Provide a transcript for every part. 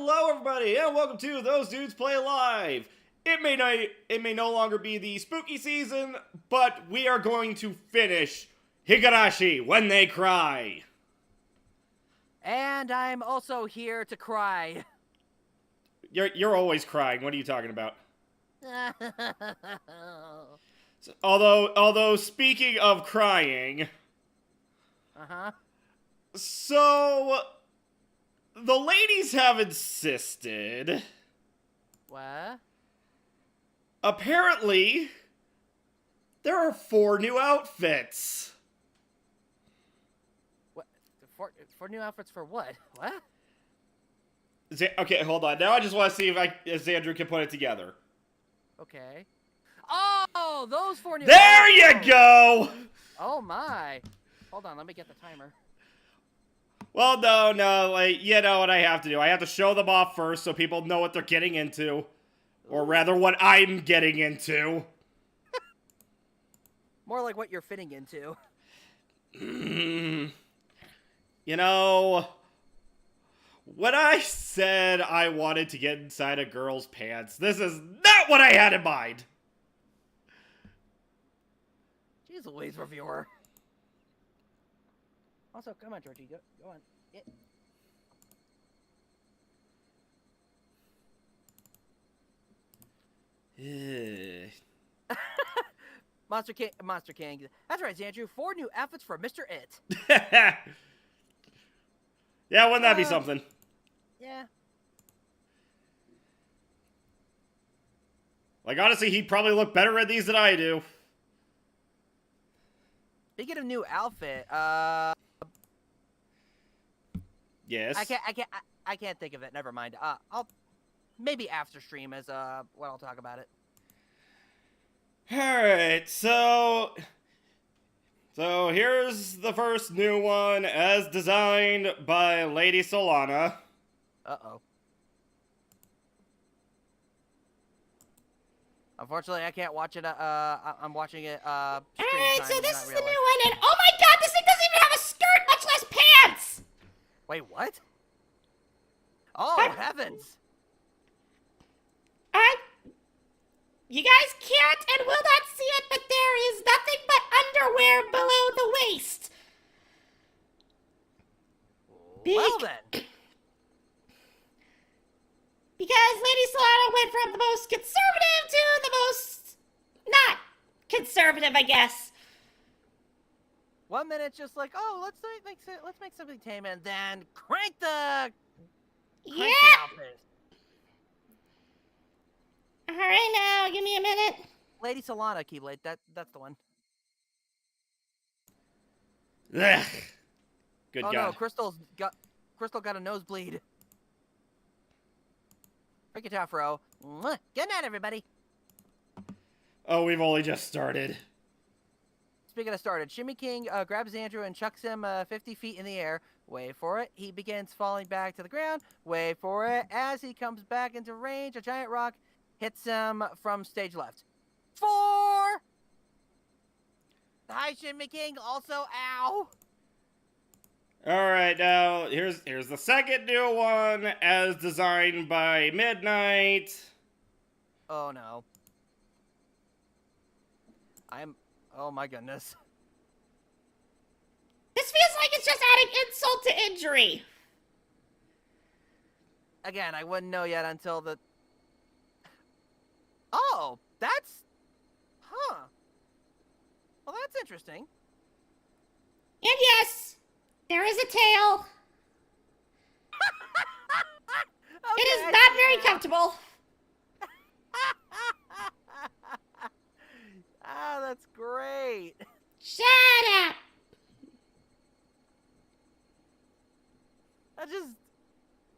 Hello, everybody, and welcome to Those Dudes Play Live. It may no longer be the spooky season, but we are going to finish Higurashi When They Cry. And I'm also here to cry. You're always crying. What are you talking about? Although speaking of crying, so the ladies have insisted. What? Apparently, there are 4 new outfits. What? For new outfits for what? What? Okay, hold on. Now I just want to see if Xandru can put it together. Okay. Oh, those 4 new. There you go. Oh my. Hold on, let me get the timer. Well, no, like, you know what I have to do. I have to show them off first so people know what they're getting into. Or rather, what I'm getting into. More like what you're fitting into. You know, when I said I wanted to get inside a girl's pants, this is not what I had in mind. Jeez Louise, reviewer. Also, come on, Georgie, go on. Monster King. That's right, Andrew. 4 new outfits for Mr. It. Yeah, wouldn't that be something? Yeah. Like, honestly, he'd probably look better at these than I do. Speaking of new outfit, Yes. I can't think of it. Never mind. I'll maybe after stream as what I'll talk about it. Alright, so here's the first new one as designed by Lady Solana. Uh-oh. Unfortunately, I can't watch it, I'm watching it, Alright, so this is the new one, and oh my god, this thing doesn't even have a skirt, much less pants! Wait, what? Oh, heavens! You guys can't and will not see it, but there is nothing but underwear below the waist. Well then. Because Lady Solana went from the most conservative to the most not conservative, I guess. 1 minute, just like, oh, let's make something tame, and then crank the outfit. All right, now give me a minute. Lady Solana, Keyblade. That's the one. Ugh. Good Oh God. no, Crystal got a nosebleed. Break it out, Fro. Good night, everybody. Oh, we've only just started. Speaking of started, Shimmy King grabs Andrew and chucks him 50 feet in the air. Wait for it. He begins falling back to the ground. Wait for it. As he comes back into range, a giant rock hits him from stage left. 4! Hi, Shimmy King. Also, ow. Alright, now, here's the second new one as designed by Midnight. Oh, no. Oh, my goodness. This feels like it's just adding insult to injury. Again, I wouldn't know yet until the... Oh, that's... Huh. Well, that's interesting. And yes, there is a tail. Okay, It is not very comfortable. Ah, that's great. Shut up.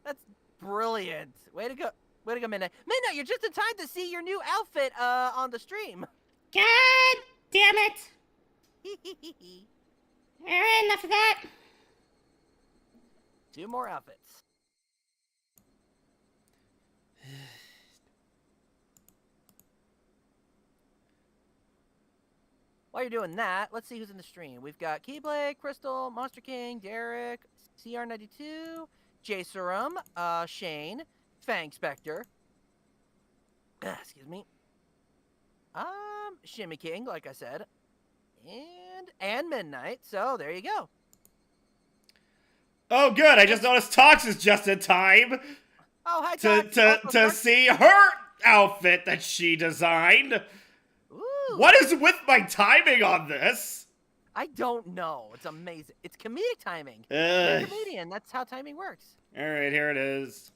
That's brilliant. Way to go, Midnight. Midnight, you're just in time to see your new outfit on the stream. God damn it. All right, enough of that. 2 more outfits. While you're doing that, let's see who's in the stream. We've got Keyblade, Crystal, Monster King, Derek, CR92, Jacerum, Shane, Fang Spectre. Excuse me. Shimmy King, like I said. And Midnight, so there you go. Oh, good. I just noticed Tox is just in time Oh, hi, to Tox. to Also, to see her outfit that she designed. Ooh, What is with my timing on this? I don't know. It's amazing. It's comedic timing. You're Ugh. a comedian. That's how timing works. All right, here it is.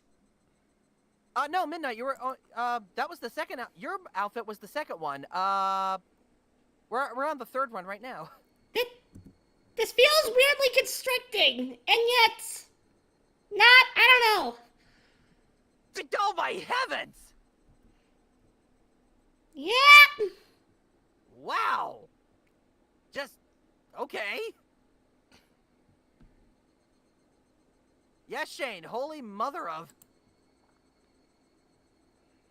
No, Midnight. You were. That was the second. Your outfit was the second one. We're on the third one right now. This feels weirdly constricting, and yet not. I don't know. Oh my heavens! Yeah. Wow. Just okay. Yes, Shane. Holy mother of.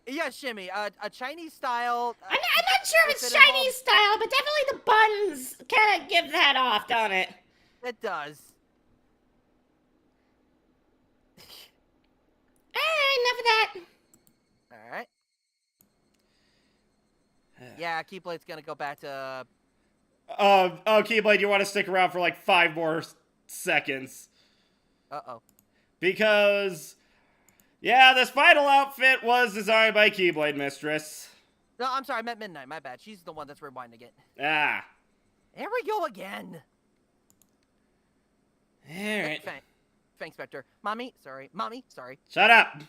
Yes, Shimmy. A Chinese style. I'm not sure if it's If it Chinese style, but definitely the buttons kind of give that off, don't it? It does. Alright, enough of that. All right. Yeah, Keyblade's gonna go back to. Keyblade, you want to stick around for like 5 more seconds. Uh-oh. Because, yeah, this final outfit was designed by Keyblade Mistress. No, I'm sorry. I meant Midnight. My bad. She's the one that's rewinding it. Ah. Here we go again. Alright. Fang Spectre. Mommy, sorry. Shut up.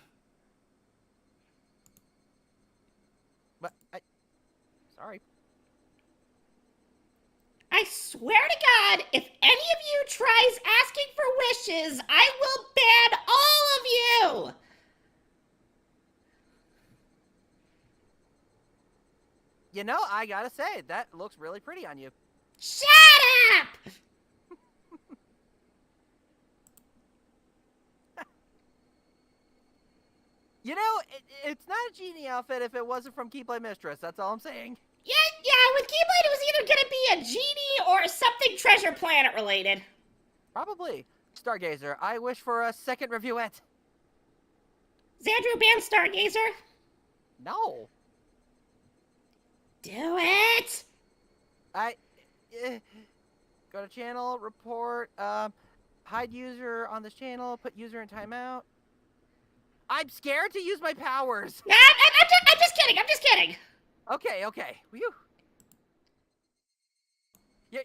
But sorry. I swear to God, if any of you tries asking for wishes, I will ban all of you! You know, I gotta say, that looks really pretty on you. Shut up! You know, it's not a genie outfit if it wasn't from Keyblade Mistress. That's all I'm saying. Yeah, with Keyblade it was either gonna be a genie or something Treasure Planet related. Probably. Stargazer, I wish for a second reviewette. Xandru ban Stargazer? No. Do it! Go to channel, report, hide user on this channel, put user in timeout. I'm scared to use my powers. Nah, I'm just kidding. Okay. Whew.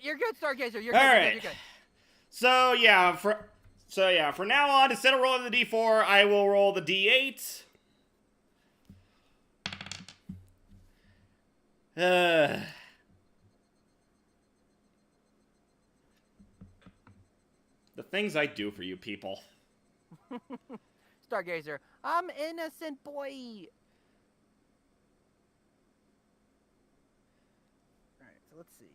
You're good, Stargazer. You're good. All You're right. good. You're good. So yeah, for now on, instead of rolling the D4, I will roll the D8. The things I do for you people. Stargazer, I'm innocent boy. Alright, so let's see.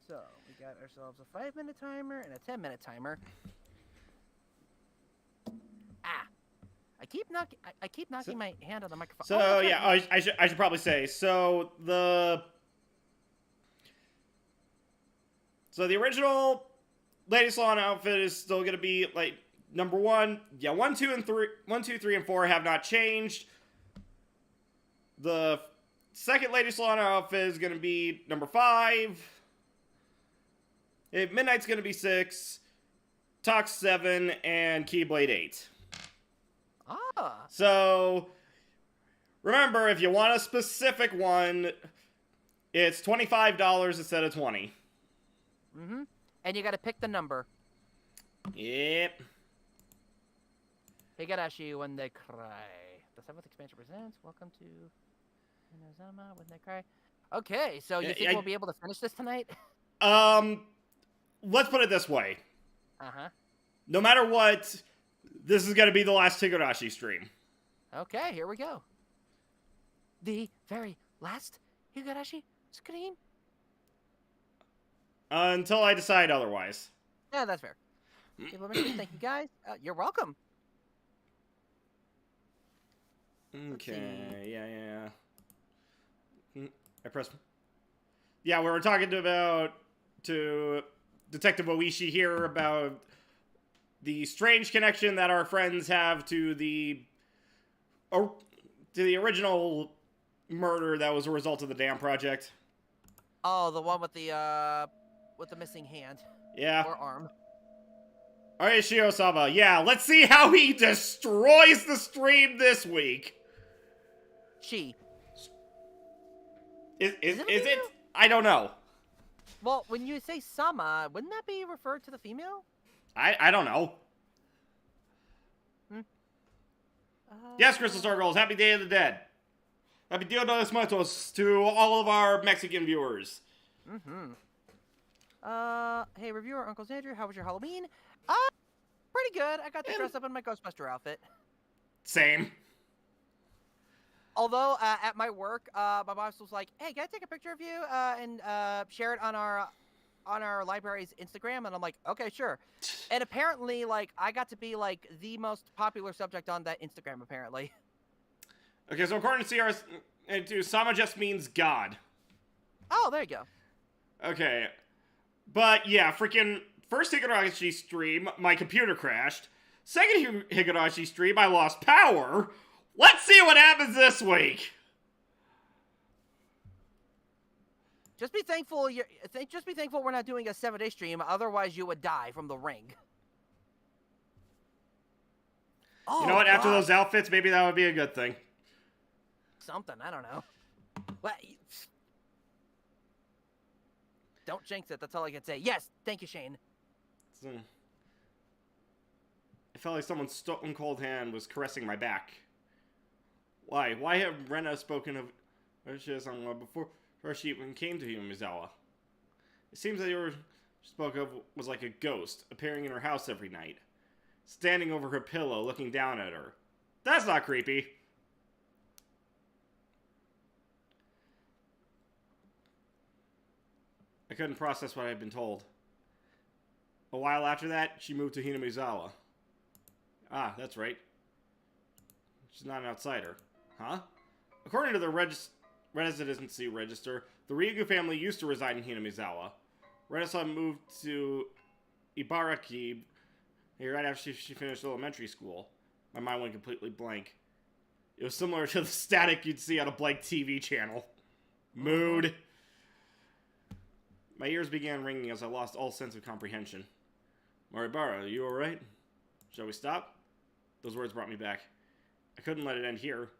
So, we got ourselves a 5-minute timer and a 10-minute timer. Ah! I keep knocking my hand on the microphone. So that's yeah, right. I should probably say, so the original Lady Salon outfit is still gonna be like number 1. Yeah, 1, 2, 3, and 4 have not changed. The second Lady Salon outfit is gonna be number 5. Midnight's gonna be 6. Tox 7 and Keyblade 8. Ah! So remember, if you want a specific one, it's $25 instead of $20. Mm-hmm. And you gotta pick the number. Yep. Higurashi when they cry. The 7th expansion presents. Welcome to Inazama when they cry. Okay, so you think we'll be able to finish this tonight? Let's put it this way. Uh-huh. No matter what, this is gonna be the last Higurashi stream. Okay, here we go. The very last Higurashi stream? Until I decide otherwise. Yeah, that's fair. Thank you, guys. You're welcome. Okay, yeah. I press. Yeah, we were talking to Detective Oishi here about the strange connection that our friends have to the original murder that was a result of the dam project. Oh, the one with the missing hand. Yeah. Or arm. Alright, Shio-sama. Yeah, let's see how he destroys the stream this week. Chi. Is it a it? female? I don't know. Well, when you say sama, wouldn't that be referred to the female? I don't know. Yes, Crystal Star Girls, happy Day of the Dead. Happy Dia de los Muertos to all of our Mexican viewers. Hey, reviewer, Uncle Andrew, how was your Halloween? Pretty good. I got to dress up in my Ghostbuster outfit. Same. Although, at my work, my boss was like, hey, can I take a picture of you, and share it on our library's Instagram? And I'm like, okay, sure. And apparently, like, I got to be, like, the most popular subject on that Instagram, apparently. Okay, so according to CR2, Sama just means God. Oh, there you go. Okay. But, yeah, freaking first Higurashi stream, my computer crashed. Second Higurashi stream, I lost power. Let's see what happens this week. Just be thankful we're not doing a 7-day stream, otherwise you would die from the ring. Oh, you know what? After God. those outfits, maybe that would be a good thing. Something, I don't know. What? Don't jinx it, that's all I can say. Yes, thank you, Shane. I felt like someone's stone cold hand was caressing my back. Why? Why have Rena spoken of Urshiya-sama before she even came to Himizawa? It seems that you spoke of was like a ghost, appearing in her house every night. Standing over her pillow, looking down at her. That's not creepy. I couldn't process what I had been told. A while after that, she moved to Hinamizawa. Ah, that's right. She's not an outsider. Huh? According to the residency register, the Ryugu family used to reside in Hinamizawa. Rena-san moved to Ibaraki right after she finished elementary school. My mind went completely blank. It was similar to the static you'd see on a blank TV channel. Mood. My ears began ringing as I lost all sense of comprehension. Maribara, are you alright? Shall we stop? Those words brought me back. I couldn't let it end here.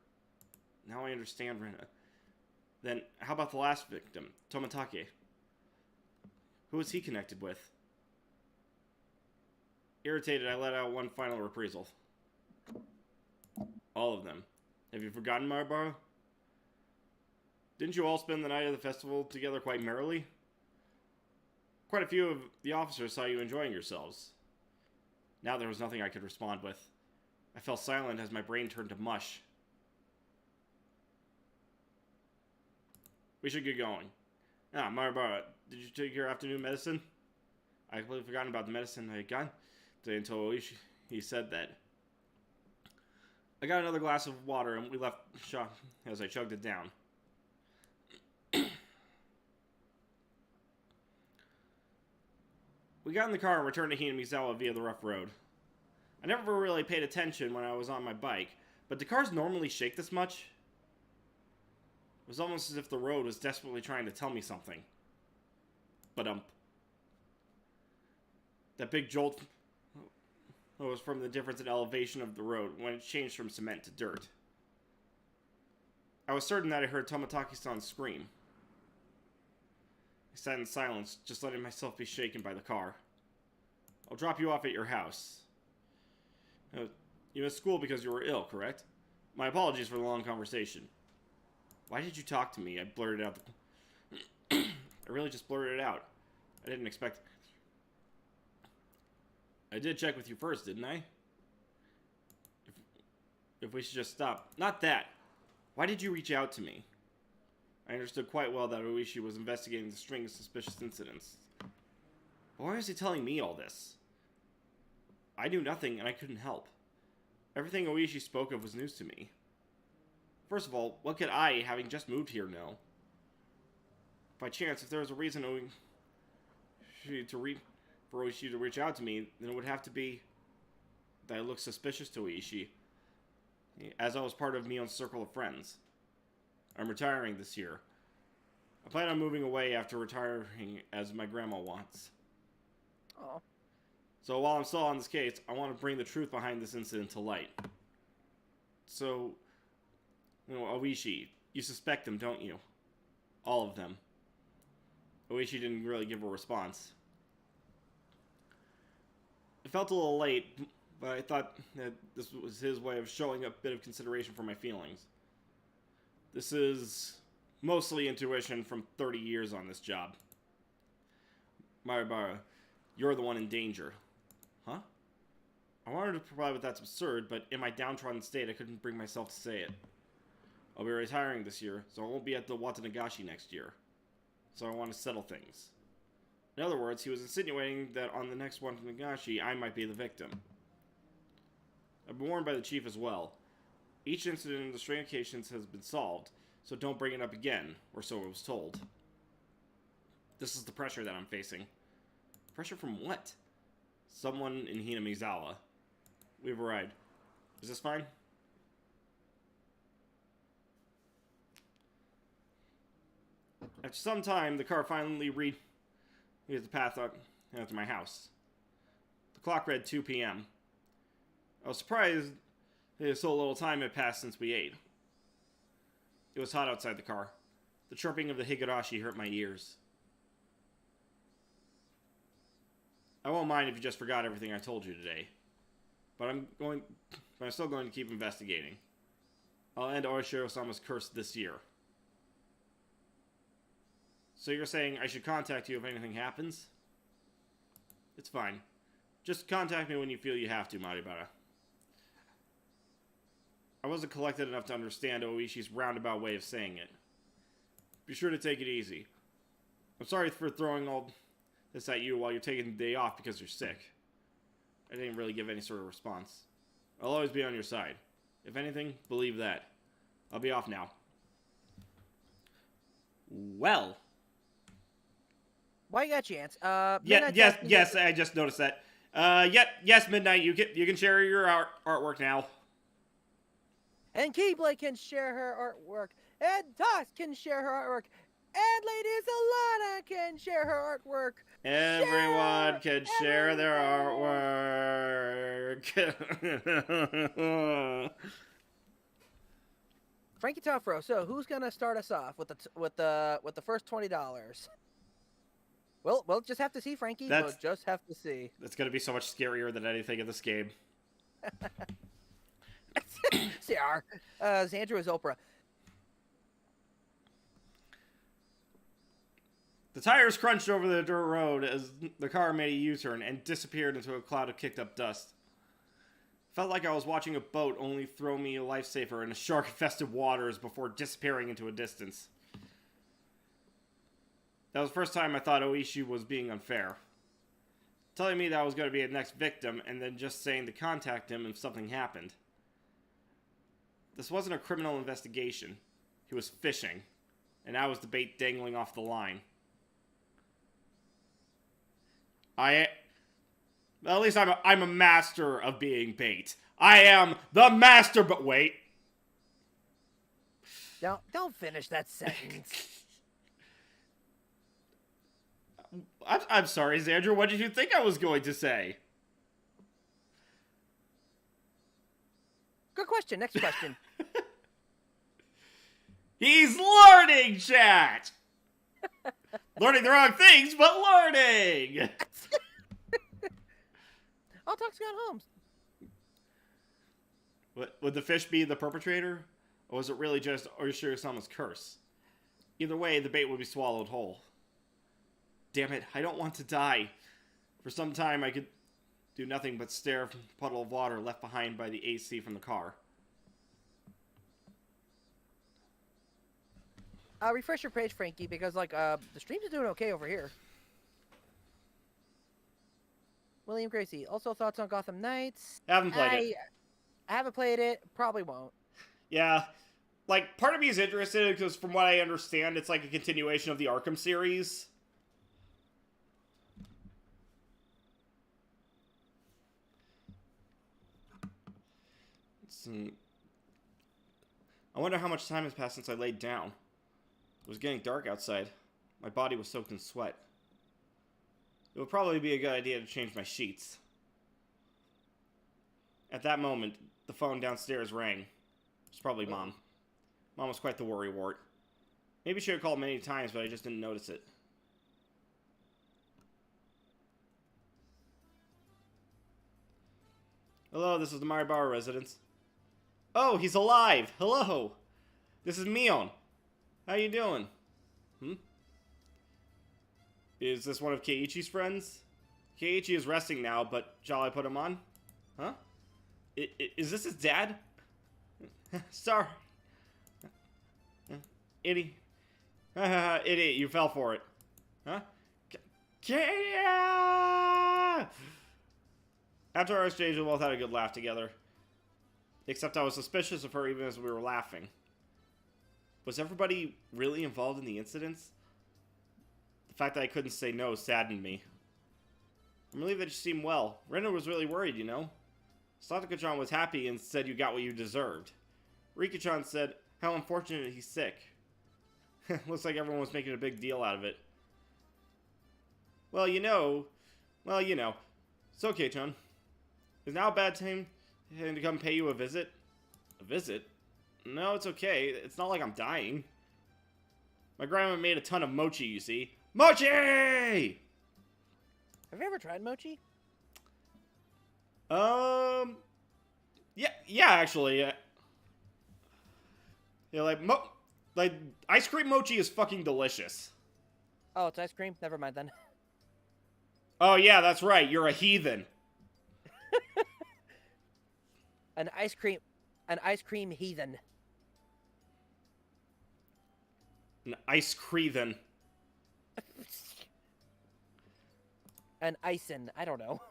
Now I understand Rena. Then, how about the last victim, Tomatake? Who was he connected with? Irritated, I let out one final reprisal. All of them. Have you forgotten, Maribara? Didn't you all spend the night of the festival together quite merrily? Quite a few of the officers saw you enjoying yourselves. Now there was nothing I could respond with. I fell silent as my brain turned to mush. We should get going. Ah, Maribara, did you take your afternoon medicine? I completely forgotten about the medicine I had gotten today until he said that. I got another glass of water and we left as I chugged it down. We got in the car and returned to Hinamizawa via the rough road. I never really paid attention when I was on my bike, but do cars normally shake this much? It was almost as if the road was desperately trying to tell me something. That big jolt was from the difference in elevation of the road when it changed from cement to dirt. I was certain that I heard Tomataki-san scream. I sat in silence, just letting myself be shaken by the car. I'll drop you off at your house. You missed school because you were ill, correct? My apologies for the long conversation. Why did you talk to me? I blurted out. I really just blurted it out. I didn't expect... I did check with you first, didn't I? If we should just stop. Not that. Why did you reach out to me? I understood quite well that Oishi was investigating the string of suspicious incidents. But why is he telling me all this? I knew nothing and I couldn't help. Everything Oishi spoke of was news to me. First of all, what could I, having just moved here, know? By chance, if there was a reason for Oishi to reach out to me, then it would have to be that I looked suspicious to Oishi, as I was part of Mion's circle of friends. I'm retiring this year. I plan on moving away after retiring as my grandma wants. Oh. So while I'm still on this case, I want to bring the truth behind this incident to light. So, Oishi, you suspect them, don't you? All of them. Oishi didn't really give a response. It felt a little late, but I thought that this was his way of showing a bit of consideration for my feelings. This is mostly intuition from 30 years on this job. Maribara, you're the one in danger. Huh? I wanted to provide with that's absurd, but in my downtrodden state, I couldn't bring myself to say it. I'll be retiring this year, so I won't be at the Watanagashi next year. So I want to settle things. In other words, he was insinuating that on the next Watanagashi, I might be the victim. I've been warned by the chief as well. Each incident in the string occasions has been solved, so don't bring it up again, or so I was told. This is the pressure that I'm facing. Pressure from what? Someone in Hinamizawa. We've arrived. Is this fine? After some time, the car finally reached the path up to my house. The clock read 2 p.m. I was surprised that so little time had passed since we ate. It was hot outside the car. The chirping of the Higurashi hurt my ears. I won't mind if you just forgot everything I told you today. But I'm still going to keep investigating. I'll end Orishiro-sama's curse this year. So you're saying I should contact you if anything happens? It's fine. Just contact me when you feel you have to, Maribara. I wasn't collected enough to understand Oishi's roundabout way of saying it. Be sure to take it easy. I'm sorry for throwing all this at you while you're taking the day off because you're sick. I didn't really give any sort of response. I'll always be on your side. If anything, believe that. I'll be off now. Well. Why you got a chance? Yes, I just noticed that. Yes, Midnight, you can share your artwork now. And Keyblade can share her artwork. And Toss can share her artwork. And Lady Solana can share her artwork. Everyone can share their artwork. Frankie Toffro. So who's gonna start us off with the first $20? Well, we'll just have to see, Frankie. We'll just have to see. That's gonna be so much scarier than anything in this game. CR. Xandru is Oprah. The tires crunched over the dirt road as the car made a U-turn and disappeared into a cloud of kicked-up dust. Felt like I was watching a boat only throw me a lifesaver in shark-infested waters before disappearing into a distance. That was the first time I thought Oishi was being unfair. Telling me that I was going to be the next victim and then just saying to contact him if something happened. This wasn't a criminal investigation. He was fishing, and I was the bait dangling off the line. At least I'm a master of being bait. I am the master, but wait. Don't finish that sentence. I'm sorry, Xandru. What did you think I was going to say? Good question. Next question. He's learning, chat! Learning the wrong things, but learning! I'll talk to Scott Holmes. Would the fish be the perpetrator? Or was it really just Orishiro-sama's curse? Either way, the bait would be swallowed whole. Damn it, I don't want to die. For some time, I could do nothing but stare from the puddle of water left behind by the AC from the car. Refresh your page, Frankie, because the streams are doing okay over here. William Gracie. Also, thoughts on Gotham Knights? Haven't played it. I haven't played it. Probably won't. Yeah. Part of me is interested because from what I understand, it's like a continuation of the Arkham series. I wonder how much time has passed since I laid down. It was getting dark outside. My body was soaked in sweat. It would probably be a good idea to change my sheets. At that moment, the phone downstairs rang. It's probably Mom. Mom was quite the worrywart. Maybe she had called many times, but I just didn't notice it. Hello, this is the Maribara residence. Oh, he's alive! Hello! This is Mion. How you doing? Is this one of Keiichi's friends? Keiichi is resting now, but shall I put him on? Huh? Is this his dad? Sorry. Idiot. Idiot, you fell for it. Huh? Keiichi! After our exchange, we both had a good laugh together. Except I was suspicious of her even as we were laughing. Was everybody really involved in the incidents? The fact that I couldn't say no saddened me. I'm relieved that you seem well. Rena was really worried, you know. Sataka-chan was happy and said you got what you deserved. Rika-chan said how unfortunate he's sick. Looks like everyone was making a big deal out of it. Well, you know. It's okay, Chan. Is now a bad time to come pay you a visit? A visit? No, it's okay. It's not like I'm dying. My grandma made a ton of mochi, you see. Mochi! Have you ever tried mochi? Yeah, actually. Yeah, like ice cream mochi is fucking delicious. Oh, it's ice cream? Never mind then. Oh yeah, that's right. You're a heathen. An ice cream heathen. An ice creathen. An icin. I don't know.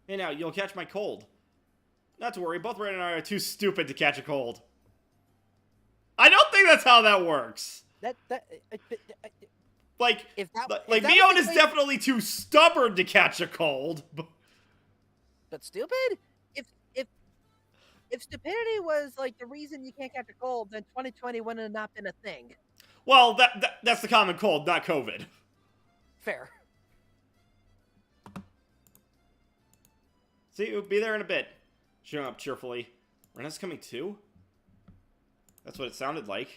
Hey now, you'll catch my cold. Not to worry, both Ren and I are too stupid to catch a cold. I don't think that's how that works. Like Mion is definitely too stubborn to catch a cold. But stupid? If stupidity was like the reason you can't catch a cold, then 2020 wouldn't have not been a thing. Well, that's the common cold, not COVID. Fair. See, we'll be there in a bit. Showing up cheerfully. Rena's coming too? That's what it sounded like.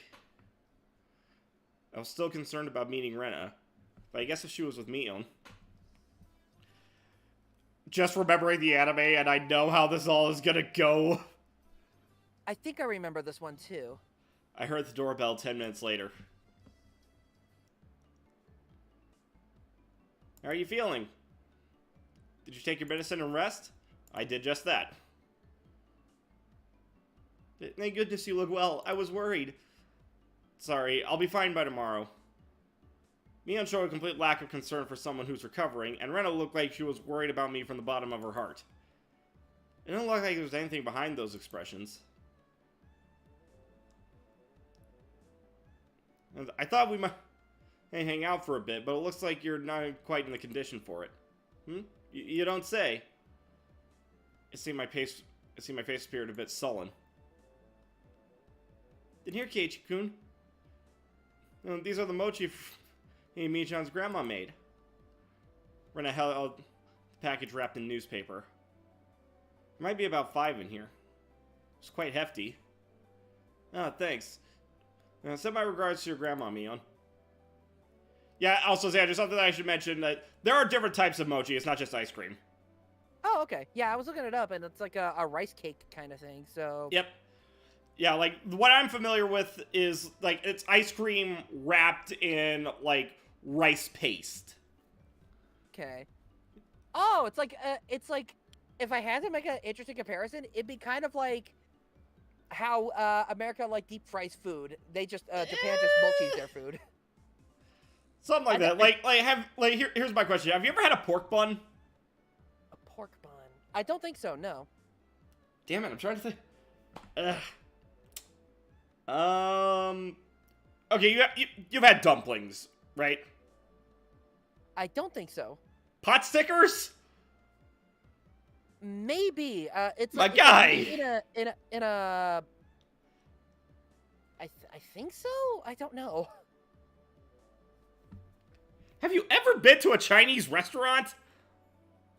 I was still concerned about meeting Rena, but I guess if she was with Mion. Just remembering the anime, and I know how this all is gonna go. I think I remember this one too. I heard the doorbell 10 minutes later. How are you feeling? Did you take your medicine and rest? I did just that. Thank goodness you look well. I was worried. Sorry, I'll be fine by tomorrow. Mion showed a complete lack of concern for someone who's recovering, and Rena looked like she was worried about me from the bottom of her heart. It didn't look like there was anything behind those expressions. And I thought we might hang out for a bit, but it looks like you're not quite in the condition for it. You don't say. I see my face appeared a bit sullen. Then here, Keiichi-kun. These are the mochi Mi-chan's grandma made. Rena held the package wrapped in newspaper. There might be about 5 in here. It's quite hefty. Oh, thanks. Send my regards to your grandma, Mion. Yeah, also, Xander, something that I should mention, that there are different types of mochi. It's not just ice cream. Oh, okay. Yeah, I was looking it up, and it's like a rice cake kind of thing, so... Yep. Yeah, like, what I'm familiar with is, like, it's ice cream wrapped in, like, rice paste. Okay. Oh, it's like, if I had to make an interesting comparison, it'd be kind of like how America, like, deep fries food. They just, Japan just mulches their food. Something like that. Here's my question. Have you ever had a pork bun? A pork bun? I don't think so, no. Damn it, I'm trying to think. Okay, you've had dumplings, right? I don't think so. Pot stickers? Maybe. It's My like, guy! in a. I think so. I don't know. Have you ever been to a Chinese restaurant?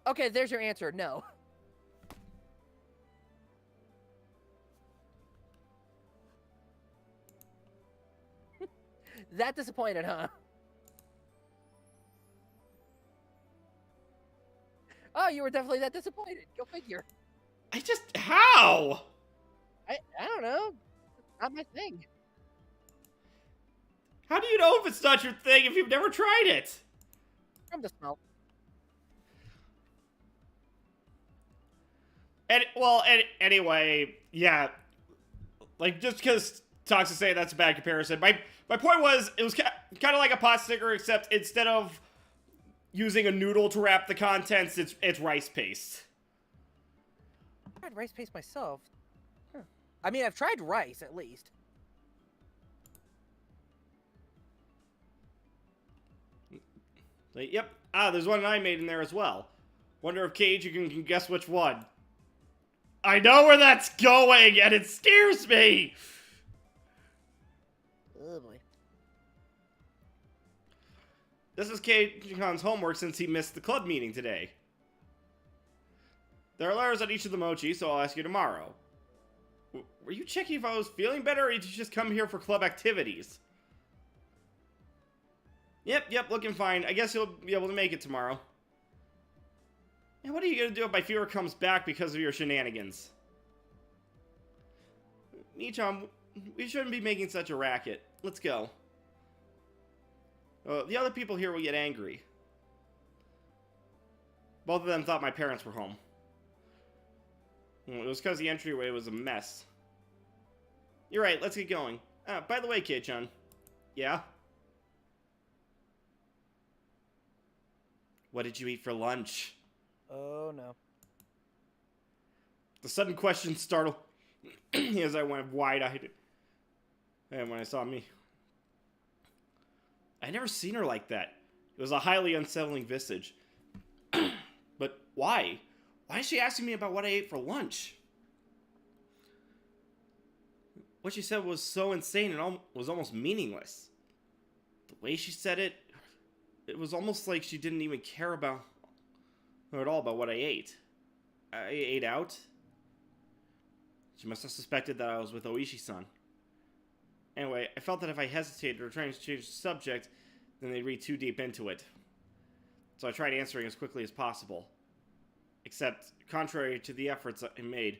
Okay, there's your answer. No. That disappointed, huh? Oh, you were definitely that disappointed. Go figure. How? I don't know. Not my thing. How do you know if it's not your thing if you've never tried it? From the smell. Anyway, yeah. Like, just because Tox is saying that's a bad comparison. My point was, it was kind of like a pot sticker, except instead of using a noodle to wrap the contents, it's rice paste. I've tried rice paste myself. Huh. I mean, I've tried rice, at least. Like, yep. There's one I made in there as well. Wonder if Cage, you can guess which one. I know where that's going, and it scares me! Oh, boy. This is Cage-Con's homework since he missed the club meeting today. There are letters on each of the mochi, so I'll ask you tomorrow. Were you checking if I was feeling better, or did you just come here for club activities? Yep, looking fine. I guess you'll be able to make it tomorrow. And what are you gonna do if my fever comes back because of your shenanigans? Michan, we shouldn't be making such a racket. Let's go. The other people here will get angry. Both of them thought my parents were home. It was because the entryway was a mess. You're right, let's get going. By the way, Kei-chan. Yeah? What did you eat for lunch? Oh, no. The sudden question startled as I went wide-eyed. And when I saw me, I'd never seen her like that. It was a highly unsettling visage. But why? Why is she asking me about what I ate for lunch? What she said was so insane and was almost meaningless. The way she said it, it was almost like she didn't even care about at all about what I ate. I ate out. She must have suspected that I was with Oishi-san. Anyway, I felt that if I hesitated or tried to change the subject, then they'd read too deep into it. So I tried answering as quickly as possible. Except, contrary to the efforts I made,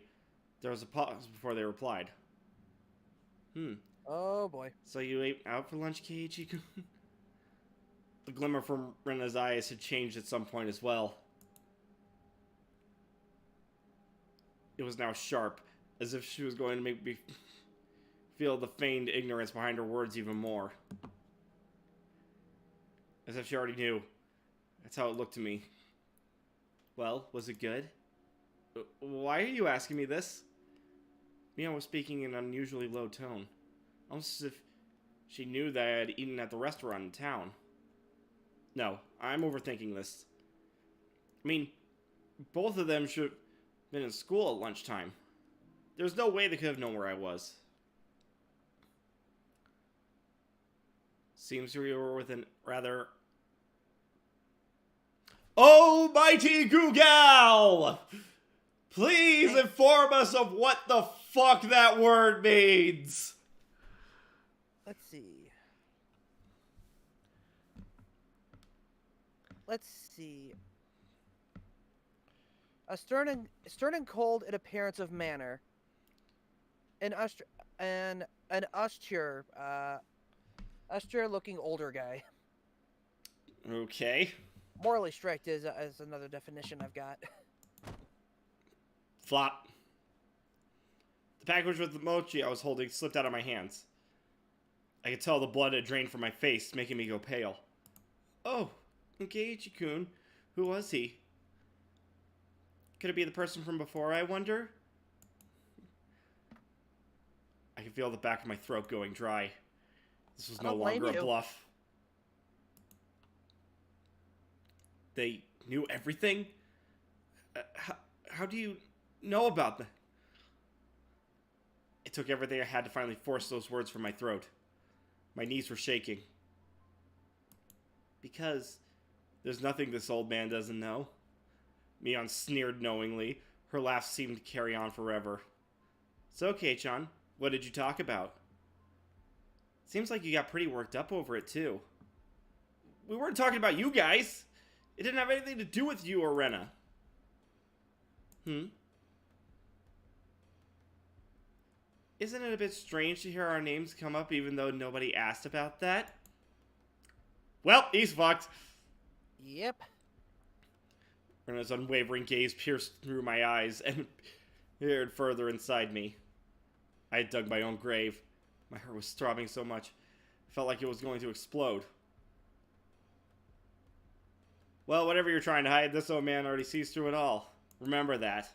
there was a pause before they replied. Oh, boy. So you ate out for lunch, Keiichi-kun? The glimmer from Rena's eyes had changed at some point as well. It was now sharp, as if she was going to make me feel the feigned ignorance behind her words even more. As if she already knew. That's how it looked to me. Well, was it good? Why are you asking me this? Mia was speaking in an unusually low tone. Almost as if she knew that I had eaten at the restaurant in town. No, I'm overthinking this. I mean, both of them should have been in school at lunchtime. There's no way they could have known where I was. Seems we were within rather... Almighty Google! Please inform us of what the fuck that word means! Let's see. Let's see. A stern and cold in appearance of manner. An austere looking older guy. Okay. Morally strict is another definition I've got. Flop. The package with the mochi I was holding slipped out of my hands. I could tell the blood had drained from my face, making me go pale. Oh, Keiichi-kun. Who was he? Could it be the person from before, I wonder? I could feel the back of my throat going dry. This was no longer a bluff. They knew everything? How do you know about that? It took everything I had to finally force those words from my throat. My knees were shaking. Because there's nothing this old man doesn't know. Mion sneered knowingly. Her laugh seemed to carry on forever. So, Kei-chan, what did you talk about? Seems like you got pretty worked up over it, too. We weren't talking about you guys. It didn't have anything to do with you or Rena. Isn't it a bit strange to hear our names come up even though nobody asked about that? Well, he's fucked. Yep. Rena's unwavering gaze pierced through my eyes and peered further inside me. I had dug my own grave. My heart was throbbing so much, I felt like it was going to explode. Well, whatever you're trying to hide, this old man already sees through it all. Remember that.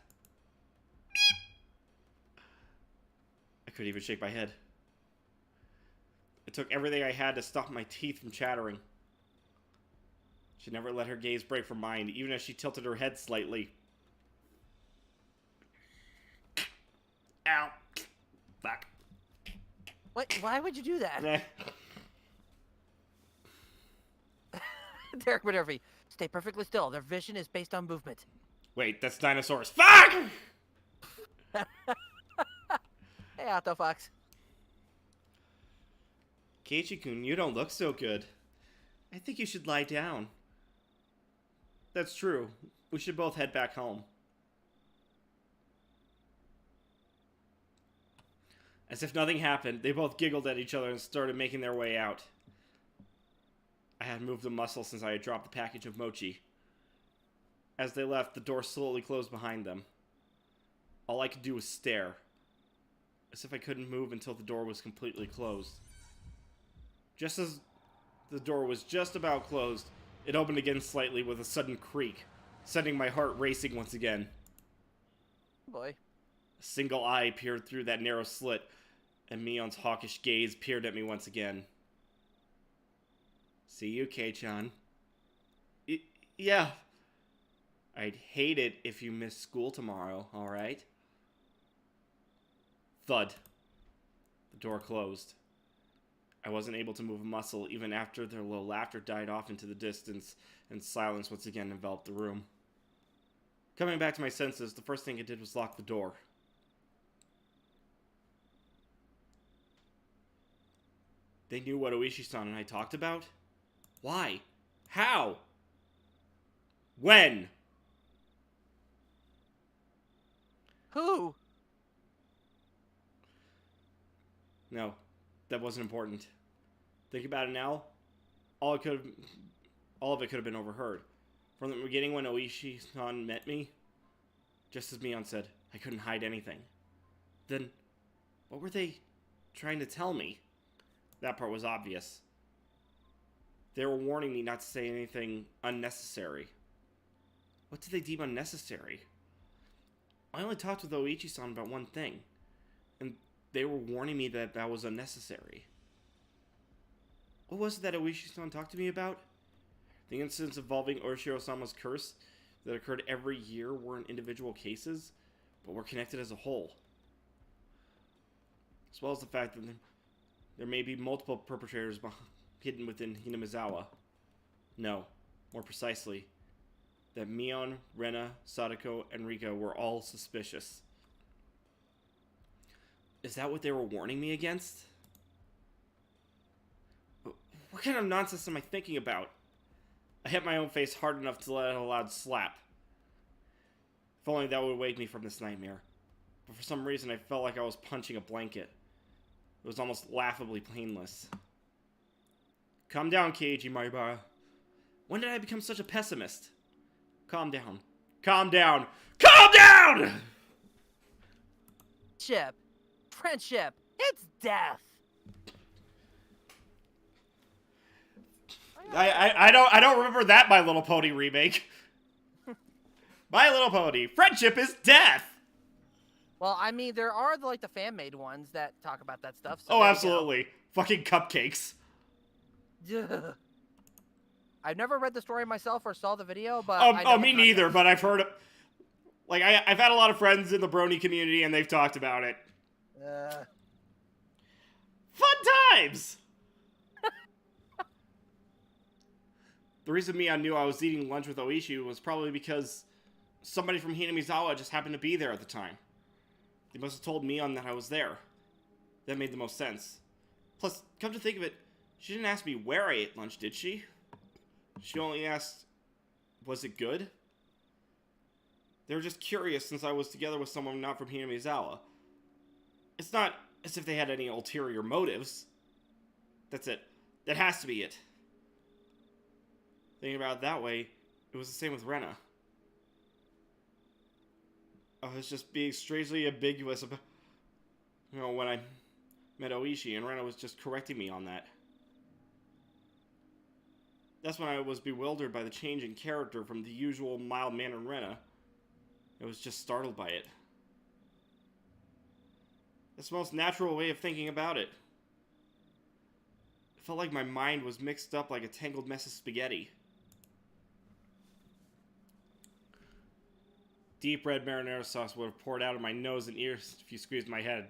I couldn't even shake my head. It took everything I had to stop my teeth from chattering. She never let her gaze break from mine, even as she tilted her head slightly. Ow. Fuck. What? Why would you do that? Nah. Derek Murphy, stay perfectly still. Their vision is based on movement. Wait, that's dinosaurs. Fuck! Hey, Otto Fox. Keiichi-kun, you don't look so good. I think you should lie down. That's true. We should both head back home. As if nothing happened, they both giggled at each other and started making their way out. I hadn't moved a muscle since I had dropped the package of mochi. As they left, the door slowly closed behind them. All I could do was stare, as if I couldn't move until the door was completely closed. Just as the door was just about closed, it opened again slightly with a sudden creak, sending my heart racing once again. Boy. A single eye peered through that narrow slit, and Mion's hawkish gaze peered at me once again. See you, Kei-chan. Yeah. I'd hate it if you missed school tomorrow, alright? Thud. The door closed. I wasn't able to move a muscle even after their low laughter died off into the distance and silence once again enveloped the room. Coming back to my senses, the first thing I did was lock the door. They knew what Oishi-san and I talked about? Why? How? When? Who? No, that wasn't important. Think about it now, all of it could have been overheard. From the beginning when Oishi-san met me, just as Mion said, I couldn't hide anything. Then, what were they trying to tell me? That part was obvious. They were warning me not to say anything unnecessary. What did they deem unnecessary? I only talked with Oichi-san about one thing, and they were warning me that that was unnecessary. What was it that Oishi-san talked to me about? The incidents involving Oshiro-sama's curse that occurred every year weren't individual cases, but were connected as a whole. As well as the fact that there may be multiple perpetrators hidden within Hinamizawa. No, more precisely, that Mion, Rena, Sadako, and Rika were all suspicious. Is that what they were warning me against? What kind of nonsense am I thinking about? I hit my own face hard enough to let out a loud slap. If only that would wake me from this nightmare. But for some reason I felt like I was punching a blanket. It was almost laughably painless. Calm down, Keiji Maibara. When did I become such a pessimist? Calm down. Calm down. Calm down! Friendship. It's death. I don't remember that My Little Pony remake. My Little Pony. Friendship is death! Well, I mean, there are the fan-made ones that talk about that stuff. So Oh, absolutely. Fucking cupcakes. Ugh. I've never read the story myself or saw the video, but Oh, I know me the neither, concept. but I've heard Like, I've had a lot of friends in the brony community, and they've talked about it. Fun times! The reason Mion knew I was eating lunch with Oishi was probably because somebody from Hinamizawa just happened to be there at the time. They must have told Mion that I was there. That made the most sense. Plus, come to think of it, she didn't ask me where I ate lunch, did she? She only asked, was it good? They were just curious since I was together with someone not from Hinamizawa. It's not as if they had any ulterior motives. That's it. That has to be it. Thinking about it that way, it was the same with Rena. I was just being strangely ambiguous about, when I met Oishi, and Rena was just correcting me on that. That's when I was bewildered by the change in character from the usual mild-mannered Rena. I was just startled by it. That's the most natural way of thinking about it. It felt like my mind was mixed up like a tangled mess of spaghetti. Deep red marinara sauce would have poured out of my nose and ears if you squeezed my head.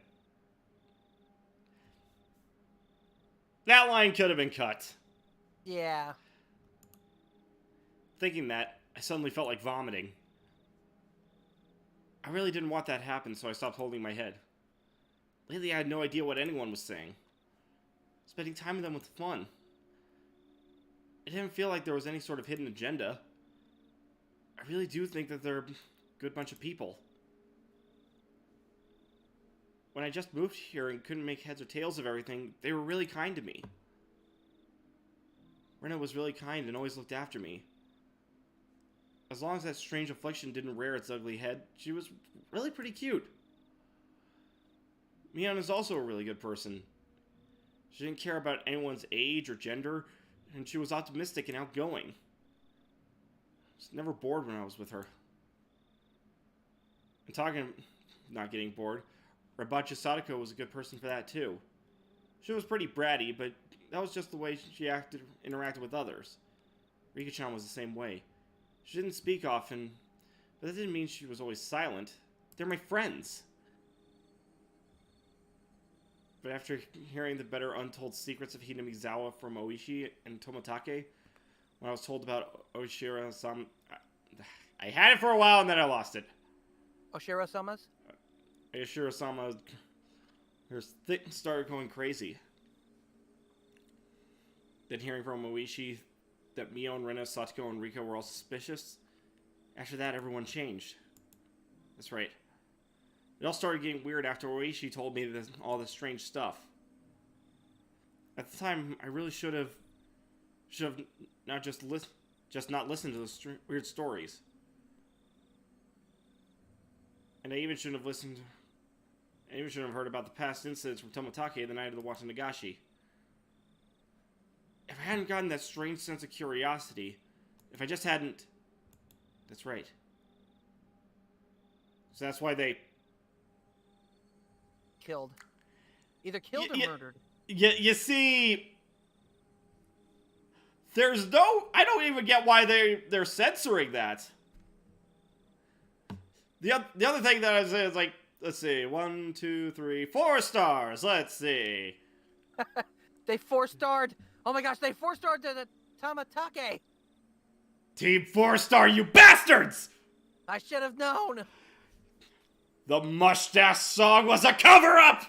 That line could have been cut. Yeah. Thinking that, I suddenly felt like vomiting. I really didn't want that to happen, so I stopped holding my head. Lately, I had no idea what anyone was saying. Spending time with them was fun. It didn't feel like there was any sort of hidden agenda. I really do think that they're a good bunch of people. When I just moved here and couldn't make heads or tails of everything, they were really kind to me. Rena was really kind and always looked after me. As long as that strange affliction didn't rear its ugly head, she was really pretty cute. Mion is also a really good person. She didn't care about anyone's age or gender, and she was optimistic and outgoing. I was never bored when I was with her. And talking of not getting bored, Rabachi Sadako was a good person for that too. She was pretty bratty, but that was just the way she interacted with others. Rika-chan was the same way. She didn't speak often, but that didn't mean she was always silent. They're my friends. But after hearing the better untold secrets of Hinamizawa from Oishi and Toмотake, when I was told about Oshiro-sama, I had it for a while and then I lost it. Oshiro-sama's? Oshiro-sama, her thing started going crazy. Then hearing from Oishi that Mion, Rena, Satoko, and Rika were all suspicious. After that, everyone changed. That's right. It all started getting weird after Oishi told me all this strange stuff. At the time, I really should have not just not listened to those weird stories. And I even shouldn't have heard about the past incidents from Toмотake the night of the Watanagashi. If I hadn't gotten that strange sense of curiosity, if I just hadn't... That's right. So that's why they... Killed. Either killed or murdered. You see... There's no... I don't even get why they're censoring that. The other thing that I say is like... Let's see. 1, 2, 3, 4 stars. Let's see. They 4-starred... Oh my gosh, they 4-starred the Toмотake! Team 4-star, you bastards! I should have known! The mustache song was a cover-up!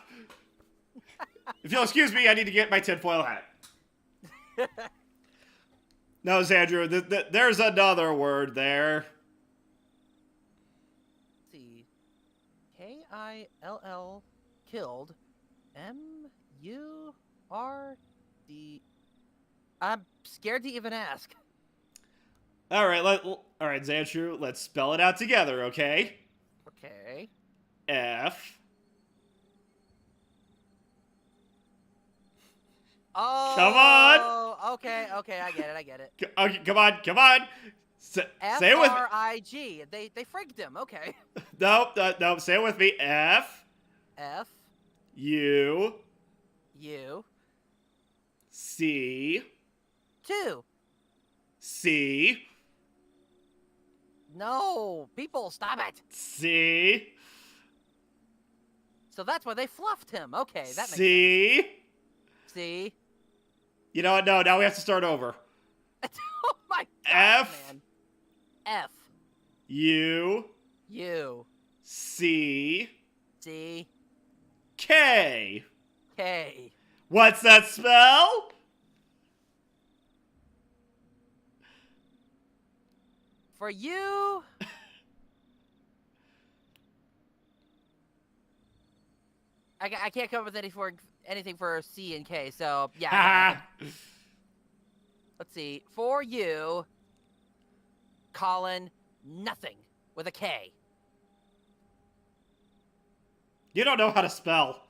If you'll excuse me, I need to get my tinfoil hat. No, Xandru, there's another word there. Let's see. K-I-L-L killed. M-U-R-D... I'm scared to even ask. Alright, Xandru, let's spell it out together, okay? Okay. F. Oh! Come on! Okay, I get it. Okay, come on! Say it with me. F-R-I-G. They frigged him, okay. No, say it with me. F. F. U. U. C. 2. C. No, people, stop it. C. So that's why they fluffed him. Okay, that makes C. sense. C. You know what? No, now we have to start over. Oh my god, F. man. F. U. U. C. C. K. K. What's that spell? For you. I can't come up with anything for C and K, so yeah. I got nothing. Let's see. For you, Colin, nothing with a K. You don't know how to spell.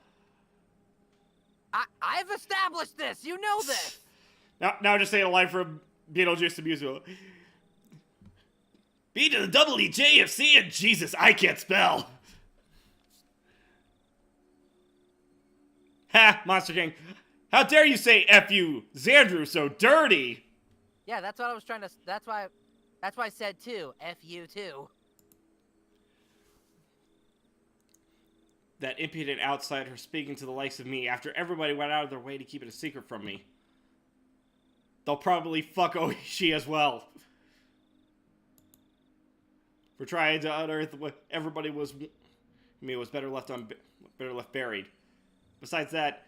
I've established this. You know this. Now just say a line from Beetlejuice the musical. B to the double E J F C and Jesus, I can't spell. Ha, Monster King. How dare you say F-U, Xandru, so dirty? Yeah, that's what I was trying to. That's why I said too. F-U too. That impudent outsider speaking to the likes of me after everybody went out of their way to keep it a secret from me. They'll probably fuck Oishi as well. For trying to unearth what everybody was... it was better left buried. Besides that,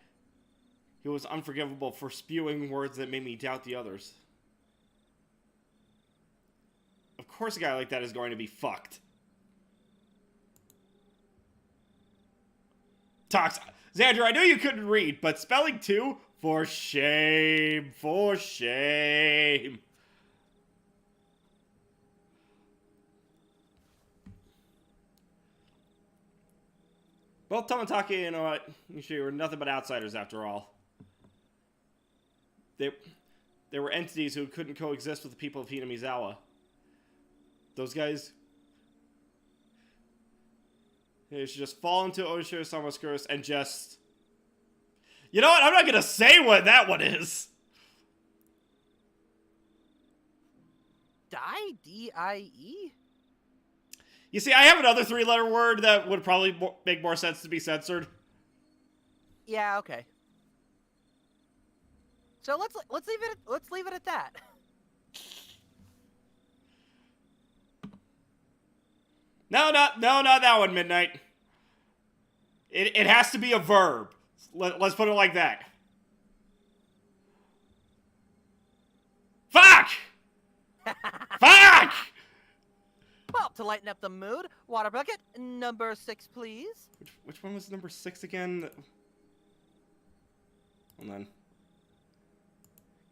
he was unforgivable for spewing words that made me doubt the others. Of course a guy like that is going to be fucked. Tox, Xandra, I knew you couldn't read, but spelling too? For shame. For shame. Both Tomotaki and Oishi were nothing but outsiders after all. They were entities who couldn't coexist with the people of Hinamizawa. Those guys... they should just fall into Oshiro-sama's curse and just... You know what? I'm not gonna say what that one is! Die? D-I-E? You see, I have another three-letter word that would probably make more sense to be censored. Yeah, okay. So let's leave it at that. No, not that one, Midnight. It has to be a verb. Let's put it like that. Fuck! Fuck! Well, to lighten up the mood, water bucket number 6, please. Which one was number 6 again? Hold on.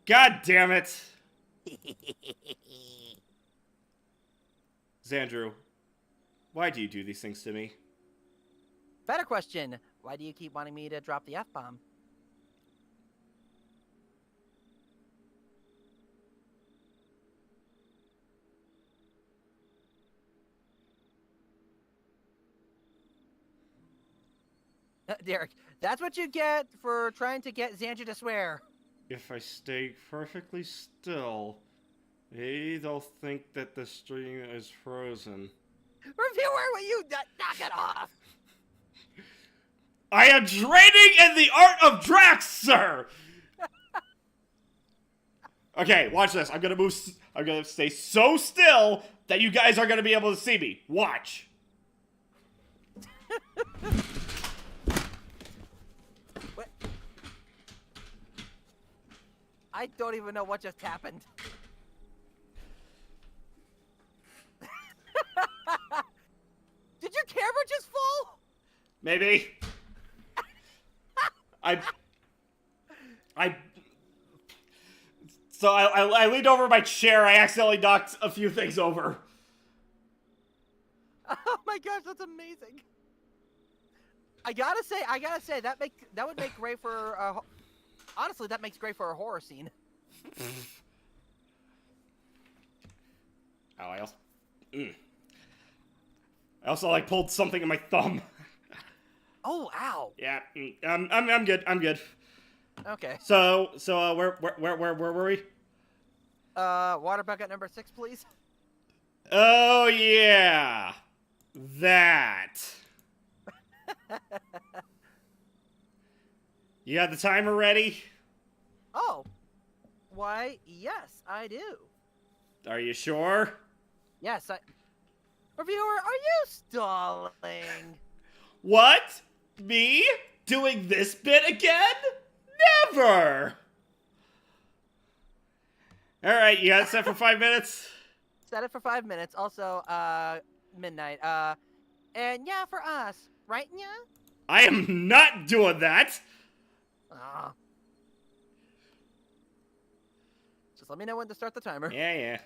God damn it! Xandru, why do you do these things to me? Better question. Why do you keep wanting me to drop the F-bomb? Derek, that's what you get for trying to get Xandra to swear. If I stay perfectly still, maybe they'll think that the stream is frozen. Reviewer, will you knock it off? I am training in the art of Drax, sir! Okay, watch this. I'm gonna stay so still that you guys are gonna be able to see me. Watch. What? I don't even know what just happened. Did your camera just fall? Maybe. So I leaned over my chair. I accidentally knocked a few things over. Oh my gosh, that's amazing. I gotta say that would make great for honestly, that makes great for a horror scene. Oh, I also like pulled something in my thumb. Oh, ow. Yeah, I'm good. I'm good. Okay. So where were we? Water bucket number 6, please. Oh, yeah. That. You got the timer ready? Oh. Why, yes, I do. Are you sure? Yes, Reviewer, are you stalling? What? Me? Doing this bit again? Never! Alright, you got it set for 5 minutes? Set it for 5 minutes. Also, midnight. And yeah, for us. Right, yeah? I am not doing that! Ah. Just let me know when to start the timer. Yeah.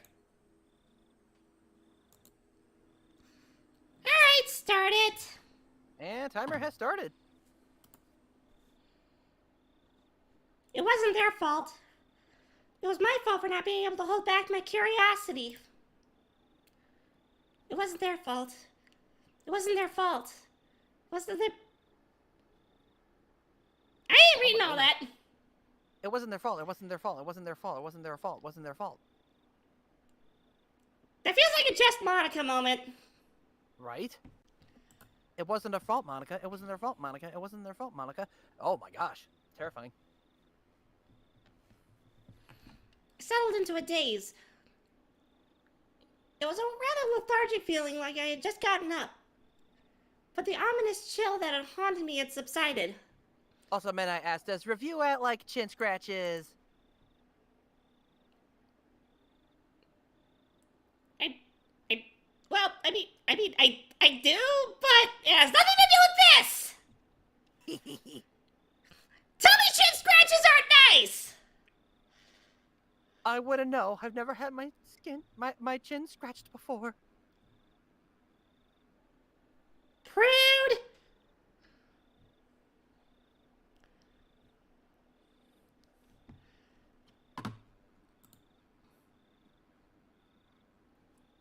Alright, start it. And timer has started. It wasn't their fault. It was my fault for not being able to hold back my curiosity. It wasn't their fault. It wasn't their fault. It wasn't their... I ain't reading all that. It wasn't their fault. It wasn't their fault. It wasn't their fault. It wasn't their fault. It wasn't their fault. That feels like a Just Monica moment. Right? It wasn't their fault, Monica. It wasn't their fault, Monica. It wasn't their fault, Monica. Oh my gosh. Terrifying. I settled into a daze. It was a rather lethargic feeling, like I had just gotten up. But the ominous chill that had haunted me had subsided. Also, Midnight asked, does review at like chin scratches? I do, but it has nothing to do with this! Tell me chin scratches aren't nice! I wouldn't know. I've never had my chin scratched before. Prude!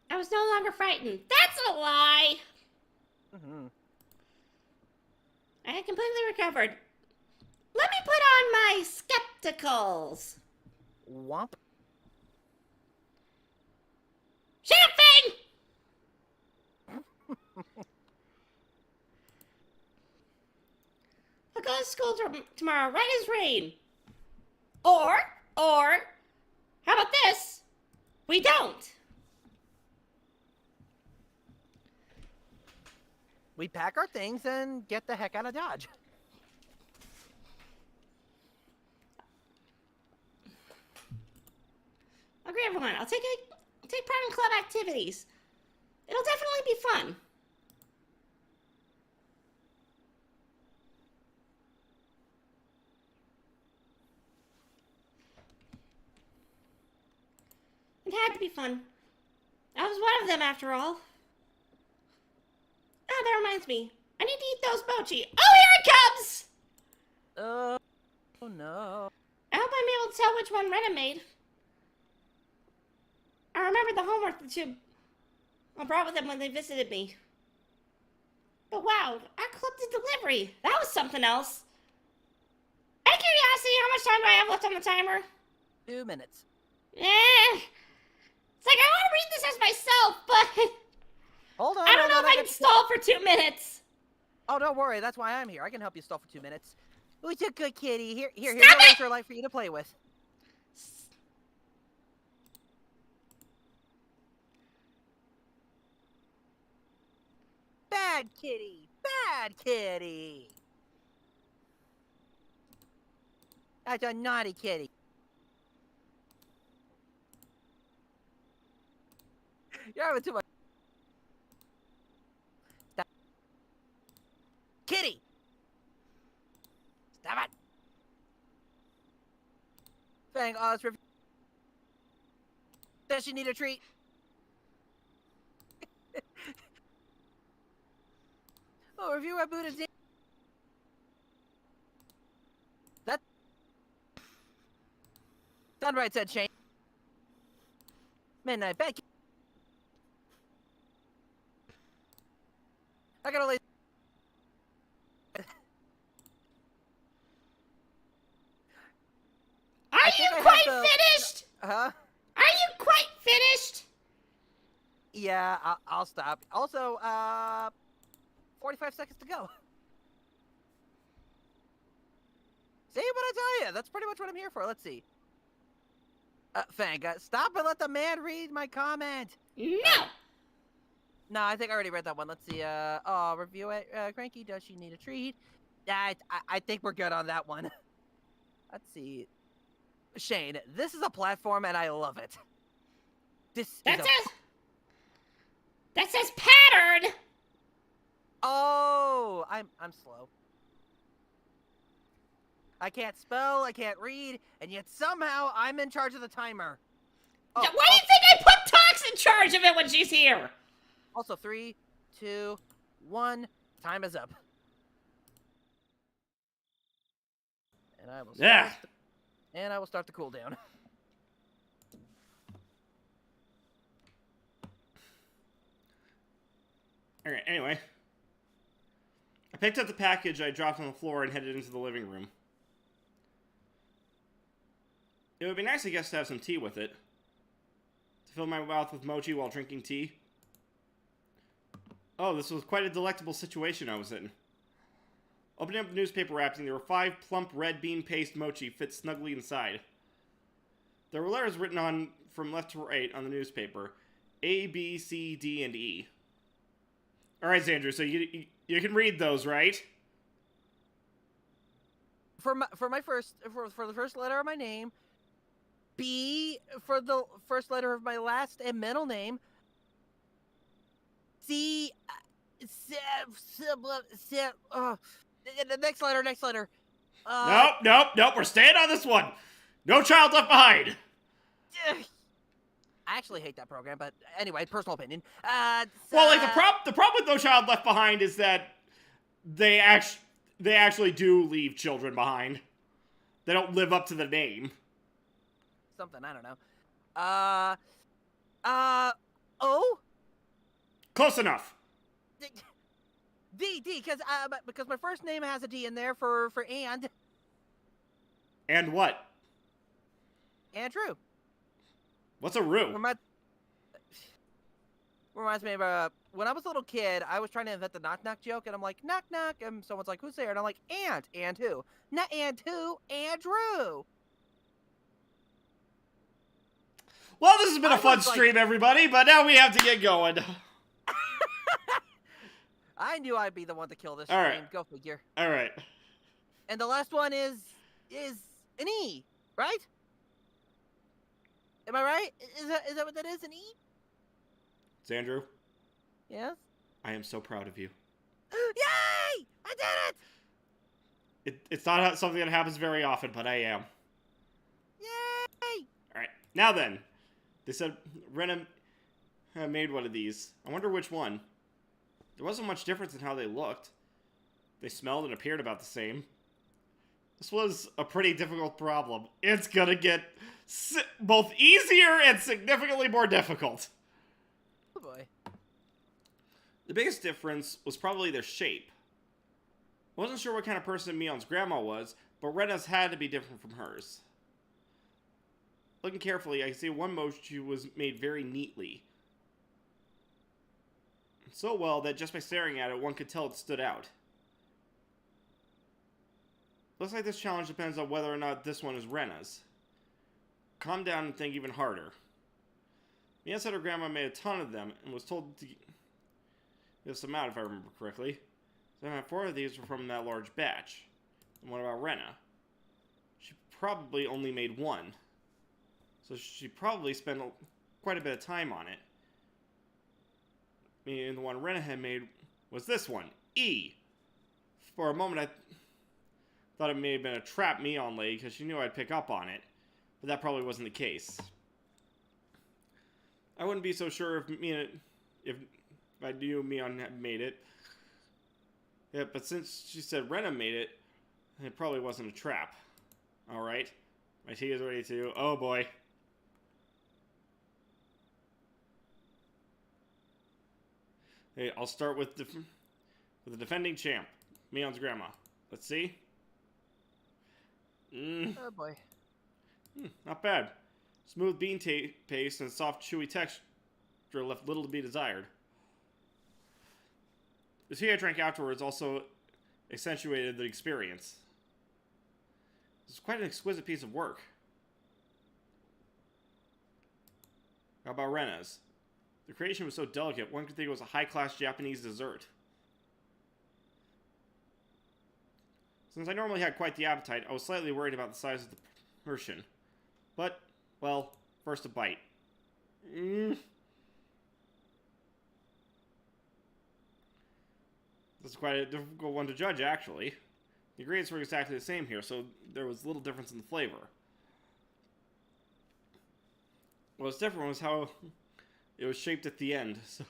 I was no longer frightened. That's a lie! Mm-hmm. I had completely recovered. Let me put on my skepticals. Womp. Champagne! I'll go to school tomorrow, right as rain. Or, how about this? We don't. We pack our things and get the heck out of Dodge. Okay, everyone, I'll take part in club activities. It'll definitely be fun. It had to be fun. I was one of them, after all. Ah, that reminds me. I need to eat those mochi. Oh, here it comes! Oh no. I hope I'm able to tell which one Rena made. I remember the homework the two brought with them when they visited me. But wow, our club did delivery. That was something else. Out of curiosity, how much time do I have left on the timer? 2 minutes. It's like I want to read this as myself, but Hold on. I don't know if I can stall for 2 minutes. Oh, don't worry. That's why I'm here. I can help you stall for 2 minutes. Who's a good kitty? Here's Stop a it! laser light for you to play with. Bad kitty. Bad kitty. That's a naughty kitty. You're having too much. Stop. Kitty! Stop it! Fang Oz review. Does she need a treat? Oh, review at Buddha's. That. Done right, said Shane. Midnight Becky. I gotta lay. Are you quite finished? Huh? Are you quite finished? Yeah, I'll stop. Also, 45 seconds to go. See what I tell you? That's pretty much what I'm here for. Let's see. Fang, stop and let the man read my comment. No! No, I think I already read that one. Let's see. Review it. Cranky, does she need a treat? I think we're good on that one. Let's see. Shane, this is a platform and I love it. That says pattern! Oh, I'm slow. I can't spell, I can't read, and yet somehow I'm in charge of the timer. Oh, Why do you think I put Tox in charge of it when she's here? Also, 3, 2, 1, time is up. And I will start the cooldown. Alright, anyway. I picked up the package I dropped on the floor and headed into the living room. It would be nice, I guess, to have some tea with it. To fill my mouth with mochi while drinking tea. Oh, this was quite a delectable situation I was in. Opening up the newspaper wrapping, there were 5 plump red bean paste mochi fit snugly inside. There were letters written on from left to right on the newspaper. A, B, C, D, and E. Alright, Xandru, so you can read those, right? For the first letter of my name, B for the first letter of my last and middle name, C, the next letter. Nope, we're staying on this one. No child left behind. I actually hate that program, but anyway, personal opinion. Well, like the problem with No Child Left Behind is that they actually do leave children behind. They don't live up to the name. Something, I don't know. O? Close enough. D, because my first name has a D in there for and. And what? Andrew. What's a roux? Reminds me of when I was a little kid, I was trying to invent the knock-knock joke, and I'm like, knock-knock, and someone's like, who's there? And I'm like, Aunt. And who? Not and who, Andrew. Well, this has been a fun stream, everybody, but now we have to get going. I knew I'd be the one to kill this All stream. right. Go figure. All right. And the last one is an E, right? Am I right? Is that what that is? An E? Xandru, Yes. I am so proud of you. Yay! I did it! It's not something that happens very often, but I am. Yay! Alright, now then. They said Rena made one of these. I wonder which one. There wasn't much difference in how they looked. They smelled and appeared about the same. This was a pretty difficult problem. It's gonna get both easier and significantly more difficult. Oh boy. The biggest difference was probably their shape. I wasn't sure what kind of person Mion's grandma was, but Rena's had to be different from hers. Looking carefully, I can see one mochi was made very neatly. So well that just by staring at it, one could tell it stood out. Looks like this challenge depends on whether or not this one is Rena's. Calm down and think even harder. Mion said her grandma made a ton of them and was told to give some out if I remember correctly. 4 of these were from that large batch. And what about Rena? She probably only made 1. So she probably spent quite a bit of time on it. And the one Rena had made was this one, E. For a moment I thought it may have been a trap Mion laid because she knew I'd pick up on it. But that probably wasn't the case. I wouldn't be so sure if I knew Mion had made it. Yeah, but since she said Rena made it, it probably wasn't a trap. Alright. My tea is ready too. Oh boy. Hey, I'll start with the defending champ, Mion's grandma. Let's see. Oh boy. Not bad. Smooth bean paste and soft, chewy nectar left little to be desired. The tea I drank afterwards also accentuated the experience. It was quite an exquisite piece of work. How about Rena's? The creation was so delicate, one could think it was a high-class Japanese dessert. Since I normally had quite the appetite, I was slightly worried about the size of the portion. But, well, first a bite. This is quite a difficult one to judge, actually. The ingredients were exactly the same here, so there was little difference in the flavor. What was different was how it was shaped at the end, so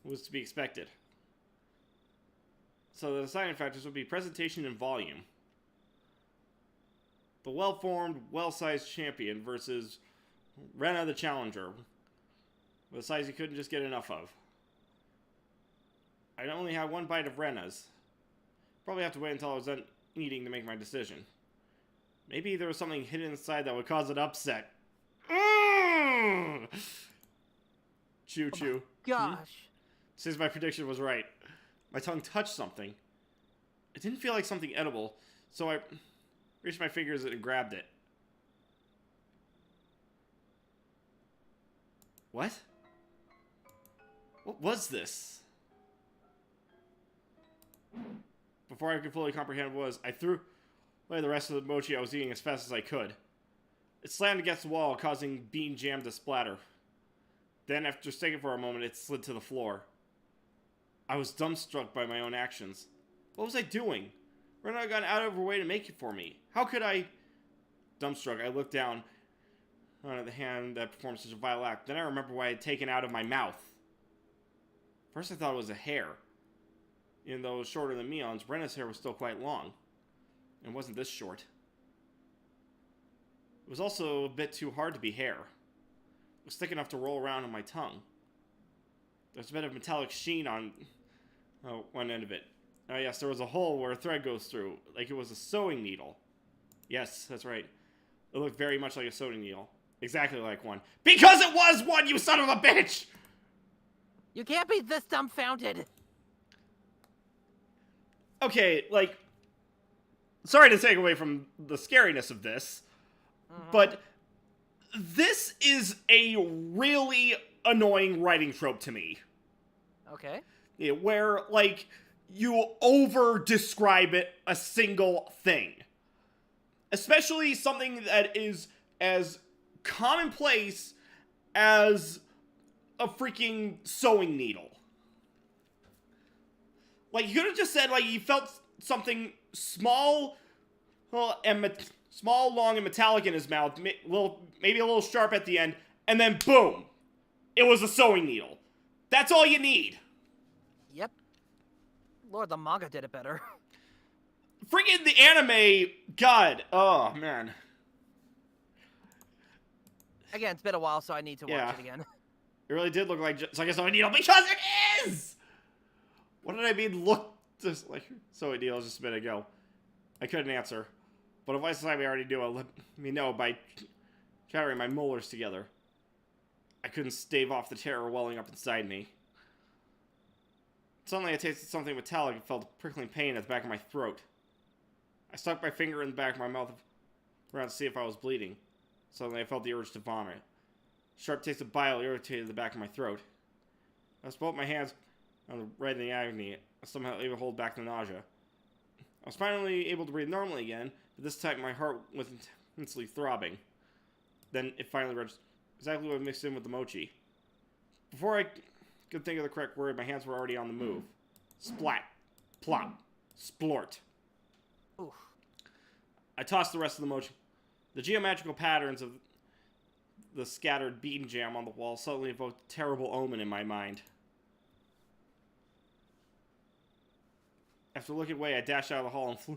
it was to be expected. So the deciding factors would be presentation and volume. The well-formed, well-sized champion versus Rena the challenger, with a size you couldn't just get enough of. I only had one bite of Rena's. Probably have to wait until I was done eating to make my decision. Maybe there was something hidden inside that would cause an upset. Choo choo. Gosh. Since my prediction was right. My tongue touched something. It didn't feel like something edible, so I reached my fingers and grabbed it. What? What was this? Before I could fully comprehend what it was, I threw away the rest of the mochi I was eating as fast as I could. It slammed against the wall, causing bean jam to splatter. Then, after sticking for a moment, it slid to the floor. I was dumbstruck by my own actions. What was I doing? Rena had gone out of her way to make it for me. How could I... Dumbstruck, I looked down on the hand that performed such a vile act. Then I remembered what I had taken out of my mouth. First I thought it was a hair. Even though it was shorter than Mion's, Rena's hair was still quite long. And it wasn't this short. It was also a bit too hard to be hair. It was thick enough to roll around on my tongue. There was a bit of metallic sheen on one end of it. Oh yes, there was a hole where a thread goes through, like it was a sewing needle. Yes, that's right. It looked very much like a sewing needle. Exactly like one. Because it was one, you son of a bitch! You can't be this dumbfounded. Okay, like, sorry to take away from the scariness of this, but this is a really annoying writing trope to me. Okay. Yeah, where, like, you over-describe it a single thing. Especially something that is as commonplace as a freaking sewing needle. Like, you could have just said, like, you felt something small, well, small, long, and metallic in his mouth, maybe a little sharp at the end, and then boom! It was a sewing needle. That's all you need. Yep. Lord, the manga did it better. Freaking the anime, God, oh, man. Again, it's been a while, so I need to watch it again. It really did look like just like a sewing needle, because it is! What did I mean, look just like sewing needle just a minute ago? I couldn't answer. But if I decide we already knew, let me know by chattering my molars together. I couldn't stave off the terror welling up inside me. Suddenly I tasted something metallic and felt a prickling pain at the back of my throat. I stuck my finger in the back of my mouth around to see if I was bleeding. Suddenly I felt the urge to vomit. A sharp taste of bile irritated the back of my throat. I put my hands on the right in the agony, I somehow able to hold back the nausea. I was finally able to breathe normally again, but this time my heart was intensely throbbing. Then it finally registered exactly what mixed in with the mochi. Before I could think of the correct word, my hands were already on the move. Splat. Plop. Splort. Oof. I tossed the rest of the mochi. The geometrical patterns of the scattered bean jam on the wall suddenly evoked a terrible omen in my mind. After looking away, I dashed out of the hall and flew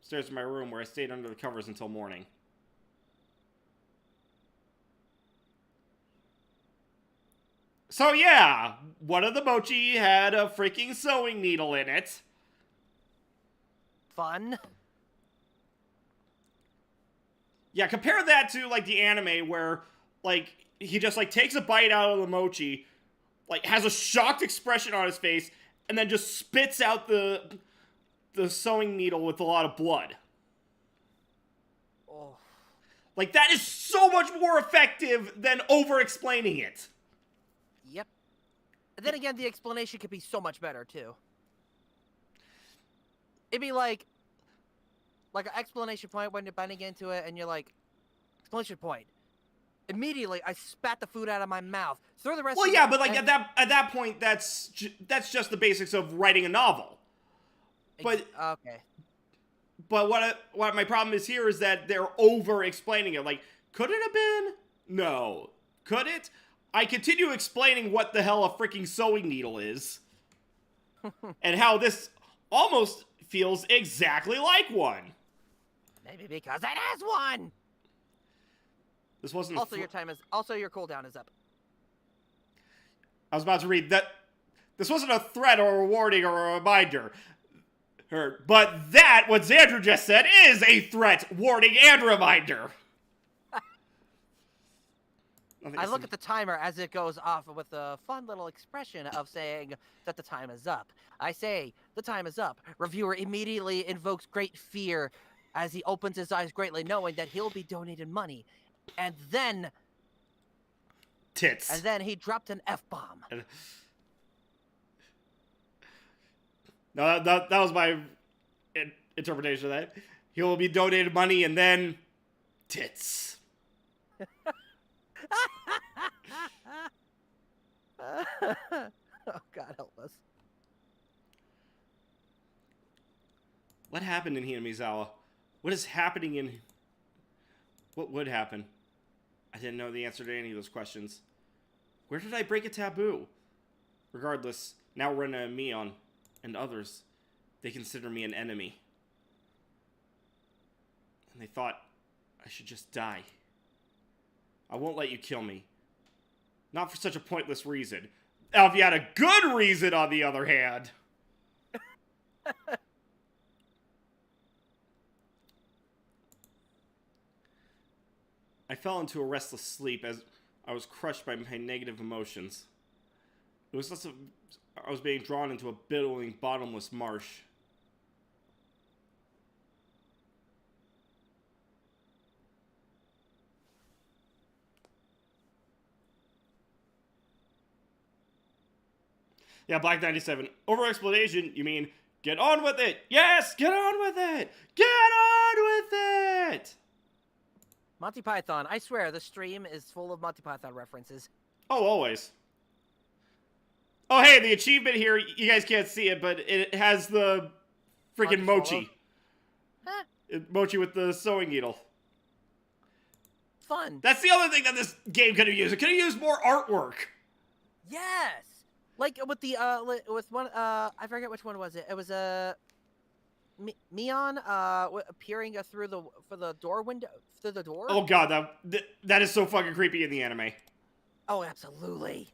upstairs to my room, where I stayed under the covers until morning. So yeah, one of the mochi had a freaking sewing needle in it. Fun. Yeah, compare that to, like, the anime where, like, he just, like, takes a bite out of the mochi, like, has a shocked expression on his face, and then just spits out the sewing needle with a lot of blood. Oh. Like, that is so much more effective than over-explaining it. Yep. And then again, the explanation could be so much better, too. It'd be like an explanation point when you're bending into it, and you're like, explanation point. Immediately, I spat the food out of my mouth. Throw the rest. Well, of yeah, it, but like and... at that point, that's just the basics of writing a novel. But okay. But what my problem is here is that they're over-explaining it. Like, could it have been? No. Could it? I continue explaining what the hell a freaking sewing needle is. And how this almost feels exactly like one. Maybe because it is one! This wasn't Also, your cooldown is up. I was about to read that. This wasn't a threat or a warning or a reminder. But that, what Xandru just said, is a threat, warning, and reminder. I look at the timer as it goes off with a fun little expression of saying that the time is up. I say, the time is up. Reviewer immediately invokes great fear as he opens his eyes greatly, knowing that he'll be donated money. And then... Tits. And then he dropped an F-bomb. No, that was my interpretation of that. He will be donated money and then tits. Oh, God help us. What happened in Hinamizawa? What is happening in... What would happen? I didn't know the answer to any of those questions. Where did I break a taboo? Regardless, now Rena and Mion and others, they consider me an enemy. And they thought I should just die. I won't let you kill me. Not for such a pointless reason. Now, if you had a good reason, on the other hand... I fell into a restless sleep as I was crushed by my negative emotions. It was I was being drawn into a billowing, bottomless marsh. Yeah, Black 97. Over-explanation, you mean, get on with it! Yes, get on with it! Get on with it! Monty Python. I swear, the stream is full of Monty Python references. Oh, always. Oh, hey, the achievement here, you guys can't see it, but it has the freaking mochi. Huh? Mochi with the sewing needle. Fun. That's the other thing that this game could have used. It could have used more artwork. Yes. Like with the with one I forget which one was it. It was Mion appearing through the door window through the door. Oh god, that is so fucking creepy in the anime. Oh, absolutely.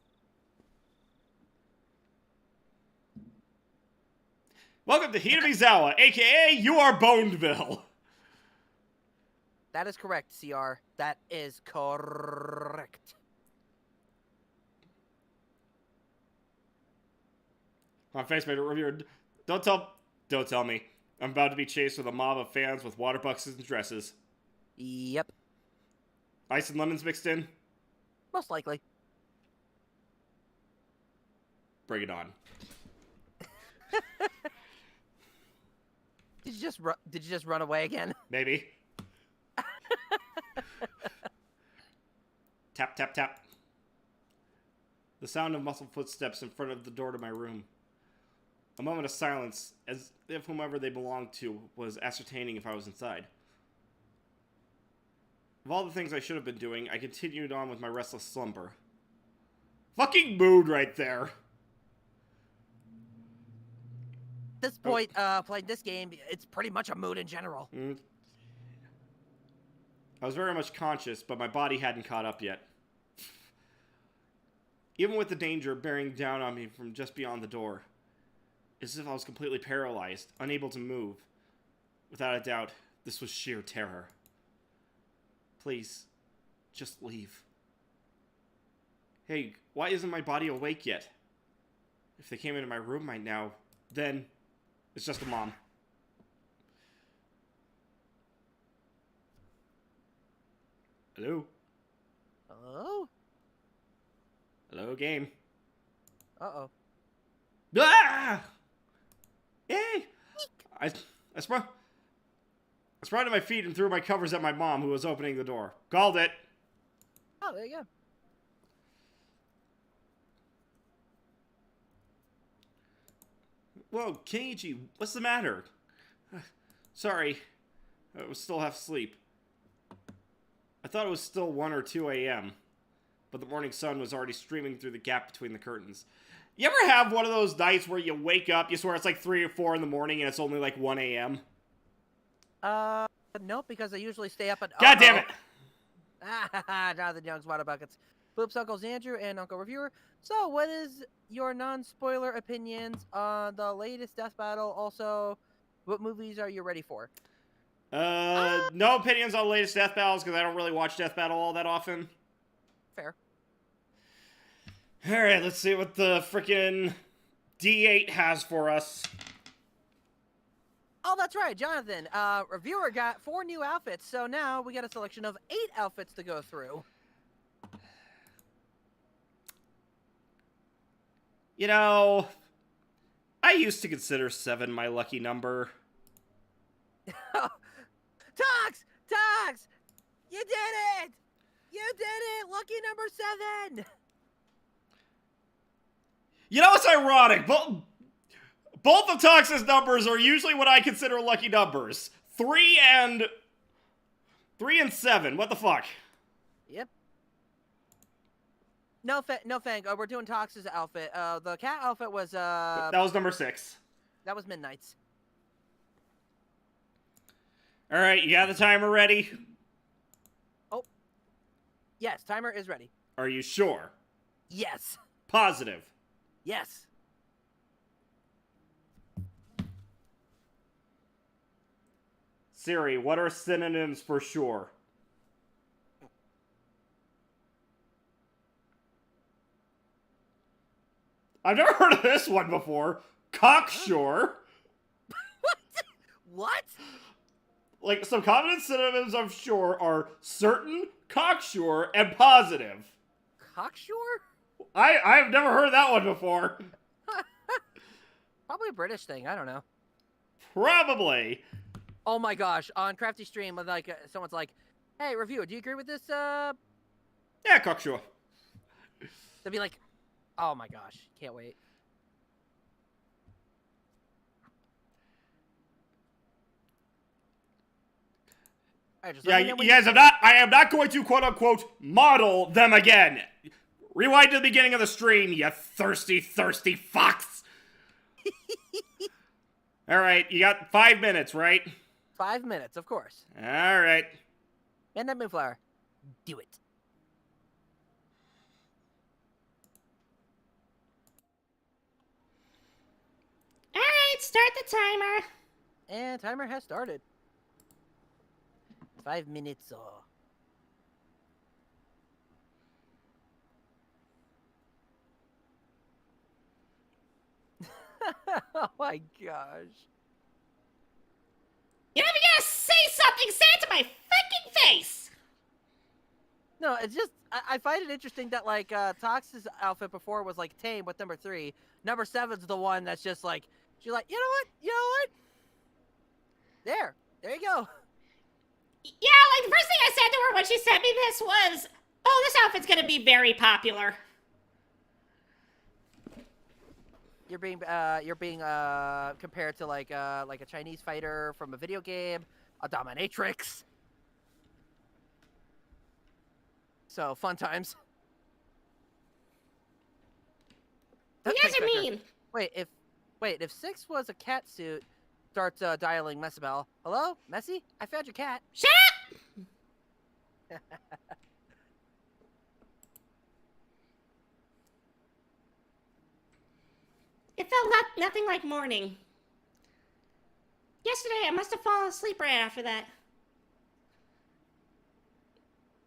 Welcome to Hinamizawa, aka you are Boneville. That is correct, CR. That is correct. My face made a reviewer. Don't tell me. I'm about to be chased with a mob of fans with water buckets and dresses. Yep. Ice and lemons mixed in? Most likely. Bring it on. Did you just run away again? Maybe. Tap, tap, tap. The sound of muffled footsteps in front of the door to my room. A moment of silence, as if whomever they belonged to was ascertaining if I was inside. Of all the things I should have been doing, I continued on with my restless slumber. Fucking mood right there. At this point, playing this game, it's pretty much a mood in general. I was very much conscious, but my body hadn't caught up yet. Even with the danger bearing down on me from just beyond the door, it's as if I was completely paralyzed, unable to move. Without a doubt, this was sheer terror. Please, just leave. Hey, Why isn't my body awake yet? If they came into my room right now, then it's just a mom. Hello? Hello? Hello, game. Uh-oh. Ah! Yay! I sprung to my feet and threw my covers at my mom, who was opening the door. Called it. Oh, there you go. Whoa, Kenichi, what's the matter? Sorry, I was still half asleep. I thought it was still 1 or 2 a.m., but the morning sun was already streaming through the gap between the curtains. You ever have one of those nights where you wake up, you swear it's like 3 or 4 in the morning, and it's only like 1 a.m.? Nope, because I usually stay up at... God damn it! Jonathan Young's Water Buckets. Boops, Uncles Andrew, and Uncle Reviewer. So, what is your non-spoiler opinions on the latest Death Battle? Also, what movies are you ready for? No opinions on the latest Death Battles, because I don't really watch Death Battle all that often. Fair. Alright, let's see what the frickin' D8 has for us. Oh, that's right, Jonathan. Reviewer got 4 new outfits, so now we got a selection of 8 outfits to go through. You know, I used to consider 7 my lucky number. Tox! Tox! You did it! You did it! Lucky number 7! You know, it's ironic. Both of Tox's numbers are usually what I consider lucky numbers. 3 and 7. What the fuck? Yep. No, Fang. We're doing Tox's outfit. The cat outfit was, That was number 6. That was Midnight's. Alright, you got the timer ready? Oh. Yes, timer is ready. Are you sure? Yes. Positive. Yes. Siri, what are synonyms for sure? I've never heard of this one before. Cocksure. What? Like, some common synonyms of sure are certain, cocksure, and positive. Cocksure? I've never heard that one before. Probably a British thing. I don't know. Probably. Oh my gosh! On Crafty Stream, like someone's like, "Hey, reviewer, do you agree with this?" Yeah, cocksure. They'd be like, "Oh my gosh, can't wait." Right, Yeah, you guys have not. I am not going to quote unquote model them again. Rewind to the beginning of the stream, you thirsty, thirsty fox. All right, you got 5 minutes, right? 5 minutes, of course. All right. And that Moonflower, do it. All right, start the timer. And timer has started. 5 minutes. Oh my gosh. You know, if you're gonna say something, say it to my freaking face. No, it's just I find it interesting that like Tox's outfit before was like tame with number 3. Number 7's the one that's just like she's like, you know what? There you go. Yeah, like the first thing I said to her when she sent me this was, "Oh, this outfit's gonna be very popular." You're being compared to like a Chinese fighter from a video game, a dominatrix. So fun times. You guys are mean. Wait, if 6 was a cat suit, starts dialing Messabel. Hello, Messy? I found your cat. Shut up! It felt nothing like morning. Yesterday, I must have fallen asleep right after that.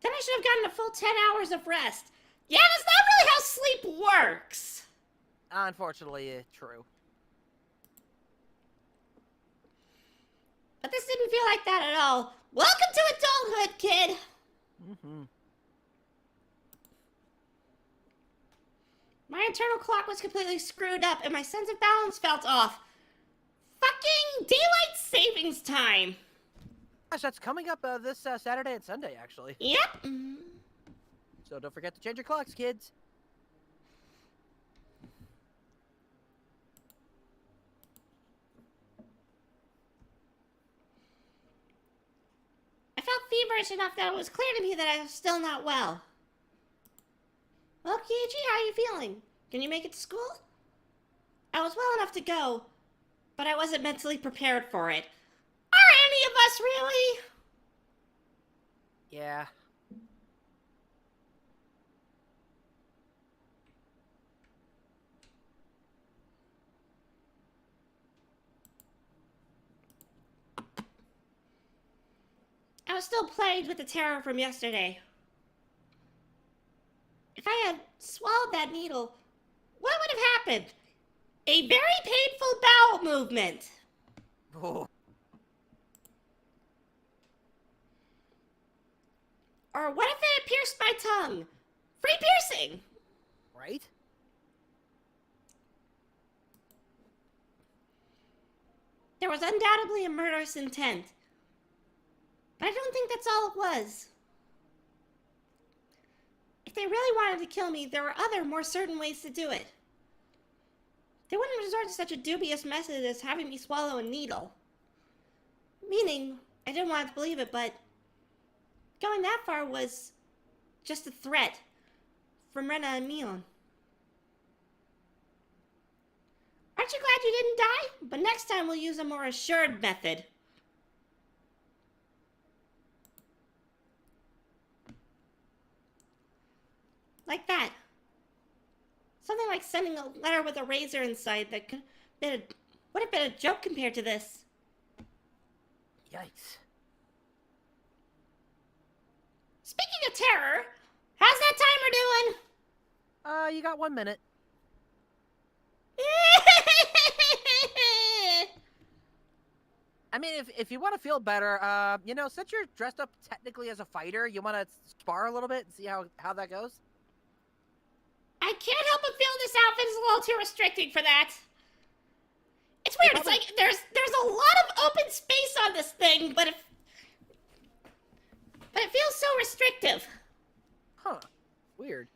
Then I should have gotten a full 10 hours of rest. Yeah, that's not really how sleep works. Unfortunately, true. But this didn't feel like that at all. Welcome to adulthood, kid. Mm-hmm. My internal clock was completely screwed up and my sense of balance felt off. Fucking daylight savings time. Gosh, that's coming up this Saturday and Sunday, actually. Yep. So don't forget to change your clocks, kids. I felt feverish enough that it was clear to me that I was still not well. Well, Kiichi, how are you feeling? Can you make it to school? I was well enough to go, but I wasn't mentally prepared for it. Are any of us really? Yeah. I was still plagued with the terror from yesterday. If I had swallowed that needle, what would have happened? A very painful bowel movement. Oh. Or what if it had pierced my tongue? Free piercing! Right? There was undoubtedly a murderous intent. But I don't think that's all it was. If they really wanted to kill me, there were other, more certain ways to do it. They wouldn't resort to such a dubious method as having me swallow a needle. Meaning, I didn't want to believe it, but going that far was just a threat from Rena and Mion. Aren't you glad you didn't die? But next time we'll use a more assured method. Like that. Something like sending a letter with a razor inside that would have been a joke compared to this. Yikes. Speaking of terror, how's that timer doing? You got 1 minute. I mean, if you want to feel better, you know, since you're dressed up technically as a fighter, you want to spar a little bit and see how that goes? I can't help but feel this outfit is a little too restricting for that. It's weird. It's like there's a lot of open space on this thing, but it feels so restrictive. Huh. Weird.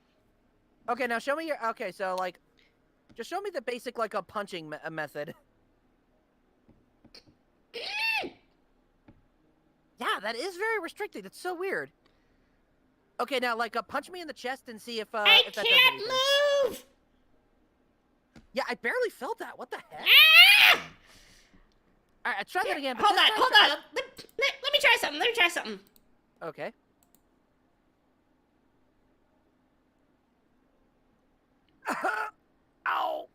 Okay, now show me your... Okay, so, like, just show me the basic, like, a punching method. Yeah, that is very restricted. It's so weird. Okay, now, like, punch me in the chest and see if that does anything. I can't move! Yeah, I barely felt that. What the heck? Ah! Alright, try that again. Hold on. Let me try something. Okay. Ow!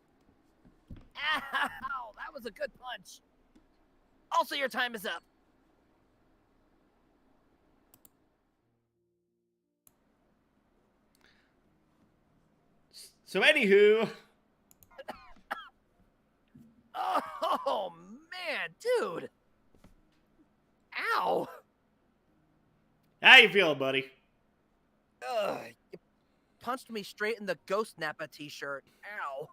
Ow! That was a good punch. Also, your time is up. So, anywho. Oh, man, dude. Ow. How you feeling, buddy? Ugh. You punched me straight in the Ghost Nappa t-shirt. Ow.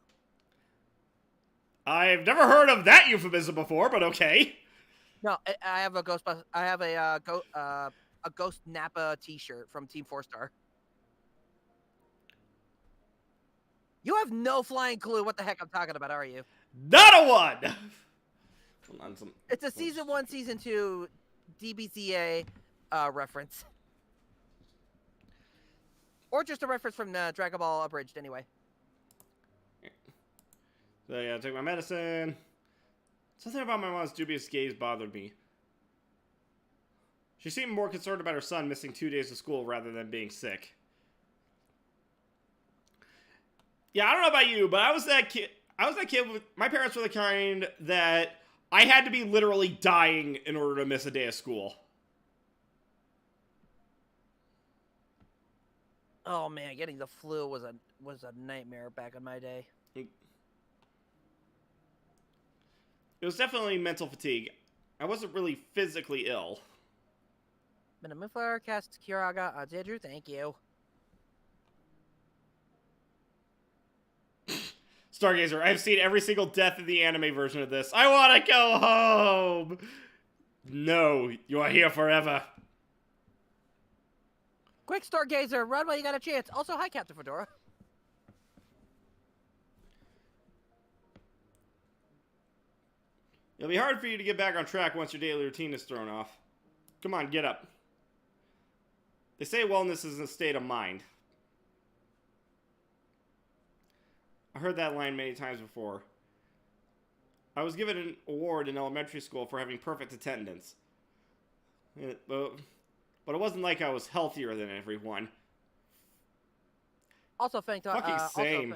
I've never heard of that euphemism before, but okay. No, I have a Ghost Nappa t-shirt from Team 4-Star. You have no flying clue what the heck I'm talking about, are you? Not a one! Hold on, It's a Season 1, Season 2 DBZA reference. Or just a reference from Dragon Ball Abridged, anyway. So yeah, take my medicine. Something about my mom's dubious gaze bothered me. She seemed more concerned about her son missing 2 days of school rather than being sick. Yeah, I don't know about you, but I was that kid with, my parents were the kind that I had to be literally dying in order to miss a day of school. Oh man, getting the flu was a nightmare back in my day. It was definitely mental fatigue. I wasn't really physically ill. Been a Moonflower, cast Kiraga, Andrew, thank you. Stargazer, I've seen every single death in the anime version of this. I want to go home! No, you are here forever. Quick, Stargazer, run while you got a chance. Also, hi, Captain Fedora. It'll be hard for you to get back on track once your daily routine is thrown off. Come on, get up. They say wellness is a state of mind. I heard that line many times before. I was given an award in elementary school for having perfect attendance. But it wasn't like I was healthier than everyone. Also, thanks. Fucking same.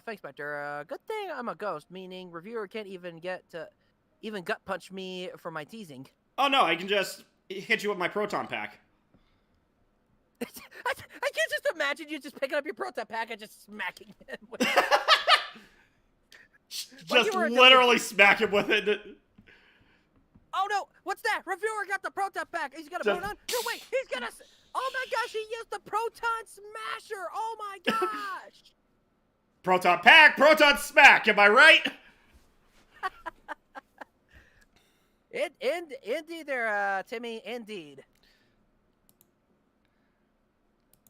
Thanks, Spectre. Good thing I'm a ghost, meaning reviewer can't even gut punch me for my teasing. Oh no, I can just hit you with my proton pack. I can just imagine you just picking up your proton pack and just smacking him with it. Just literally smack him with it. Oh no! What's that? Reviewer got the proton pack. He's got a proton. No wait, he's gonna. Oh my gosh! He used the proton smasher. Oh my gosh! Proton pack, proton smack. Am I right? Indeed, there, Timmy. Indeed.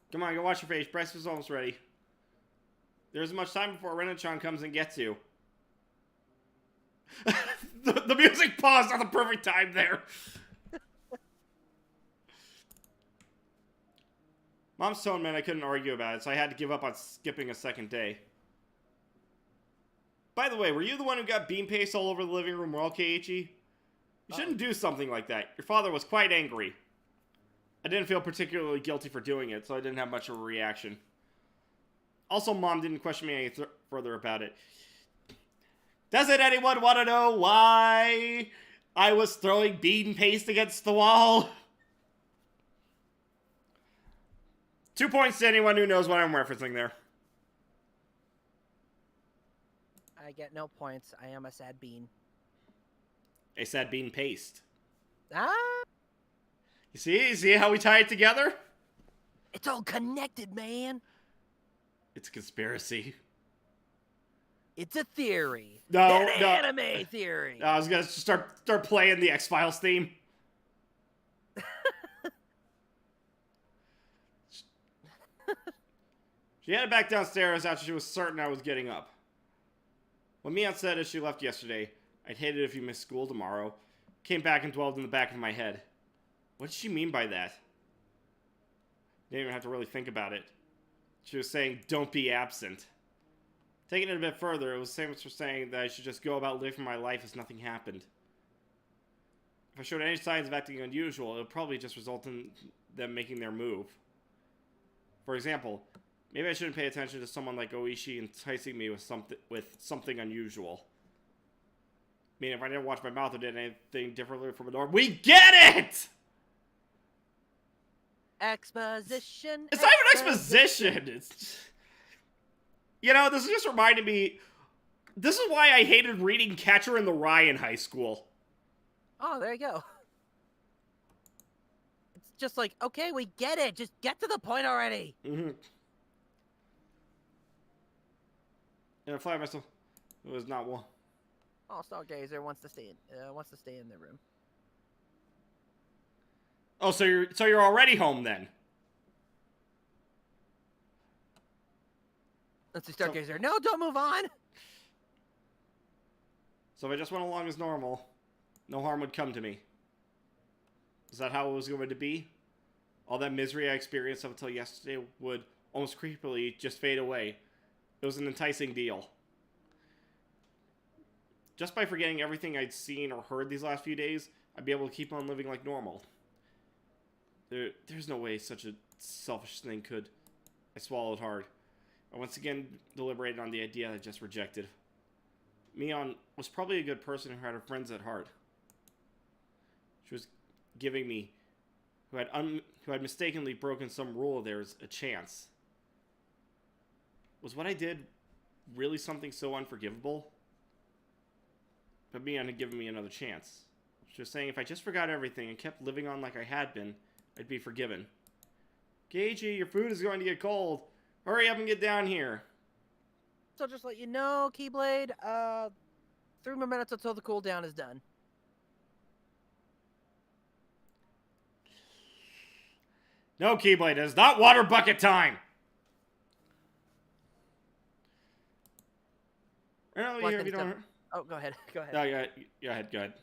Come on, go wash your face. Breakfast is almost ready. There isn't much time before Renichan comes and gets you. the music paused at the perfect time there. Mom's told me I couldn't argue about it, so I had to give up on skipping a second day. By the way, were you the one who got bean paste all over the living room wall, Keiichi? You shouldn't do something like that. Your father was quite angry. I didn't feel particularly guilty for doing it, so I didn't have much of a reaction. Also, Mom didn't question me any further about it. Doesn't anyone want to know why I was throwing bean paste against the wall? 2 points to anyone who knows what I'm referencing there. I get no points. I am a sad bean. A sad bean paste. Ah! You see how we tie it together? It's all connected, man. It's a conspiracy. It's a theory. No, An no. anime theory. I was gonna start playing the X-Files theme. She headed back downstairs after she was certain I was getting up. What Mian said as she left yesterday, I'd hate it if you missed school tomorrow, came back and dwelled in the back of my head. What did she mean by that? Didn't even have to really think about it. She was saying, don't be absent. Taking it a bit further, it was the same as for saying that I should just go about living my life as nothing happened. If I showed any signs of acting unusual, it would probably just result in them making their move. For example, maybe I shouldn't pay attention to someone like Oishi enticing me with something unusual. I mean, if I didn't watch my mouth or did anything differently from a norm, we get it! Exposition. It's not even exposition. It's, you know, this is just reminding me. This is why I hated reading Catcher in the Rye in high school. Oh, there you go. It's just like, okay, we get it. Just get to the point already. Mm-hmm. And I fly myself. It was not one. Oh, Stargazer wants to stay in their room. Oh, so you're already home then? Let's see, Stargazer. No, don't move on. So if I just went along as normal, no harm would come to me. Is that how it was going to be? All that misery I experienced up until yesterday would almost creepily just fade away. It was an enticing deal. Just by forgetting everything I'd seen or heard these last few days, I'd be able to keep on living like normal. There's no way such a selfish thing could. I swallowed hard. I once again deliberated on the idea I just rejected. Mion was probably a good person who had her friends at heart. She was giving me who had mistakenly broken some rule of theirs a chance. Was what I did really something so unforgivable? But Mia had given me another chance. She was saying if I just forgot everything and kept living on like I had been, I'd be forgiven. Gagey, your food is going to get cold. Hurry up and get down here. So just let you know, Keyblade, 3 more minutes until the cooldown is done. No, Keyblade, it is not water bucket time! Oh, Black you don't... 97. Oh, go ahead. Go ahead. No, go ahead.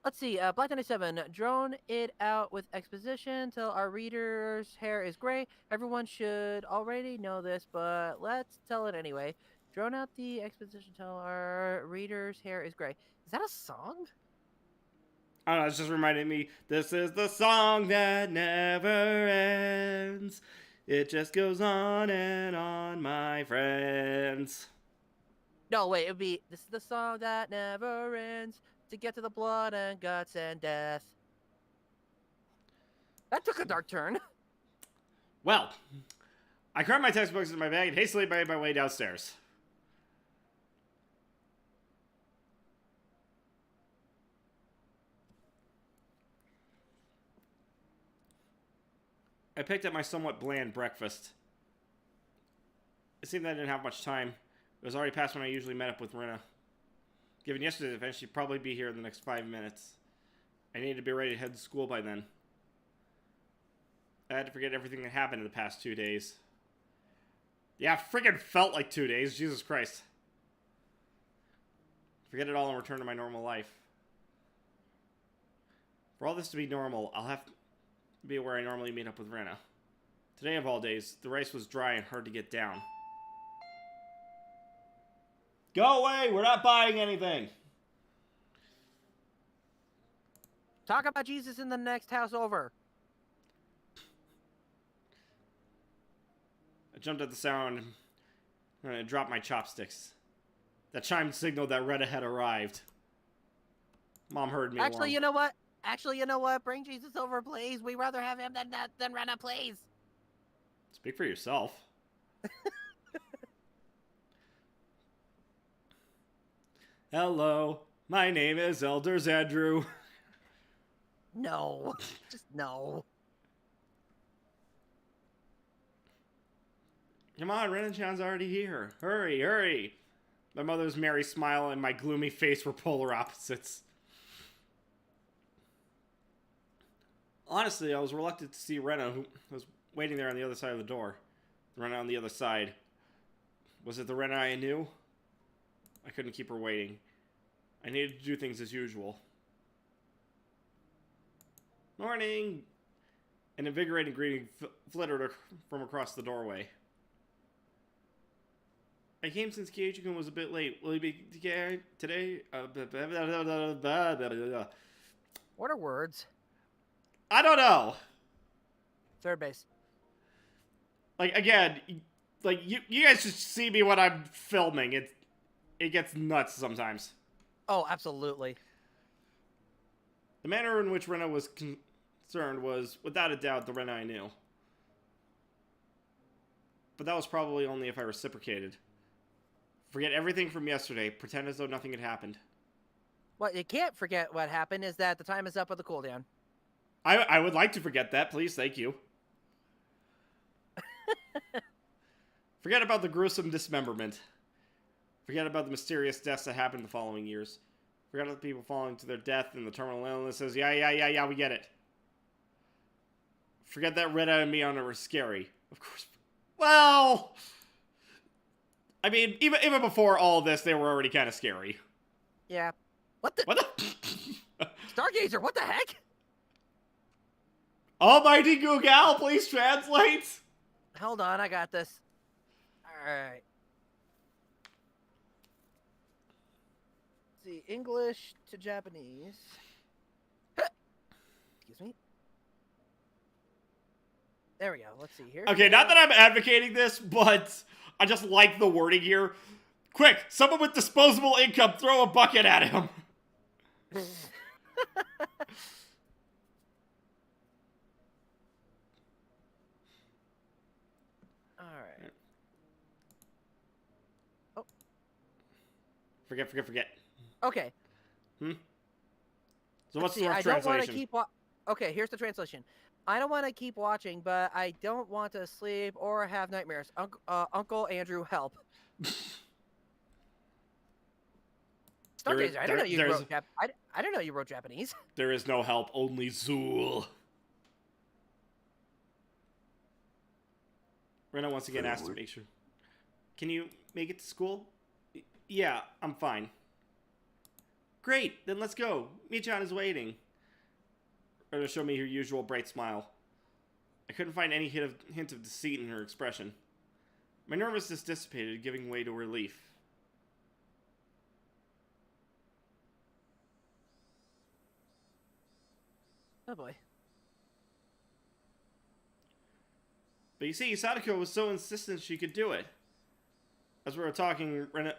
Let's see. Black 97. Drone it out with exposition till our reader's hair is gray. Everyone should already know this, but let's tell it anyway. Drone out the exposition till our reader's hair is gray. Is that a song? I don't know, it's just reminding me, this is the song that never ends. It just goes on, my friends. No, wait, it would be, this is the song that never ends. To get to the blood and guts and death. That took a dark turn. Well, I crammed my textbooks in my bag and hastily made my way downstairs. I picked up my somewhat bland breakfast. It seemed that I didn't have much time. It was already past when I usually met up with Rena. Given yesterday's event, she'd probably be here in the next 5 minutes. I needed to be ready to head to school by then. I had to forget everything that happened in the past 2 days. Yeah, friggin' felt like 2 days, Jesus Christ. Forget it all and return to my normal life. For all this to be normal, I'll have to be where I normally meet up with Rena. Today of all days, the rice was dry and hard to get down. Go away! We're not buying anything! Talk about Jesus in the next house over. I jumped at the sound and I dropped my chopsticks. That chime signaled that Rena had arrived. Mom heard me. Actually, you know what? Bring Jesus over, please. We'd rather have him than Rena, please. Speak for yourself. Hello, my name is Elders Andrew. No, just no. Come on, Renan-chan's already here. Hurry, hurry. My mother's merry smile and my gloomy face were polar opposites. Honestly, I was reluctant to see Rena, who was waiting there on the other side of the door. Rena on the other side. Was it the Rena I knew? I couldn't keep her waiting. I needed to do things as usual. Morning! An invigorating greeting flittered from across the doorway. I came since Kiichi-kun was a bit late. Will he be today? What are words? I don't know. Third base. Like, again, like, you guys should see me when I'm filming. It gets nuts sometimes. Oh, absolutely. The manner in which Rena was concerned was, without a doubt, the Rena I knew. But that was probably only if I reciprocated. Forget everything from yesterday. Pretend as though nothing had happened. What you can't forget what happened is that the time is up with the cooldown. I would like to forget that, please. Thank you. Forget about the gruesome dismemberment. Forget about the mysterious deaths that happened the following years. Forget about the people falling to their death and the terminal illnesses. Yeah, we get it. Forget that Rena and Miyana were scary. Of course. Well, I mean, even before all this, they were already kind of scary. Yeah. What the? Stargazer, what the heck? Almighty Google, please translate! Hold on, I got this. Alright. See, English to Japanese. Excuse me. There we go. Let's see here. Okay, not that I'm advocating this, but I just like the wording here. Quick, someone with disposable income, throw a bucket at him. Forget. Okay. Hmm? So Let's what's see, the rough I don't want to translation? keep Okay, here's the translation. I don't want to keep watching, but I don't want to sleep or have nightmares. Uncle Andrew, help. Stargazer, I didn't know you wrote I didn't know you wrote Japanese. There is no help, only Zool. Rena once again asked to make sure. Can you make it to school? Yeah, I'm fine. Great, then let's go. Michan is waiting. Rena showed me her usual bright smile. I couldn't find any hint of deceit in her expression. My nervousness dissipated, giving way to relief. Oh boy. But you see, Sadako was so insistent she could do it. As we were talking, Rena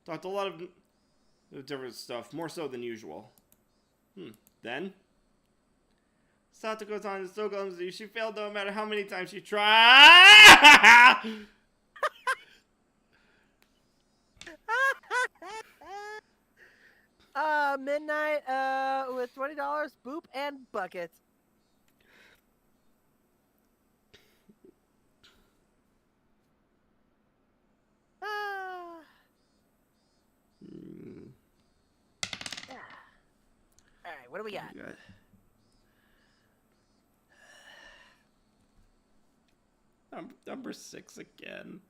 talked a lot of different stuff, more so than usual. Then? Satoko's on is so clumsy, she failed no matter how many times she tried! Midnight, with $20, boop and buckets. Alright, what do we got? Number 6 again.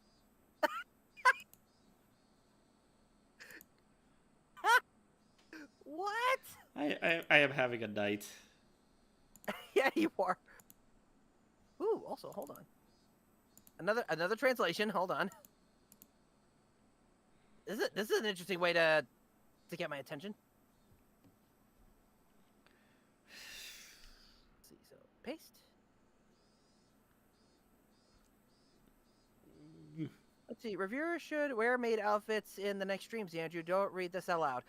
What? I am having a night. Yeah, you are. Ooh, also, hold on. Another translation. Hold on. This is an interesting way to get my attention. Let's see, so paste. Let's see. Reviewers should wear maid outfits in the next streams. Andrew, don't read this out loud.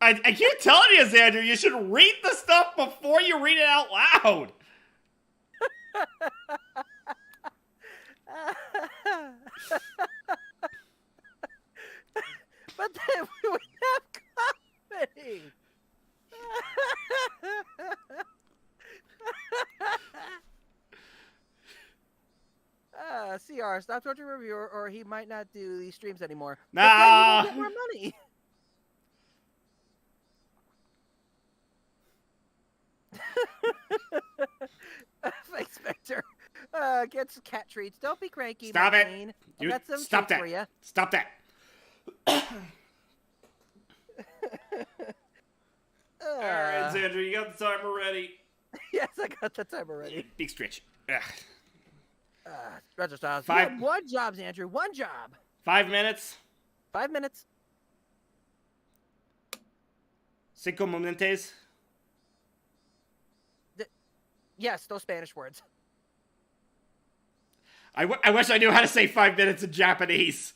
I keep telling you, Xander, you should read the stuff before you read it out loud. But then we would have comedy. CR, stop torturing reviewer, or he might not do these streams anymore. Nah. But then you won't get more money. Thanks, Vector. Gets cat treats. Don't be cranky. Stop it. Queen. You, Got some stop treats that. for you. Stop that. Alright, Xander, you got the timer ready. Yes, I got the timer ready. Big stretch. Ugh. Roger Styles. You 5 had one job, Andrew. One job. 5 minutes. 5 minutes. 5 momentos. Yes, those Spanish words. I wish I knew how to say 5 minutes in Japanese.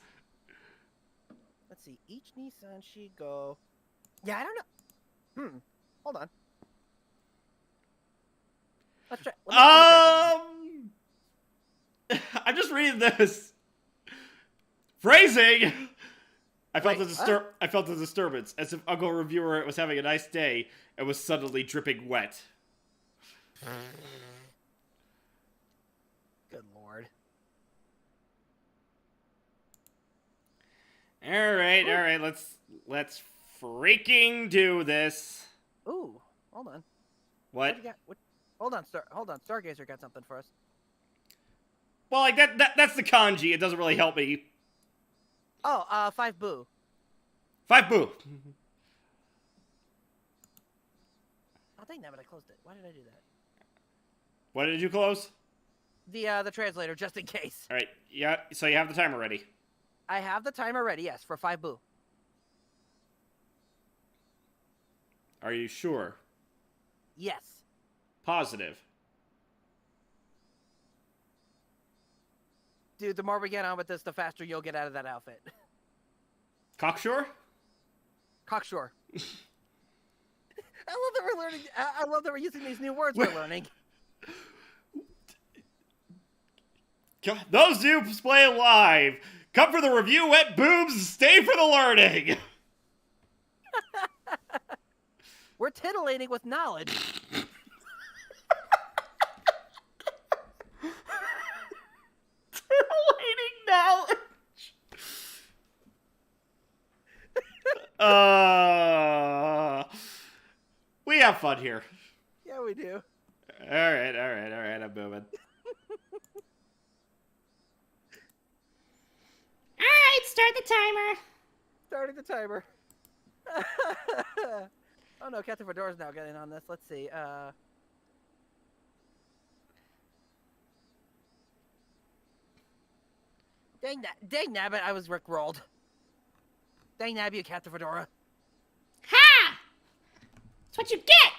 Let's see. Each Nissan Shigo. Yeah, I don't know. Hold on. Let's try. I'm just reading this. Phrasing. I felt a disturbance, as if Uncle Reviewer was having a nice day and was suddenly dripping wet. Good lord. All right, let's freaking do this. Ooh, hold on. What? You got? Hold on, Stargazer got something for us. Well, like that's the kanji. It doesn't really help me. Oh, 5 boo. 5 boo. Oh, dang that, but I closed it. Why did I do that? What did you close? The translator, just in case. All right, yeah. So you have the timer ready. I have the timer ready. Yes, for 5 boo. Are you sure? Yes. Positive. Dude, the more we get on with this, the faster you'll get out of that outfit. Cocksure? Cocksure. love that we're learning. I love that we're using these new words we're learning. Those noobs playing live, come for the review, wet boobs, stay for the learning. We're titillating with knowledge. Titillating knowledge. We have fun here. Yeah, we do. All right, I'm moving. Alright, start the timer. Starting the timer. Oh no, Captain Fedora's now getting on this. Let's see. Dang nabbit, I was rickrolled. Dang nabbit, you Captain Fedora. Ha! That's what you get!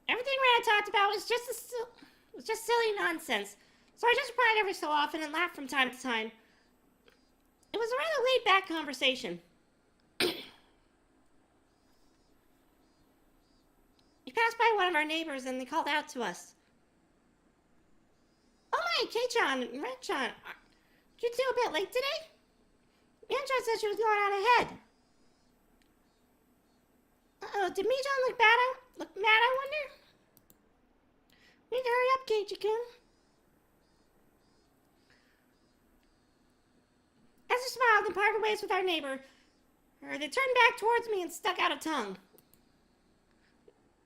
Everything Rana talked about was just silly nonsense. So I just replied every so often and laughed from time to time. It was a rather laid-back conversation. We passed by one of our neighbors and they called out to us. Oh my, Kei-chan and Ren-chan, did you two a bit late today? Ren-chan said she was going out ahead. Uh-oh, did Mi-chan look mad, I wonder? We need to hurry up, Keiichi-kun. As I smiled and parted ways with our neighbor, they turned back towards me and stuck out a tongue.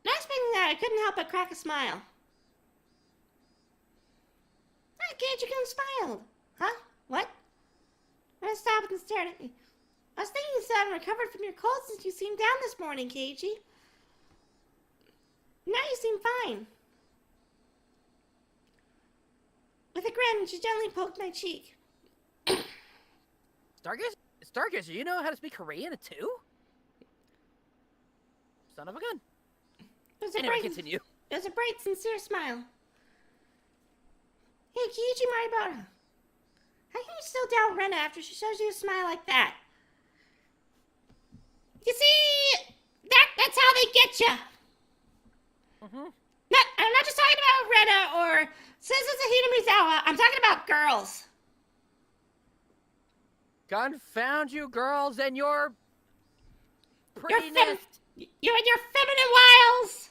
Not expecting that, I couldn't help but crack a smile. Keiichi-kun smiled. Huh? What? I stopped and stared at me. I was thinking you sounded recovered from your cold since you seemed down this morning, Keiichi. Now you seem fine. With a grin, she gently poked my cheek. Stargazer, you know how to speak Korean too? Son of a gun. Anyway, continue. It was a bright, sincere smile. Hey, Keiichi Maribara. How can you still doubt Rena after she shows you a smile like that? You see, that's how they get you. I'm not just talking about Rena or Suzuki Hinamizawa. I'm talking about girls. Confound you girls and your prettiness. You and your feminine wiles.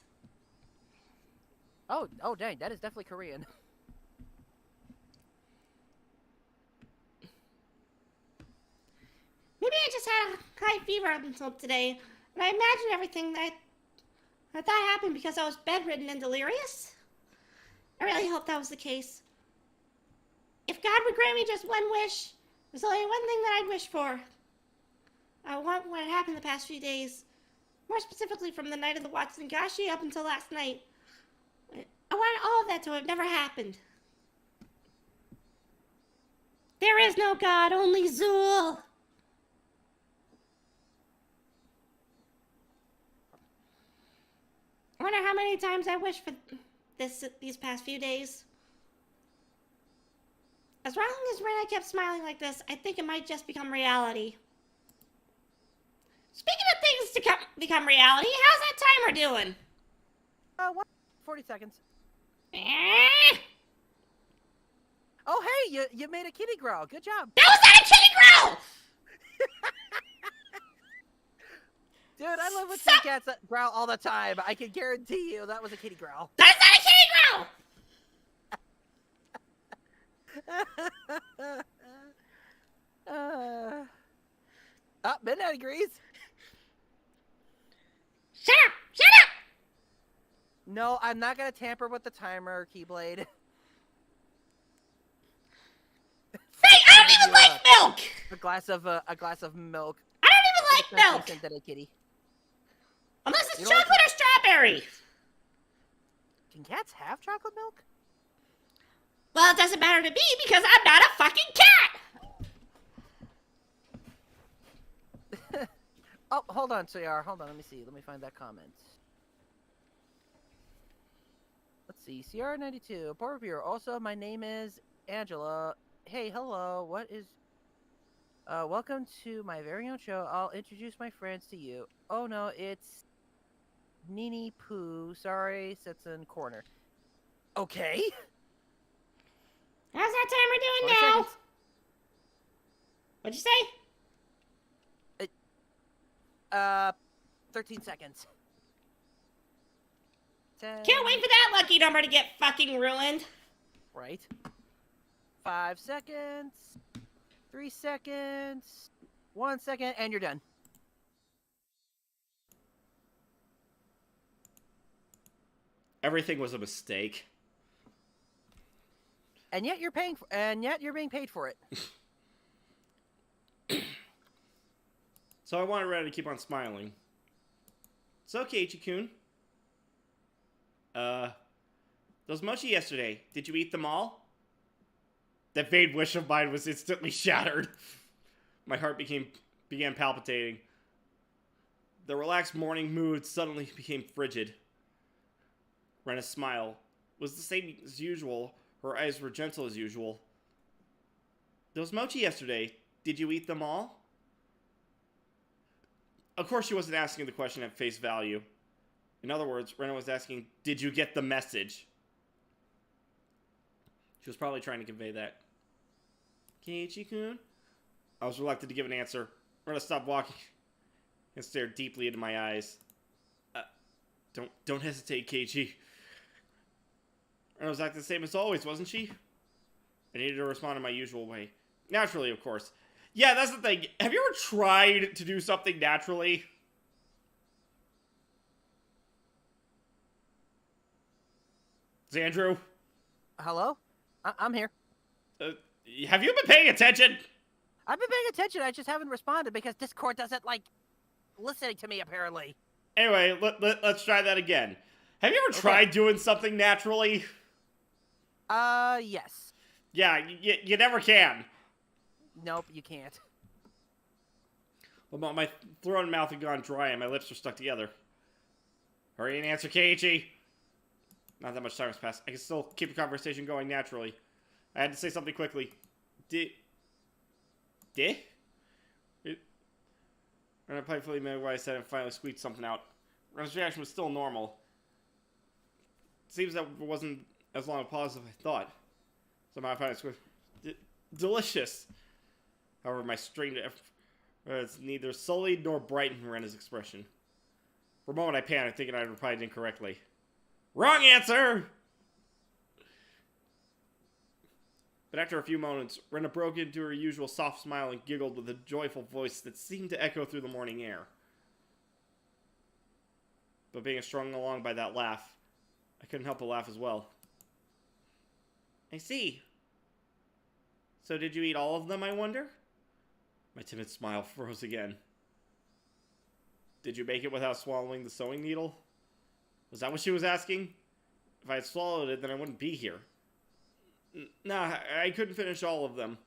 Oh, dang, that is definitely Korean. Maybe I just had a high fever until today, and I imagined everything that I thought happened because I was bedridden and delirious. I really hope that was the case. If God would grant me just one wish, there's only one thing that I'd wish for. I want what had happened the past few days. More specifically from the night of the Watsugashi up until last night. I want all of that to have never happened. There is no God, only Zool. I wonder how many times I wished for these past few days. As long as Rena kept smiling like this, I think it might just become reality. Speaking of things to become reality, how's that timer doing? 40 seconds. Eh? Oh, hey, you made a kitty growl. Good job. That was not a kitty growl! Dude, I live with kitty cats that growl all the time. I can guarantee you that was a kitty growl. That is not a kitty growl! Midnight agrees. Shut up! Shut up! No, I'm not gonna tamper with the timer, Keyblade. Hey, I don't even like milk! A glass of milk. I don't even like milk! Sent a kitty. Unless it's chocolate or strawberry. Can cats have chocolate milk? Well, it doesn't matter to me because I'm not a fucking cat! Oh, hold on, CR. Hold on, let me see. Let me find that comment. see, CR92, Port Reviewer. Also, my name is Angela. Hey, hello. What is... welcome to my very own show. I'll introduce my friends to you. Oh, no, it's... Nini Poo. Sorry, sits in corner. Okay. How's that timer doing 20 now? seconds. What'd you say? 13 seconds. 10, Can't wait for that lucky number to get fucking ruined. Right. 5 seconds. 3 seconds. 1 second, and you're done. Everything was a mistake. And yet you're being paid for it. So I wanted Rena to keep on smiling. It's okay, Ichi-kun. Those mochi yesterday, did you eat them all? That vague wish of mine was instantly shattered. My heart began palpitating. The relaxed morning mood suddenly became frigid. Rena's smile was the same as usual. Her eyes were gentle as usual. Those mochi yesterday, did you eat them all? Of course she wasn't asking the question at face value. In other words, Rena was asking, did you get the message? She was probably trying to convey that. Keiichi-kun? I was reluctant to give an answer. Rena stopped walking and stared deeply into my eyes. Don't hesitate, Keiichi. Rena was acting the same as always, wasn't she? I needed to respond in my usual way. Naturally, of course. Yeah, that's the thing. Have you ever tried to do something naturally? Xandru? Hello? I'm here. Have you been paying attention? I've been paying attention. I just haven't responded because Discord doesn't like listening to me, apparently. Anyway, let's try that again. Have you ever tried doing something naturally? Yes. Yeah, you never can. Nope, you can't. Well, my throat and mouth had gone dry and my lips were stuck together. Hurry and answer, Keiichi. Not that much time has passed. I can still keep the conversation going naturally. I had to say something quickly. And I playfully made what I said and finally squeaked something out. Rena's reaction was still normal. It seems that it wasn't as long a pause as I thought. Somehow I finally squeaked. Delicious. However, my strained efforts neither sullied nor brightened Rena's expression. For a moment I panicked, thinking I had replied incorrectly. Wrong answer! But after a few moments, Rena broke into her usual soft smile and giggled with a joyful voice that seemed to echo through the morning air. But being strung along by that laugh, I couldn't help but laugh as well. I see. So did you eat all of them, I wonder? My timid smile froze again. Did you make it without swallowing the sewing needle? Was that what she was asking? If I had swallowed it, then I wouldn't be here. Nah, I couldn't finish all of them.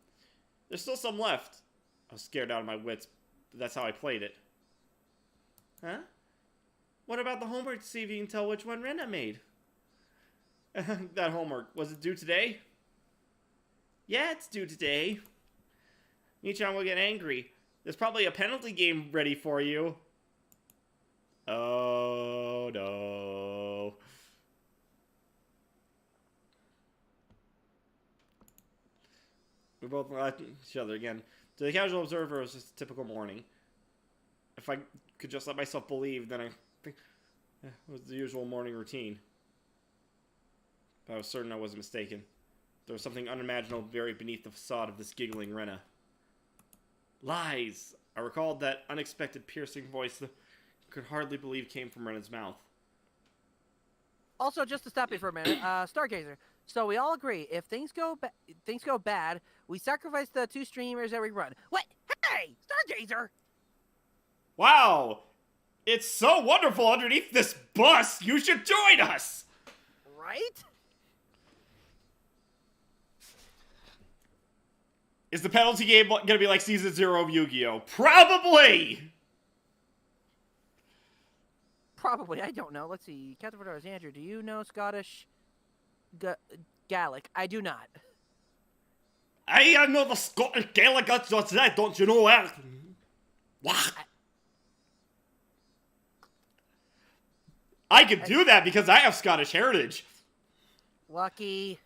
There's still some left. I was scared out of my wits, but that's how I played it. Huh? What about the homework to see if you can tell which one Rena made? That homework, was it due today? Yeah, it's due today. Michan will get angry. There's probably a penalty game ready for you. Oh, no. We both laughed at each other again. To the casual observer, it was just a typical morning. If I could just let myself believe, then I think it was the usual morning routine. But I was certain I wasn't mistaken. There was something unimaginable buried beneath the facade of this giggling Rena. Lies! I recalled that unexpected piercing voice that I could hardly believe came from Rena's mouth. Also, just to stop you for a minute, Stargazer. So we all agree, if things go bad, we sacrifice the 2 streamers that we run. What? Hey, Stargazer! Wow! It's so wonderful underneath this bus! You should join us! Right? Is the penalty game gonna be like Season 0 of Yu-Gi-Oh? Probably! Probably, I don't know. Let's see. Captain Andrew, do you know Scottish? Gaelic. I do not. I know the Scottish Gaelic, that's what's that, don't you know that? What? I can do that because I have Scottish heritage. Lucky.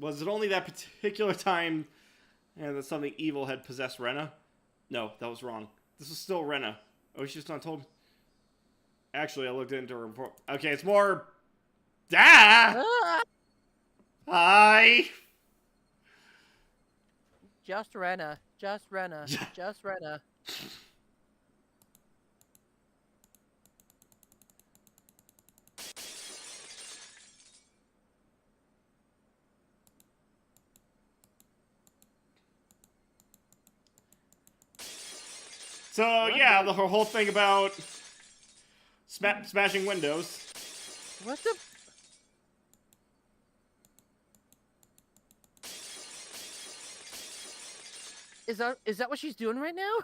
Was it only that particular time that something evil had possessed Renna? No, that was wrong. This was still Renna. Oh, she's just not told. Actually, I looked into her report. Okay, it's more. Ah! Hi! Just Renna. Just Renna. Just Renna. So, yeah, the whole thing about smashing windows. What the? Is that what she's doing right now?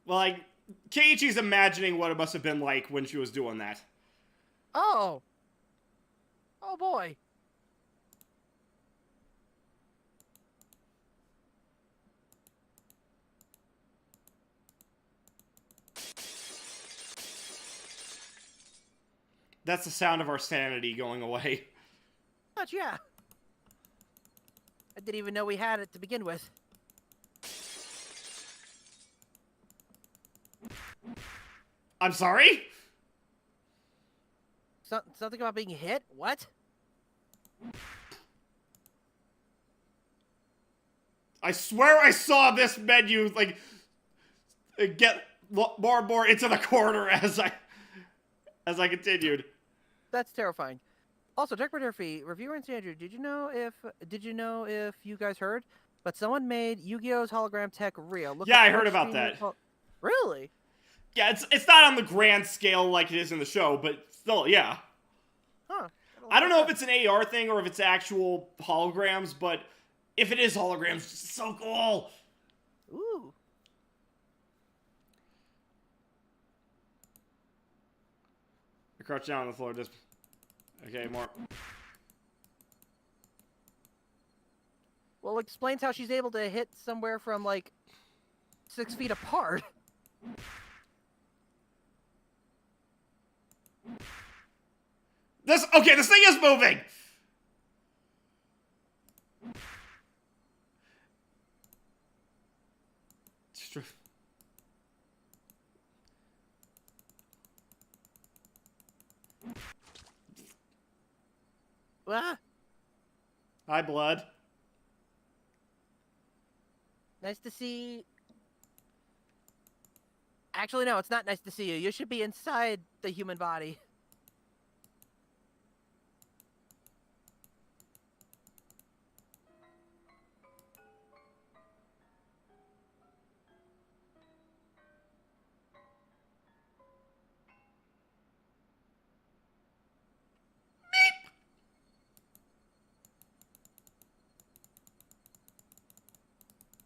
Well, like, Keiichi's imagining what it must have been like when she was doing that. Oh. Oh boy. That's the sound of our sanity going away. Much, yeah. I didn't even know we had it to begin with. I'm sorry? Something about being hit? What? I swear I saw this menu, like, get more and more into the corner as I continued. That's terrifying. Also, Jack Murphy, reviewer and Andrew, did you know if you guys heard? But someone made Yu-Gi-Oh's hologram tech real. Yeah, I heard about that. Really? Yeah, it's not on the grand scale like it is in the show, but still, yeah. Huh. I don't know if it's an AR thing or if it's actual holograms, but if it is holograms, it's so cool. Ooh. I crouch down on the floor, just... Okay, more. Well, it explains how she's able to hit somewhere from, like, 6 feet apart. This thing is moving! Ah, Hi, blood. nice to see... Actually, no, it's not nice to see you. You should be inside the human body.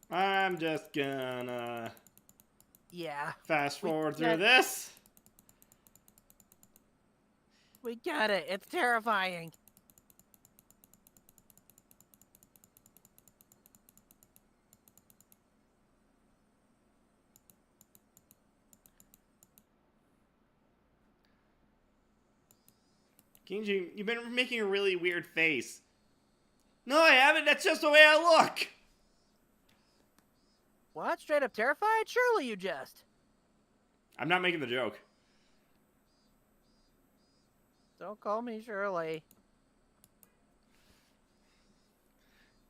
I'm just gonna Yeah. fast forward Yeah. through this. We get it. It's terrifying. Kenji, you've been making a really weird face. No, I haven't. That's just the way I look. What? Straight up terrified? Surely you just. I'm not making the joke. Don't call me Shirley.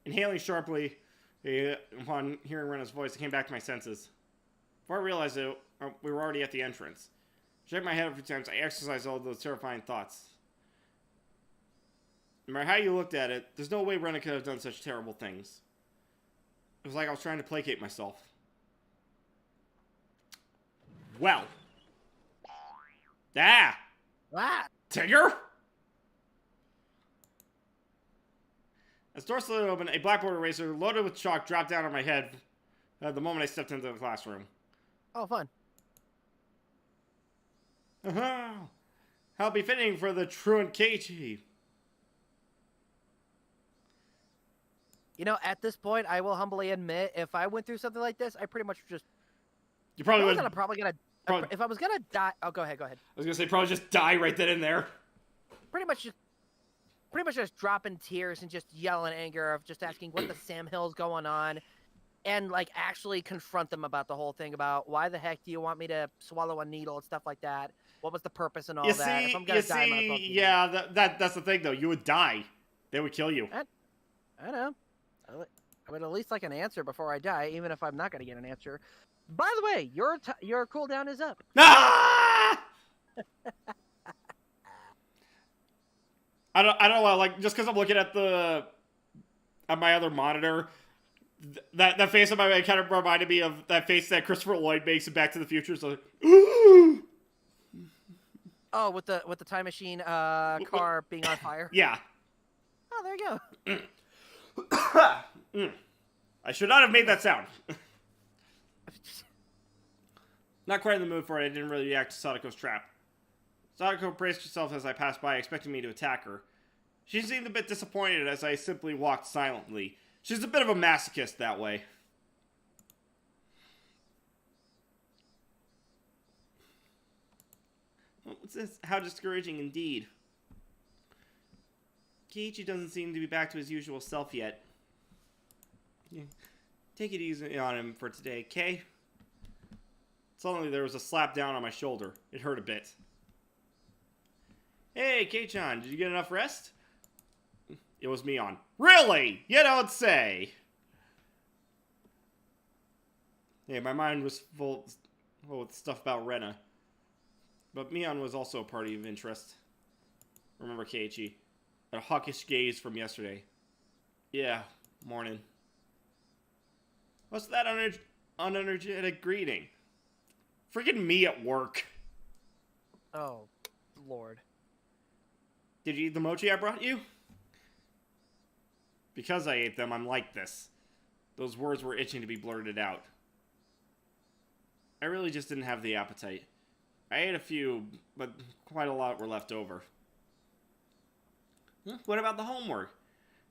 Inhaling sharply, upon hearing Rena's voice, I came back to my senses. Before I realized it, we were already at the entrance. I shook my head a few times. I exercised all those terrifying thoughts. No matter how you looked at it, there's no way Rena could have done such terrible things. It was like I was trying to placate myself. Well. Ah! What? Tigger? As the door slid open, a blackboard eraser loaded with chalk dropped down on my head the moment I stepped into the classroom. Oh, fun. Uh-huh. How befitting for the truant Keiichi. You know, at this point, I will humbly admit, if I went through something like this, I pretty much just. You probably I would. was probably gonna. Probably, If I was gonna die, oh, go ahead. I was gonna say probably just die right then and there. Pretty much just dropping tears and just yelling anger of just asking what the Sam Hill's going on, and like actually confront them about the whole thing about why the heck do you want me to swallow a needle and stuff like that. What was the purpose and all that? If I'm gonna die, I might as well do yeah, that's the thing though. You would die. They would kill you. that. I know. I would at least like an answer before I die, even if I'm not gonna get an answer. By the way, your cooldown is up. Ah! I don't know. Like just because I'm looking at my other monitor, that face on my head kind of reminded me of that face that Christopher Lloyd makes in Back to the Future. So, Oh, with the time machine car being on fire. yeah. Oh, there you go. I should not have made that sound. Not quite in the mood for it. I didn't really react to Sadako's trap. Sadako braced herself as I passed by, expecting me to attack her. She seemed a bit disappointed as I simply walked silently. She's a bit of a masochist that way. What's this? How discouraging indeed. Keiichi doesn't seem to be back to his usual self yet. Yeah. Take it easy on him for today, okay? Suddenly there was a slap down on my shoulder. It hurt a bit. Hey, Kei-chan, did you get enough rest? It was Mion. Really? You don't say! Yeah, my mind was full with stuff about Rena. But Mion was also a party of interest. Remember Keiichi. A hawkish gaze from yesterday. Yeah, morning. What's that unenergetic greeting? Freaking me at work. Oh, Lord. Did you eat the mochi I brought you? Because I ate them, I'm like this. Those words were itching to be blurted out. I really just didn't have the appetite. I ate a few, but quite a lot were left over. What about the homework?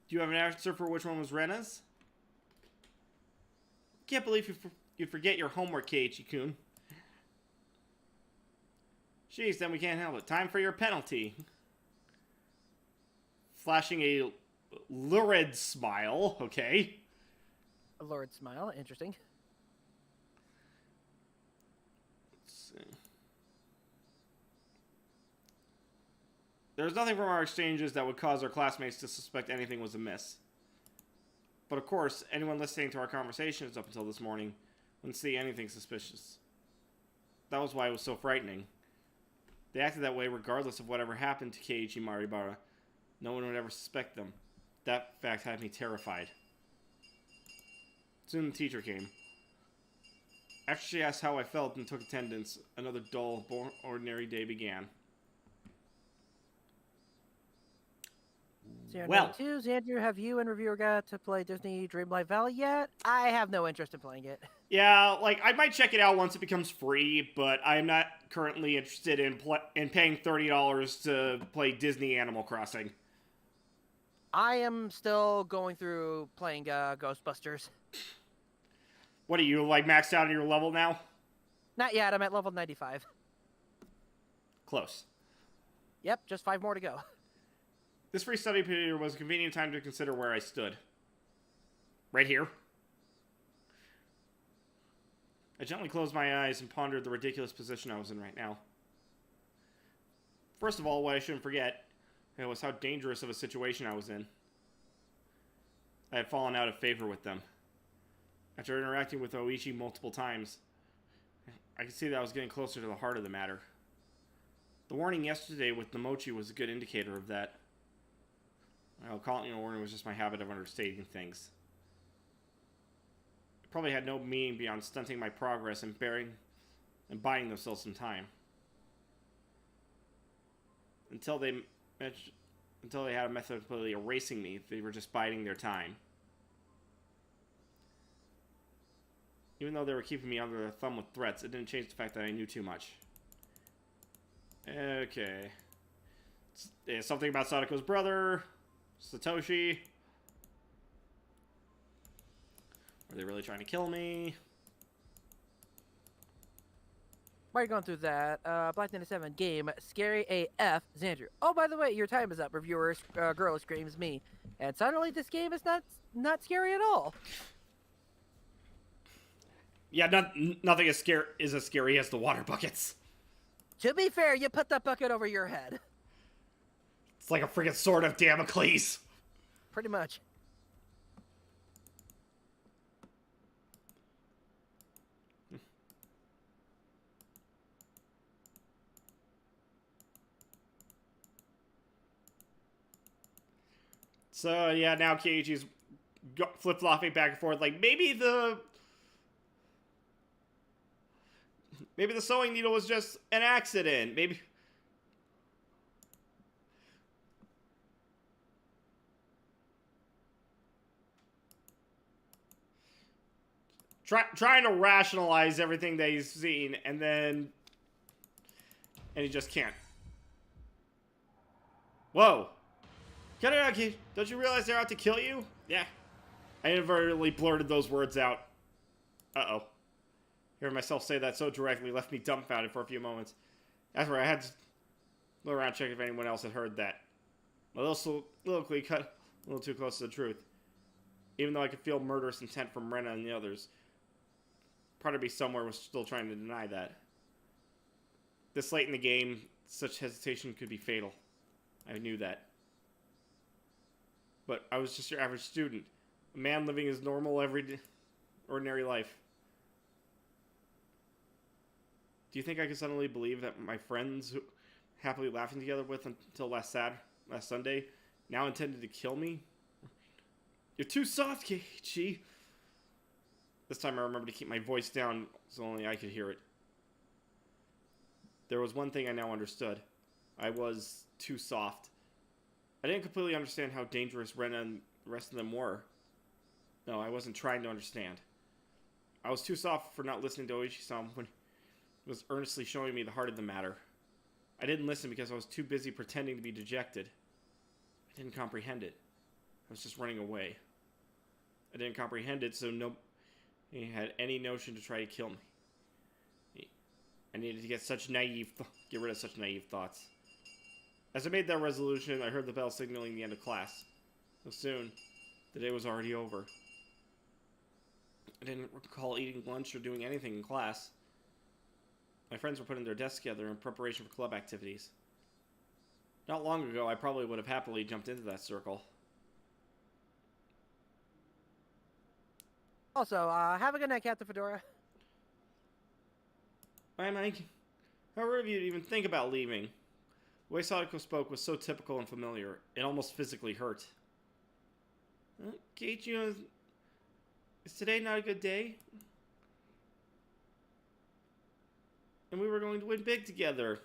Do you have an answer for which one was Rena's? Can't believe you forget your homework, Keiichi-kun. Jeez, then we can't help it. Time for your penalty. Flashing a lurid smile, okay. A lurid smile, interesting. Let's see. There was nothing from our exchanges that would cause our classmates to suspect anything was amiss. But of course, anyone listening to our conversations up until this morning wouldn't see anything suspicious. That was why it was so frightening. They acted that way regardless of whatever happened to Keiichi Maribara. No one would ever suspect them. That fact had me terrified. Soon the teacher came. After she asked how I felt and took attendance, another dull, ordinary day began. Well. 092, Andrew, have you and Reviewer got to play Disney Dreamlight Valley yet? I have no interest in playing it. Yeah, like, I might check it out once it becomes free, but I'm not currently interested in paying $30 to play Disney Animal Crossing. I am still going through playing Ghostbusters. What are you, like, maxed out on your level now? Not yet, I'm at level 95. Close. Yep, just 5 more to go. This free study period was a convenient time to consider where I stood. Right here. I gently closed my eyes and pondered the ridiculous position I was in right now. First of all, what I shouldn't forget was how dangerous of a situation I was in. I had fallen out of favor with them. After interacting with Oishi multiple times, I could see that I was getting closer to the heart of the matter. The warning yesterday with the mochi was a good indicator of that. Well, calling it a warning was just my habit of understating things. It probably had no meaning beyond stunting my progress and buying themselves some time. Until they had a method of erasing me, they were just biding their time. Even though they were keeping me under their thumb with threats, it didn't change the fact that I knew too much. Okay. Yeah, something about Sadako's brother, Satoshi. Are they really trying to kill me? While you're going through that, Black 97 game, Scary AF, Xandru. Oh, by the way, your time is up, reviewers. Girl screams me. And suddenly this game is not scary at all. Yeah, nothing is as scary as the water buckets. To be fair, you put that bucket over your head. It's like a freaking sword of Damocles. Pretty much. So, yeah, now Keiichi's flip-flopping back and forth. Like, maybe the sewing needle was just an accident. Maybe... Trying to rationalize everything that he's seen, and he just can't. Whoa. Kariaki, don't you realize they're out to kill you? Yeah. I inadvertently blurted those words out. Uh-oh. Hearing myself say that so directly left me dumbfounded for a few moments. After I had to look around check if anyone else had heard that. My little soliloquy cut a little too close to the truth. Even though I could feel murderous intent from Rena and the others, part of me somewhere was still trying to deny that. This late in the game, such hesitation could be fatal. I knew that. But I was just your average student. A man living his normal, ordinary life. Do you think I could suddenly believe that my friends, who happily laughing together with until last Sunday, now intended to kill me? You're too soft, Keiichi. This time I remembered to keep my voice down so only I could hear it. There was one thing I now understood. I was too soft. I didn't completely understand how dangerous Rena and the rest of them were. No, I wasn't trying to understand. I was too soft for not listening to Oishi-san when he was earnestly showing me the heart of the matter. I didn't listen because I was too busy pretending to be dejected. I didn't comprehend it. I was just running away. I didn't comprehend it, so nobody had any notion to try to kill me. I needed to get rid of such naive thoughts. As I made that resolution, I heard the bell signaling the end of class. So soon, the day was already over. I didn't recall eating lunch or doing anything in class. My friends were putting their desks together in preparation for club activities. Not long ago, I probably would have happily jumped into that circle. Also, have a good night, Captain Fedora. Bye, Mike. How rude of you to even think about leaving. The way Sadako spoke was so typical and familiar, it almost physically hurt. Keiichi, is today not a good day? And we were going to win big together.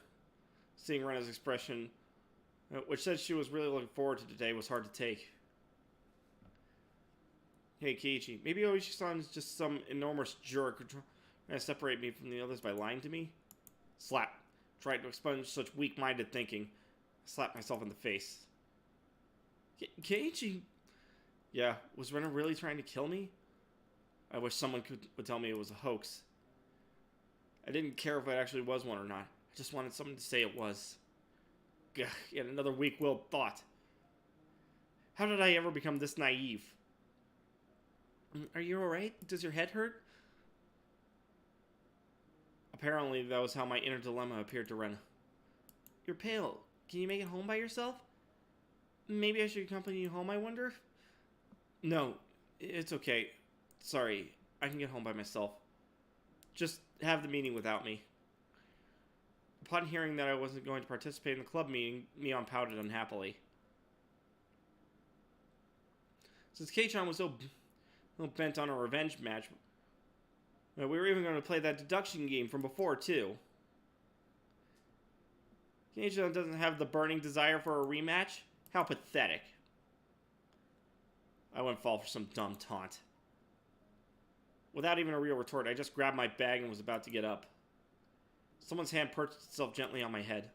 Seeing Rena's expression, which said she was really looking forward to today, was hard to take. Hey, Keiichi, maybe Oishi-san is just some enormous jerk who trying to separate me from the others by lying to me? Slap. Tried to expunge such weak-minded thinking. I slapped myself in the face. Keiichi? Yeah, was Rena really trying to kill me? I wish someone would tell me it was a hoax. I didn't care if it actually was one or not. I just wanted someone to say it was. Gah, yet another weak-willed thought. How did I ever become this naive? Are you alright? Does your head hurt? Apparently, that was how my inner dilemma appeared to Rena. You're pale. Can you make it home by yourself? Maybe I should accompany you home, I wonder? No, it's okay. Sorry, I can get home by myself. Just have the meeting without me. Upon hearing that I wasn't going to participate in the club meeting, Mion pouted unhappily. Since Kei-chan was so bent on a revenge match, we were even going to play that deduction game from before, too. Kei-chan doesn't have the burning desire for a rematch? How pathetic. I wouldn't fall for some dumb taunt. Without even a real retort, I just grabbed my bag and was about to get up. Someone's hand perched itself gently on my head.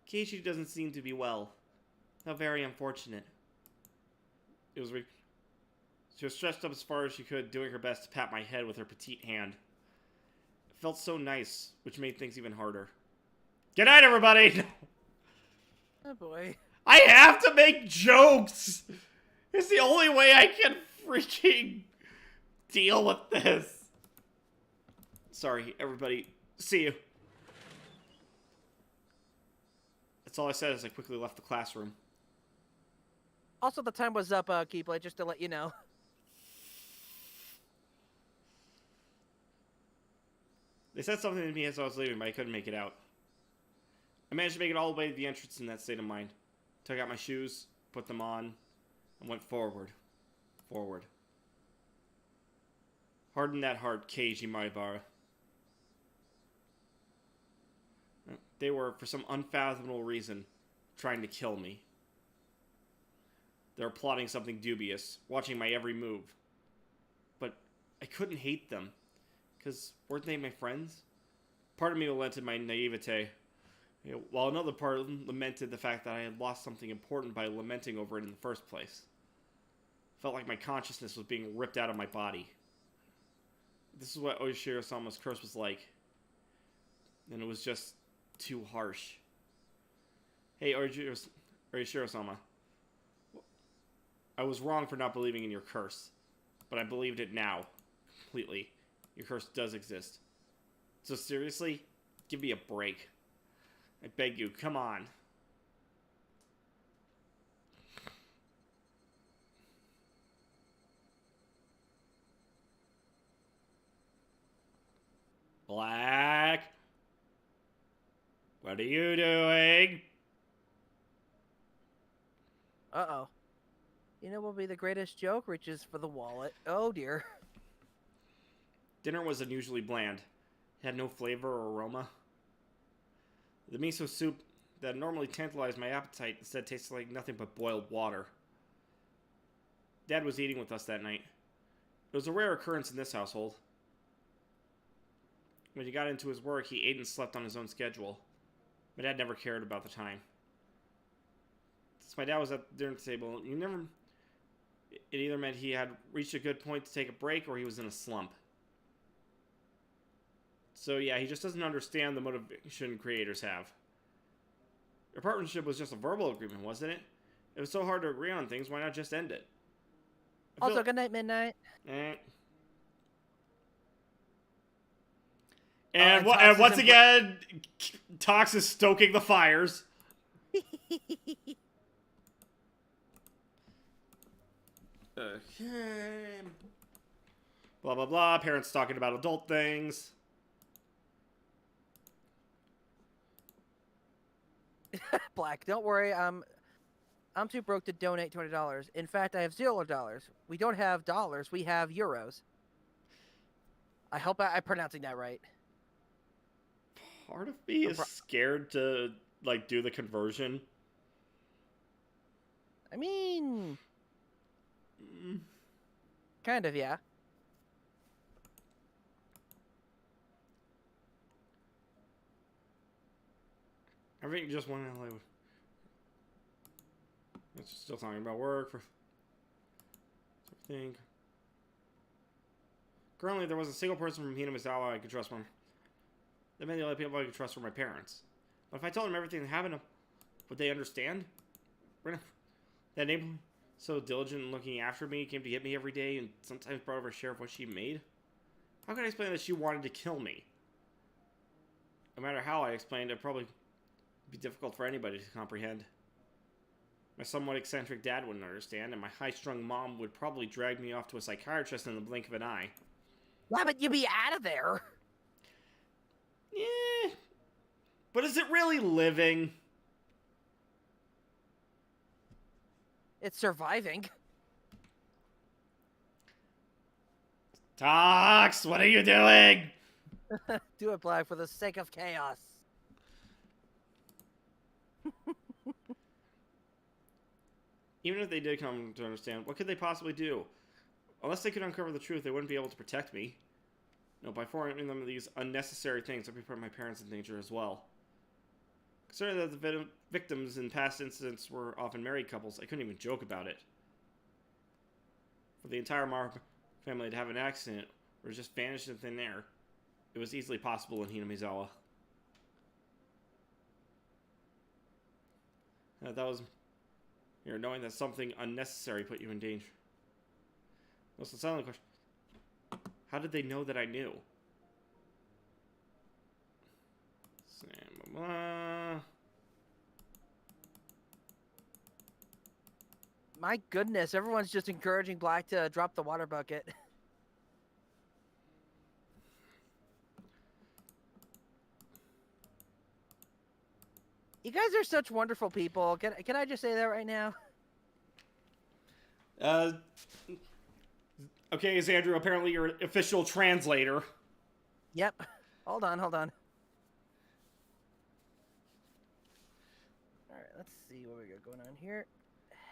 Keiichi doesn't seem to be well. How very unfortunate. She was stretched up as far as she could, doing her best to pat my head with her petite hand. It felt so nice, which made things even harder. Good night, everybody! Oh boy. I have to make jokes! It's the only way I can freaking deal with this. Sorry, everybody. See you. That's all I said as I quickly left the classroom. Also, the time was up, Keyblade, just to let you know. They said something to me as I was leaving, but I couldn't make it out. I managed to make it all the way to the entrance in that state of mind. Took out my shoes, put them on, and went forward. Forward. Harden that heart, Keiji Maibara. They were, for some unfathomable reason, trying to kill me. They were plotting something dubious, watching my every move. But I couldn't hate them, because weren't they my friends? Part of me relented my naivete, while another part lamented the fact that I had lost something important by lamenting over it in the first place. Felt like my consciousness was being ripped out of my body. This is what Oishiro-sama's curse was like. And it was just too harsh. Hey, Oishiro-sama. I was wrong for not believing in your curse. But I believed it now. Completely. Your curse does exist. So seriously? Give me a break. I beg you, come on. Black? What are you doing? Uh-oh. You know what will be the greatest joke? Reaches for the wallet. Oh, dear. Dinner was unusually bland. It had no flavor or aroma. The miso soup that normally tantalized my appetite instead tasted like nothing but boiled water. Dad was eating with us that night. It was a rare occurrence in this household. When he got into his work, he ate and slept on his own schedule. My dad never cared about the time. Since my dad was at the dinner table, it either meant he had reached a good point to take a break or he was in a slump. So yeah, he just doesn't understand the motivation creators have. Your partnership was just a verbal agreement, wasn't it? It was so hard to agree on things, why not just end it? Also, good night, Midnight. And once again, Tox is stoking the fires. Okay. Blah, blah, blah. Parents talking about adult things. Black, don't worry. I'm too broke to donate $20. In fact, I have $0. We don't have dollars. We have euros. I hope I'm pronouncing that right. Part of me is scared to, like, do the conversion. I mean... Kind of, yeah. I think just one like, it's still talking about work for everything. Currently, there wasn't a single person from Hinamizawa I could trust from. That meant the only people I could trust were my parents. But if I told them everything that happened, would they understand? That neighbor, so diligent in looking after me, came to get me every day and sometimes brought over a share of what she made? How could I explain that she wanted to kill me? No matter how I explained, it'd probably be difficult for anybody to comprehend. My somewhat eccentric dad wouldn't understand, and my high-strung mom would probably drag me off to a psychiatrist in the blink of an eye. Why would you be out of there? Yeah. But is it really living? It's surviving. Tox, what are you doing? Do it, Black, for the sake of chaos. Even if they did come to understand, what could they possibly do? Unless they could uncover the truth, they wouldn't be able to protect me. No, by informing them of these unnecessary things, I'd be putting my parents in danger as well. Considering that the victims in past incidents were often married couples, I couldn't even joke about it. For the entire Mar family to have an accident or just vanish in thin air, it was easily possible in Hinamizawa. That was, knowing that something unnecessary put you in danger. Most of the silent question: how did they know that I knew? My goodness, everyone's just encouraging Black to drop the water bucket. You guys are such wonderful people. Can I just say that right now? Okay, Xandru, apparently you're an official translator. Yep. Hold on. All right, let's see what we got going on here.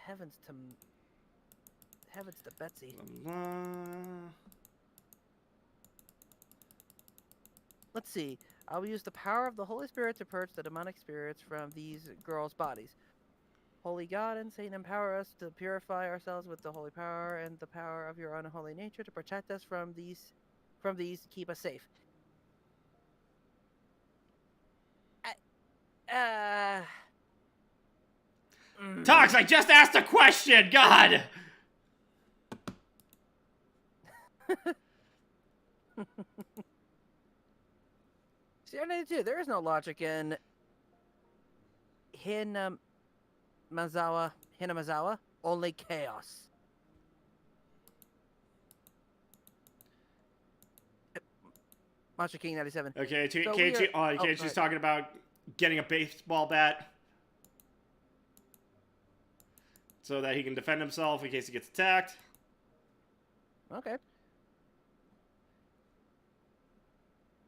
Heavens to Betsy. Let's see. I will use the power of the Holy Spirit to purge the demonic spirits from these girls' bodies. Holy God and Satan, empower us to purify ourselves with the holy power and the power of your unholy nature to protect us from these. Keep us safe. Tox, I just asked a question! God! See, I need to. There is no logic in Hinamizawa, only chaos. Monster King 97. Okay, So Keiichi's talking about getting a baseball bat so that he can defend himself in case he gets attacked. Okay.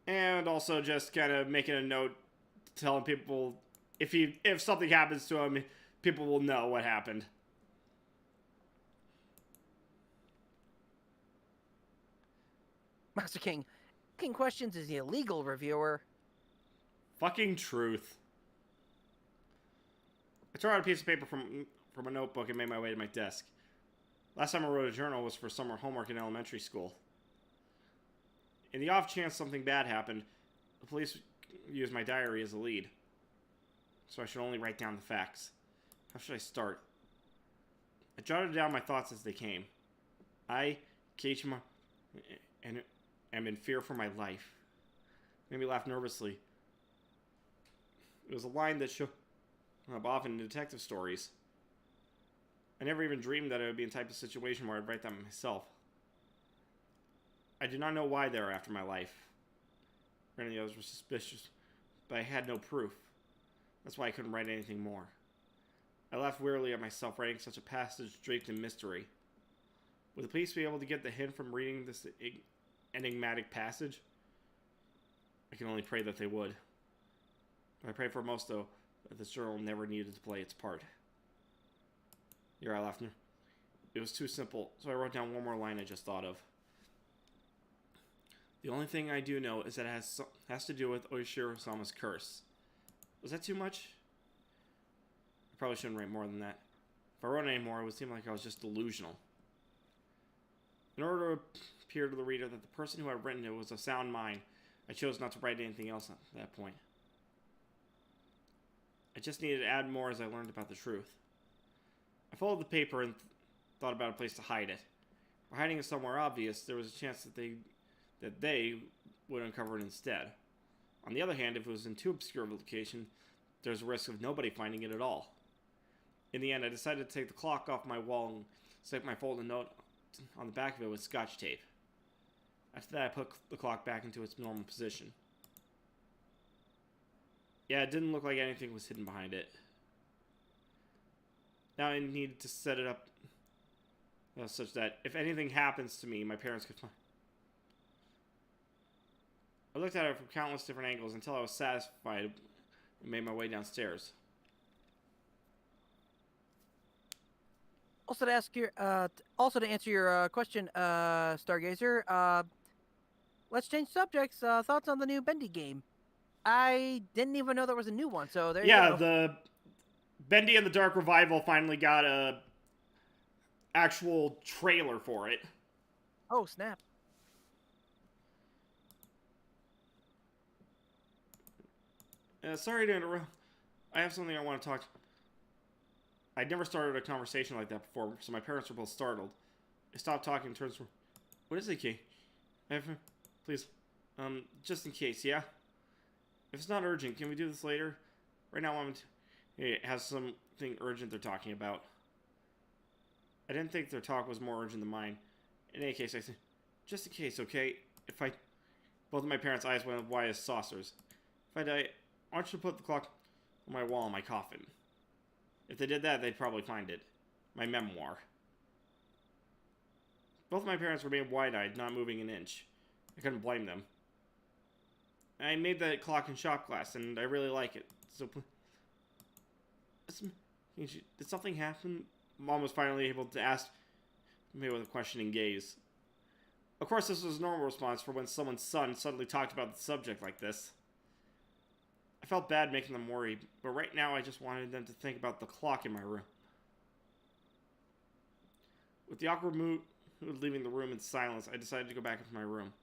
And also just kind of making a note, telling people if something happens to him, people will know what happened. Master King, asking questions is the illegal reviewer. Fucking truth. I tore out a piece of paper from a notebook and made my way to my desk. Last time I wrote a journal was for summer homework in elementary school. In the off chance something bad happened, the police used my diary as a lead. So I should only write down the facts. How should I start? I jotted down my thoughts as they came. I, Keiichi, and am in fear for my life. Made me laugh nervously. It was a line that showed up often in detective stories. I never even dreamed that I would be in the type of situation where I'd write that myself. I did not know why they were after my life. Or any of the others were suspicious, but I had no proof. That's why I couldn't write anything more. I laughed wearily at myself writing such a passage draped in mystery. Would the police be able to get the hint from reading this enigmatic passage? I can only pray that they would. I pray for most, though, that this journal never needed to play its part. Here I laughed. It was too simple, so I wrote down one more line I just thought of. The only thing I do know is that it has to do with Oishiro-sama's curse. Was that too much? I probably shouldn't write more than that. If I wrote any more, it would seem like I was just delusional. In order to appear to the reader that the person who had written it was of sound mind, I chose not to write anything else at that point. I just needed to add more as I learned about the truth. I folded the paper and thought about a place to hide it. By hiding it somewhere obvious, there was a chance that they would uncover it instead. On the other hand, if it was in too obscure of a location, there's a risk of nobody finding it at all. In the end, I decided to take the clock off my wall and stick my folded note on the back of it with scotch tape. After that, I put the clock back into its normal position. Yeah, it didn't look like anything was hidden behind it. Now I needed to set it up such that if anything happens to me, my parents could find. I looked at it from countless different angles until I was satisfied and made my way downstairs. Also to answer your question, Stargazer, let's change subjects. Thoughts on the new Bendy game? I didn't even know there was a new one, so there you Yeah, go. the Bendy and the Dark Revival finally got a actual trailer for it. Oh, snap. Sorry to interrupt. I have something I want to talk. I'd never started a conversation like that before, so my parents were both startled. I stopped talking and turned to... What is it, Kay? Please. Just in case, yeah? If it's not urgent, can we do this later? Right now, it has something urgent they're talking about. I didn't think their talk was more urgent than mine. In any case, I said, just in case, okay? Both of my parents' eyes went wide as saucers. If I die, I want you to put the clock on my wall in my coffin. If they did that, they'd probably find it. My memoir. Both of my parents remained wide-eyed, not moving an inch. I couldn't blame them. I made that clock in shop class, and I really like it. So, did something happen? Mom was finally able to ask me with a questioning gaze. Of course, this was a normal response for when someone's son suddenly talked about the subject like this. I felt bad making them worry, but right now I just wanted them to think about the clock in my room. With the awkward mood leaving the room in silence, I decided to go back into my room.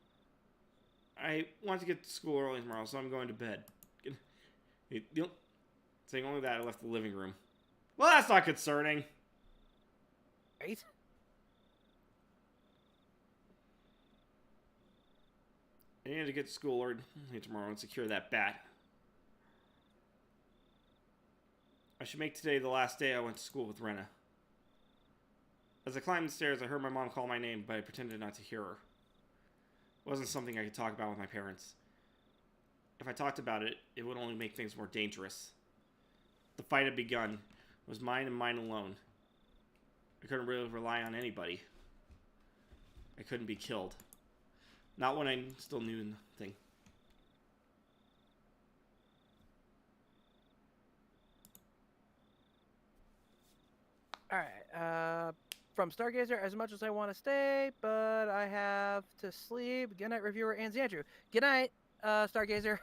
I want to get to school early tomorrow, so I'm going to bed. Saying only that, I left the living room. Well, that's not concerning. Right? I needed to get to school early tomorrow and secure that bat. I should make today the last day I went to school with Rena. As I climbed the stairs, I heard my mom call my name, but I pretended not to hear her. It wasn't something I could talk about with my parents. If I talked about it, it would only make things more dangerous. The fight had begun. It was mine and mine alone. I couldn't really rely on anybody. I couldn't be killed. Not when I still knew nothing. Alright, from Stargazer, as much as I want to stay, but I have to sleep. Good night, reviewer and Andrew. Good night, Stargazer.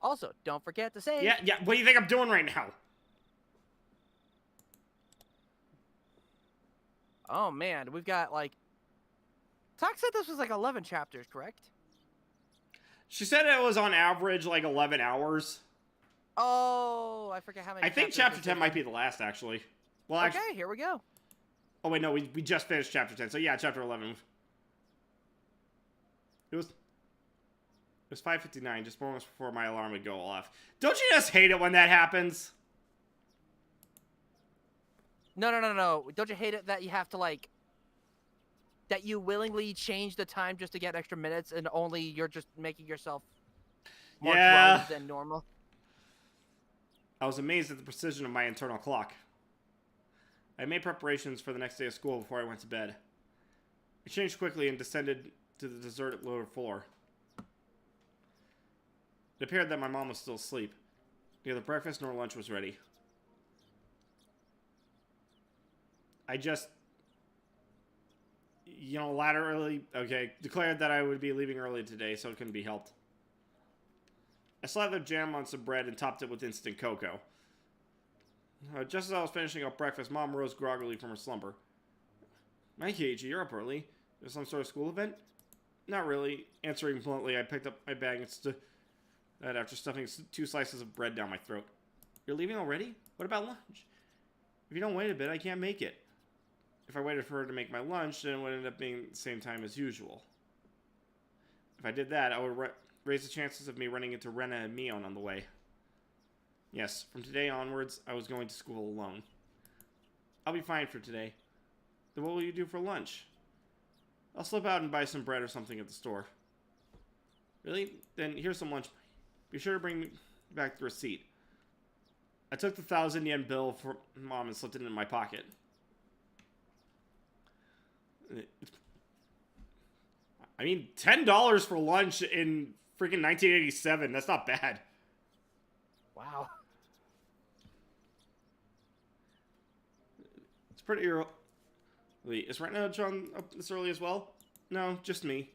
Also, don't forget to save. Yeah, what do you think I'm doing right now? Oh man, we've got like... Talk said this was like 11 chapters, correct? She said it was on average like 11 hours. Oh, I forget how many. I think chapter 10 might be the last, actually. Well, okay, here we go. Oh, wait, no, we just finished chapter 10. So, yeah, chapter 11. It was 5:59, just moments before my alarm would go off. Don't you just hate it when that happens? No. Don't you hate it that you have to, like... That you willingly change the time just to get extra minutes and only you're just making yourself more drunk than normal? I was amazed at the precision of my internal clock. I made preparations for the next day of school before I went to bed. I changed quickly and descended to the deserted lower floor. It appeared that my mom was still asleep. Neither breakfast nor lunch was ready. I just... declared that I would be leaving early today, so it couldn't be helped. I slathered jam on some bread and topped it with instant cocoa. Just as I was finishing up breakfast, Mom rose groggily from her slumber. My Keiji, you're up early. There's some sort of school event? Not really. Answering bluntly, I picked up my bag and stood after stuffing 2 slices of bread down my throat. You're leaving already? What about lunch? If you don't wait a bit, I can't make it. If I waited for her to make my lunch, then it would end up being the same time as usual. If I did that, I would raise the chances of me running into Rena and Mion on the way. Yes, from today onwards, I was going to school alone. I'll be fine for today. Then what will you do for lunch? I'll slip out and buy some bread or something at the store. Really? Then here's some lunch. Be sure to bring me back the receipt. I took the 1,000-yen bill from Mom and slipped it in my pocket. I mean, $10 for lunch in freaking 1987. That's not bad. Wow. It's pretty early. Wait, is Rent John up this early as well? No, just me.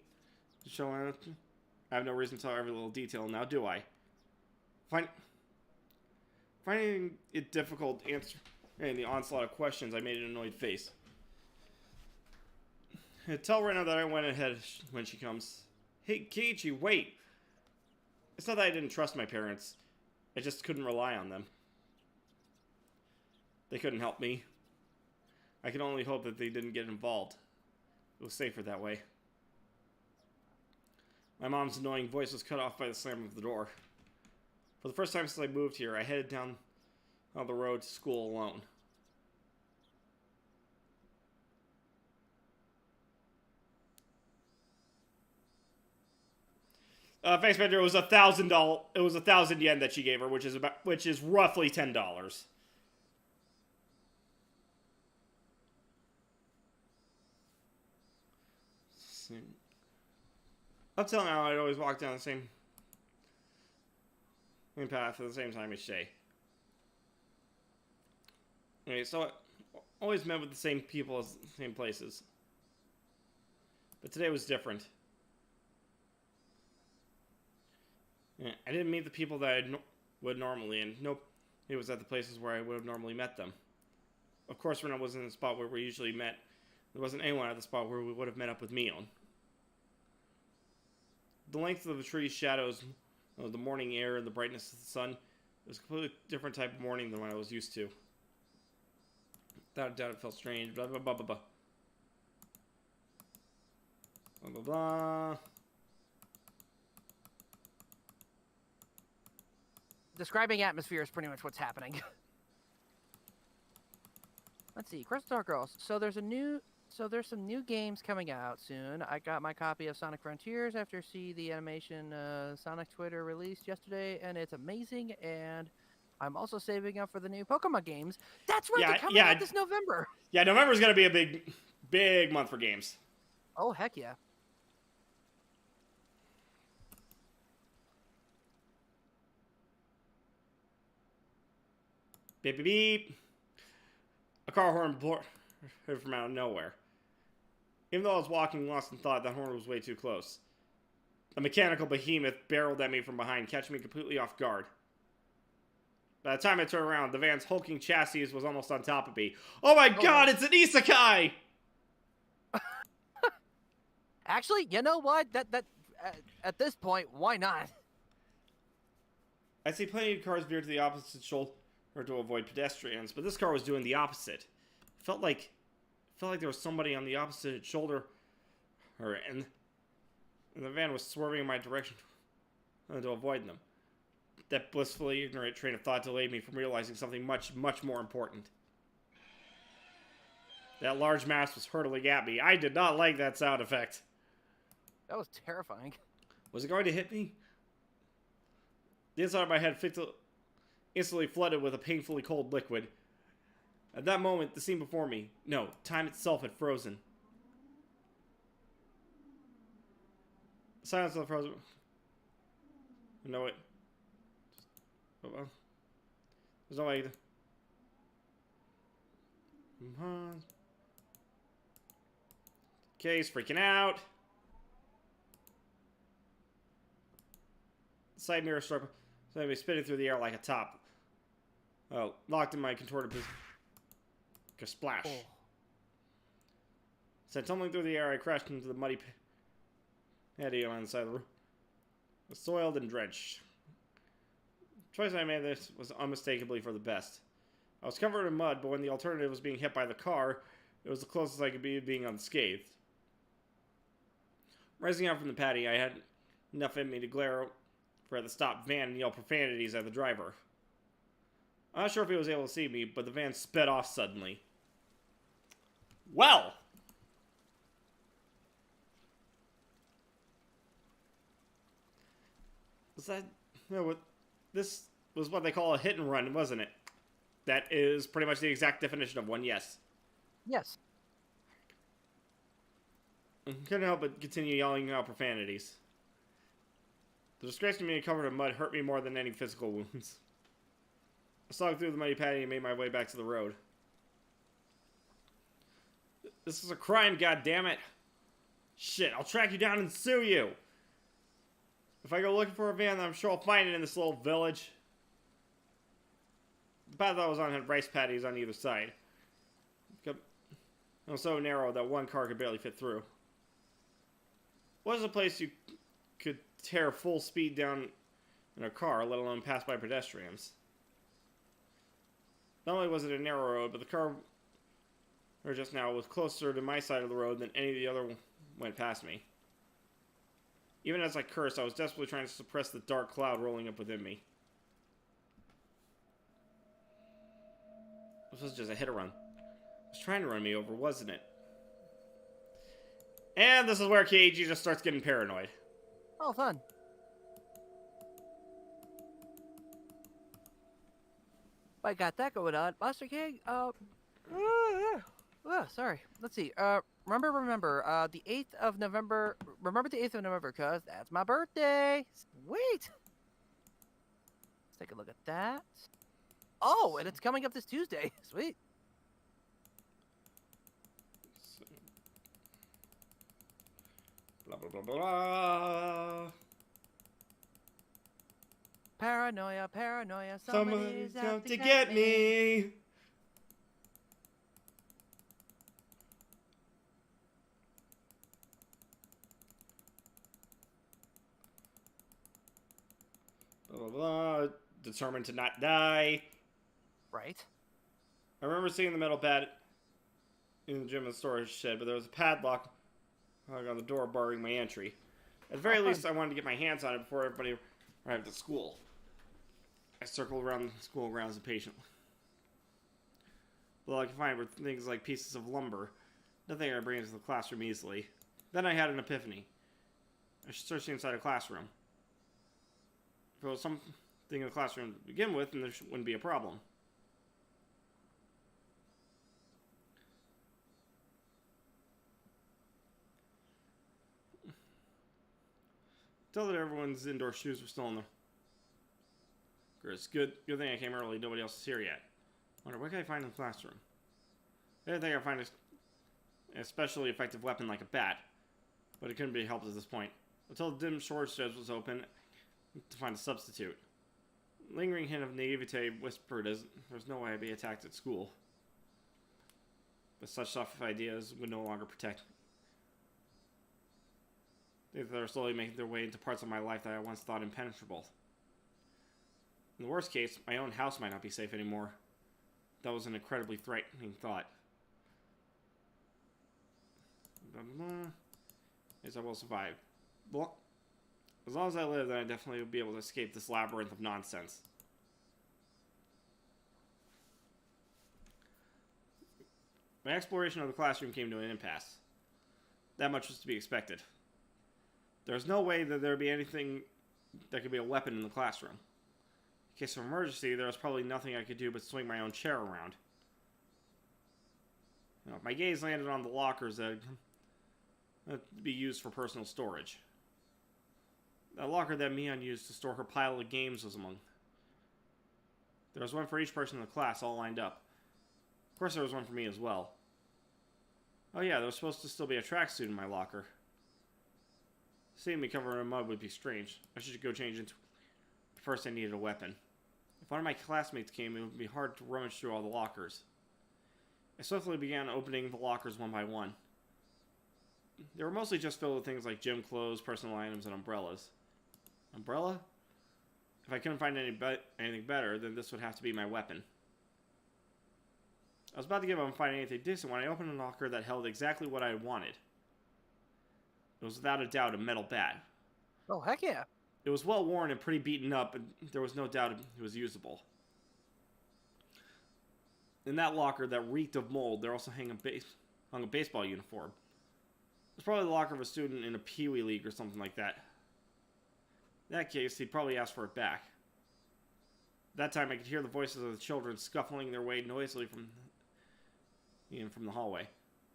Just showing up. I have no reason to tell every little detail now, do I? Finding it difficult answering the onslaught of questions, I made an annoyed face. Tell Rena that I went ahead when she comes. Hey, Keiichi, wait! It's not that I didn't trust my parents. I just couldn't rely on them. They couldn't help me. I can only hope that they didn't get involved. It was safer that way. My mom's annoying voice was cut off by the slam of the door. For the first time since I moved here, I headed down on the road to school alone. Thanks, Pedro. It was $1,000. It was 1,000 yen that she gave her, which is roughly $10. Up till now, I'd always walk down the same path at the same time each day. Anyway, so I always met with the same people as the same places. But today was different. I didn't meet the people that I would normally, and nope, it was at the places where I would have normally met them. Of course, Rena wasn't in the spot where we usually met. There wasn't anyone at the spot where we would have met up with Mion. The length of the tree's shadows, the morning air, and the brightness of the sun, it was a completely different type of morning than what I was used to. Without a doubt, it felt strange. Blah, blah, blah, blah, blah. Blah, blah, blah. Describing atmosphere is pretty much what's happening. Let's see, Crystal Dark Girls. So there's some new games coming out soon. I got my copy of Sonic Frontiers after see the animation Sonic Twitter released yesterday, and it's amazing. And I'm also saving up for the new Pokemon games. That's right, they're coming out this November. Yeah, November's gonna be a big month for games. Oh heck yeah. Beep, beep, beep. A car horn heard from out of nowhere. Even though I was walking lost in thought, that horn was way too close. A mechanical behemoth barreled at me from behind, catching me completely off guard. By the time I turned around, the van's hulking chassis was almost on top of me. Oh my god, it's an isekai! Actually, you know what? At this point, why not? I see plenty of cars veer to the opposite shoulder to avoid pedestrians, but this car was doing the opposite. It felt like there was somebody on the opposite shoulder, and the van was swerving in my direction to avoid them. That blissfully ignorant train of thought delayed me from realizing something much, much more important. That large mass was hurtling at me. I did not like that sound effect. That was terrifying. Was it going to hit me? The inside of my head instantly flooded with a painfully cold liquid. At that moment, the scene before me, no, time itself had frozen. The silence of the frozen. No, it. Oh, well. There's no way. Okay, he's freaking out. The side mirror struck. So me spinning through the air like a top. Oh, locked in my contorted position. Splash. Oh. So tumbling through the air, I crashed into the muddy patio on the side of the roof. I was soiled and drenched. The choice I made this was unmistakably for the best. I was covered in mud, but when the alternative was being hit by the car, it was the closest I could be to being unscathed. Rising out from the patio, I had enough in me to glare at the stopped van and yell profanities at the driver. I'm not sure if he was able to see me, but the van sped off suddenly. Well! Was that... No, what... This was what they call a hit and run, wasn't it? That is pretty much the exact definition of one, yes. Yes. I couldn't help but continue yelling out profanities. The disgrace to me covered in mud hurt me more than any physical wounds. I slogged through the muddy patty and made my way back to the road. This is a crime, goddammit! Shit, I'll track you down and sue you! If I go looking for a van, I'm sure I'll find it in this little village. The path I was on had rice paddies on either side. It was so narrow that one car could barely fit through. What is a place you could tear full speed down in a car, let alone pass by pedestrians? Not only was it a narrow road, but the car, or just now, was closer to my side of the road than any of the other went past me. Even as I cursed, I was desperately trying to suppress the dark cloud rolling up within me. This was just a hit or run. It was trying to run me over, wasn't it? And this is where Keiji just starts getting paranoid. Oh, fun. I got that going on. Master King, sorry. Let's see. Remember, the 8th of November. Remember the 8th of November, cuz that's my birthday. Sweet. Let's take a look at that. Oh, and it's coming up this Tuesday. Sweet. Blah, blah, blah, blah. Paranoia, paranoia. Somebody's out to get me. Blah, blah, blah. Determined to not die. Right. I remember seeing the metal pad in the gym and storage shed, but there was a padlock on the door barring my entry. At the very least, I wanted to get my hands on it before everybody arrived at school. I circled around the school grounds impatiently. All I could find were things like pieces of lumber. Nothing I could bring into the classroom easily. Then I had an epiphany. I should search inside a classroom. If there was something in the classroom to begin with, then there wouldn't be a problem. Tell that everyone's indoor shoes were still in the... Good thing I came early. Nobody else is here yet. Wonder, what can I find in the classroom? I didn't think I'd find an especially effective weapon like a bat, but it couldn't be helped at this point. Until the dim storage shed was open to find a substitute. Lingering hint of naivete whispered as there's no way I'd be attacked at school. But such soft ideas would no longer protect me. They are slowly making their way into parts of my life that I once thought impenetrable. In the worst case, my own house might not be safe anymore. That was an incredibly threatening thought. Yes, I will survive. Well, as long as I live, then I definitely will be able to escape this labyrinth of nonsense. My exploration of the classroom came to an impasse. That much was to be expected. There was no way that there would be anything that could be a weapon in the classroom. In case of emergency, there was probably nothing I could do but swing my own chair around. My gaze landed on the lockers that would be used for personal storage. That locker that Mion used to store her pile of games was among. There was one for each person in the class, all lined up. Of course, there was one for me as well. Oh yeah, there was supposed to still be a tracksuit in my locker. Seeing me covered in mud would be strange. I should go change into... First, I needed a weapon. If one of my classmates came, it would be hard to rummage through all the lockers. I swiftly began opening the lockers one by one. They were mostly just filled with things like gym clothes, personal items, and umbrellas. Umbrella? If I couldn't find anything better, then this would have to be my weapon. I was about to give up on finding anything decent when I opened a locker that held exactly what I wanted. It was without a doubt a metal bat. Oh, heck yeah. It was well worn and pretty beaten up, but there was no doubt it was usable. In that locker that reeked of mold, there also hung a baseball uniform. It was probably the locker of a student in a Pee-wee league or something like that. In that case, he'd probably ask for it back. At that time, I could hear the voices of the children scuffling their way noisily from the hallway.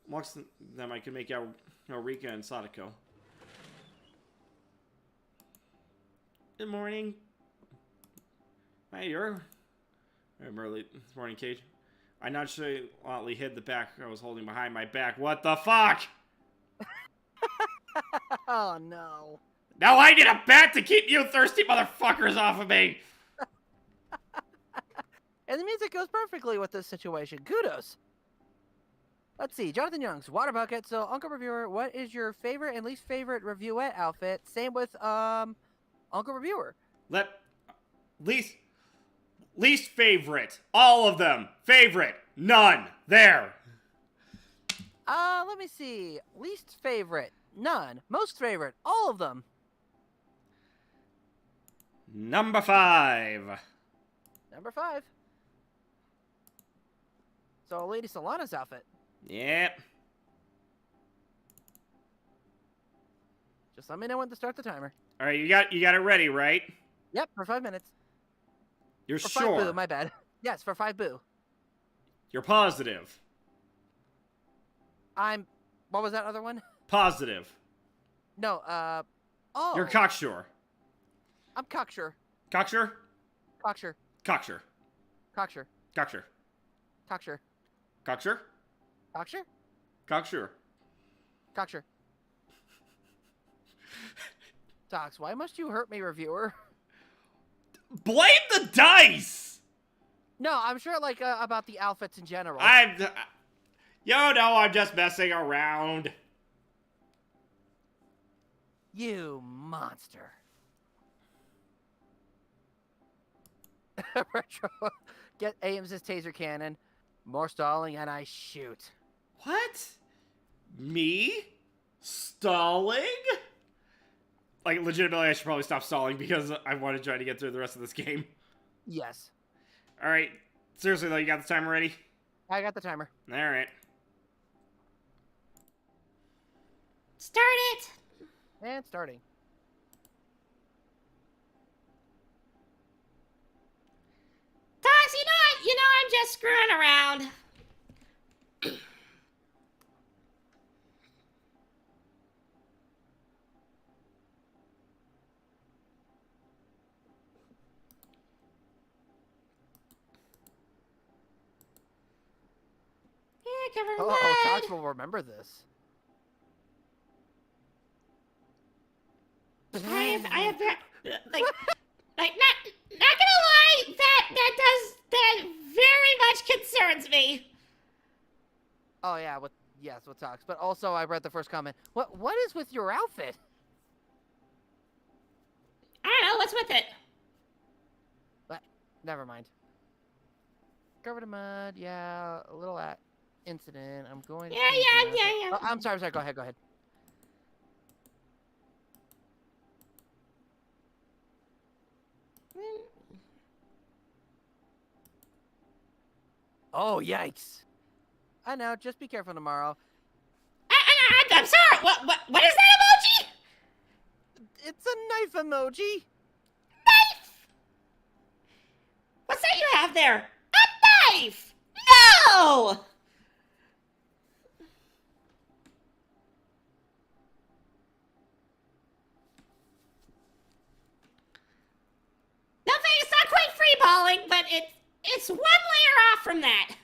Amongst them, I can make out Rika and Sadako. Good morning. Hey, you're... I'm early this morning, Kate. I nonchalantly hid the bag I was holding behind my back. What the fuck? Oh, no. Now I need a bat to keep you thirsty motherfuckers off of me! And the music goes perfectly with this situation. Kudos. Let's see. Jonathan Young's Water Bucket. So, Uncle Reviewer, what is your favorite and least favorite reviewette outfit? Same with Uncle Reviewer. Least favorite. All of them. Favorite. None. There. Let me see. Least favorite. None. Most favorite. All of them. Number 5. Number 5. So, Lady Solana's outfit. Yep. Just let me know when to start the timer. All right, you got it ready, right? Yep, for 5 minutes. You're For sure? 5 boo, my bad. Yes, for 5 boo. You're positive. What was that other one? Positive. No, oh. You're cocksure. I'm cocksure. Cocksure? Cocksure. Cocksure. Cocksure. Cocksure. Cocksure. Cocksure? Cocksure? Cocksure. Cocksure. Docs, why must you hurt me, reviewer? Blame the dice! No, I'm sure, like, about the outfits in general. I'm just messing around. You monster. Retro, get Ames' taser cannon. More stalling and I shoot. What? Me? Stalling? Like, legitimately, I should probably stop stalling because I want to try to get through the rest of this game. Yes. Alright. Seriously, though, you got the timer ready? I got the timer. Alright. Start it. And starting. Tox, I'm just screwing around. Yeah, covered in Oh, blood. Tox will remember this. I have not gonna lie, that very much concerns me. Oh yeah, with Tox. But also I read the first comment. What is with your outfit? I don't know, what's with it? But never mind. Covered in mud, yeah, a little incident. I'm going to Yeah. Oh, I'm sorry, go ahead. Oh, yikes. I know, just be careful tomorrow. I'm sorry, what is that emoji? It's a knife emoji. Knife! What's that you have there? A knife! No! Nothing, it's not quite free balling, but it's one layer off from that.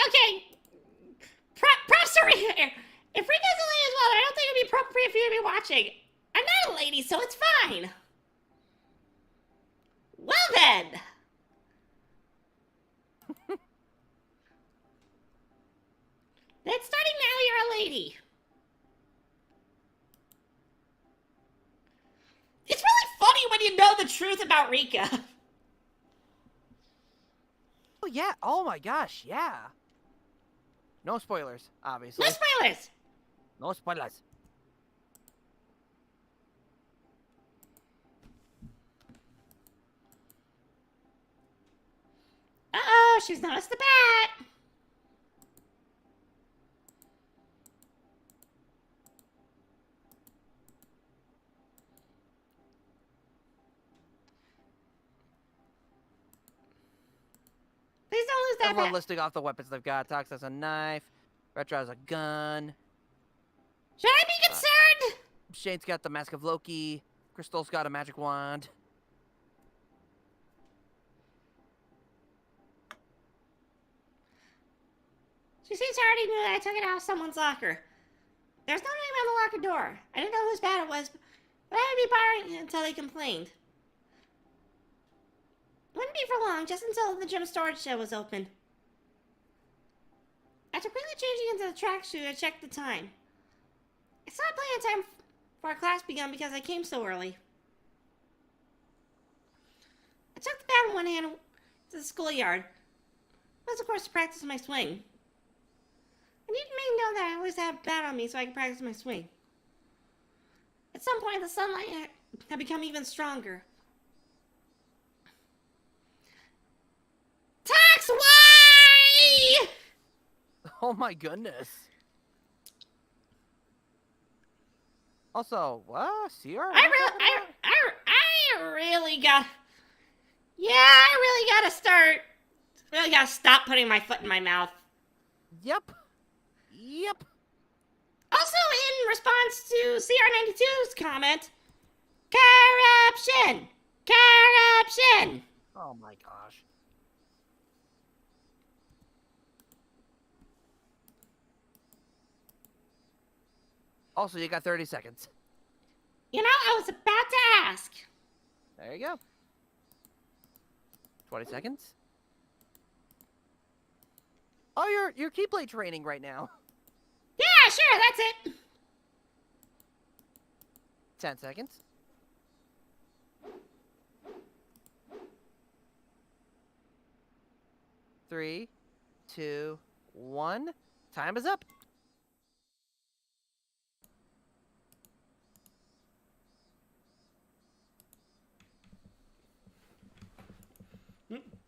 Okay. Professor, if Rika's a lady as well, I don't think it'd be appropriate for you to be watching. I'm not a lady, so it's fine. Well then. Then starting now, you're a lady. It's really funny when you know the truth about Rika. Oh yeah, oh my gosh, yeah. No spoilers, obviously. No spoilers. No spoilers. she's noticed the bat. Please don't lose that Everyone bat. listing off the weapons they've got. Tox has a knife. Retro has a gun. Should I be concerned? Shane's got the Mask of Loki. Crystal's got a magic wand. She seems to already knew that I took it out of someone's locker. There's no name on the locker door. I didn't know whose bat it was, but I would be borrowing it until they complained. Wouldn't be for long, just until the gym storage shed was open. After quickly changing into the tracksuit, I checked the time. It's not plenty of time for our class begun because I came so early. I took the bat in one hand to the schoolyard. It was, of course, to practice my swing. I need to make note that I always have a bat on me so I can practice my swing. At some point, the sunlight had become even stronger. Tox, why? Oh my goodness. Also, what? Sierra? I really got. Yeah, I really gotta start. Really gotta stop putting my foot in my mouth. Yep. Yep. Also, in response to CR92's comment, corruption! Corruption! Oh my gosh. Also, you got 30 seconds. You know, I was about to ask. There you go. 20 seconds. Oh, you're keyblade training right now. Yeah, sure, that's it. 10 seconds. 3, 2, 1. Time is up.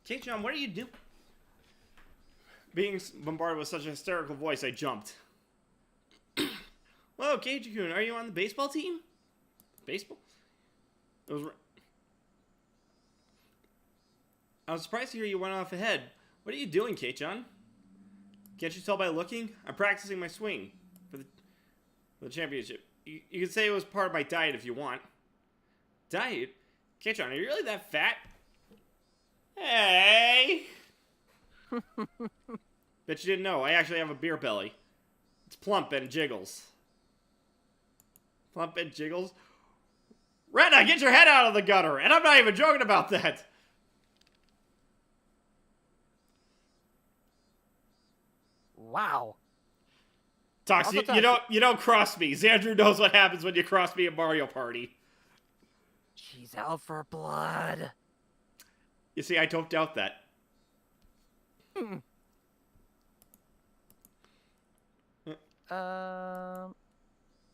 Hey, John, what are you doing? Being bombarded with such a hysterical voice, I jumped. Whoa, Keiji-kun, are you on the baseball team? Baseball? I was surprised to hear you went off ahead. What are you doing, Kate-chan? Can't you tell by looking? I'm practicing my swing for the championship. You could say it was part of my diet if you want. Diet? Kate-chan, are you really that fat? Hey! Bet you didn't know. I actually have a beer belly. It's plump and jiggles. Plump and jiggles? Retta, get your head out of the gutter! And I'm not even joking about that! Wow. Toxic, you don't cross me. Xandru knows what happens when you cross me at Mario Party. She's out for blood. You see, I don't doubt that.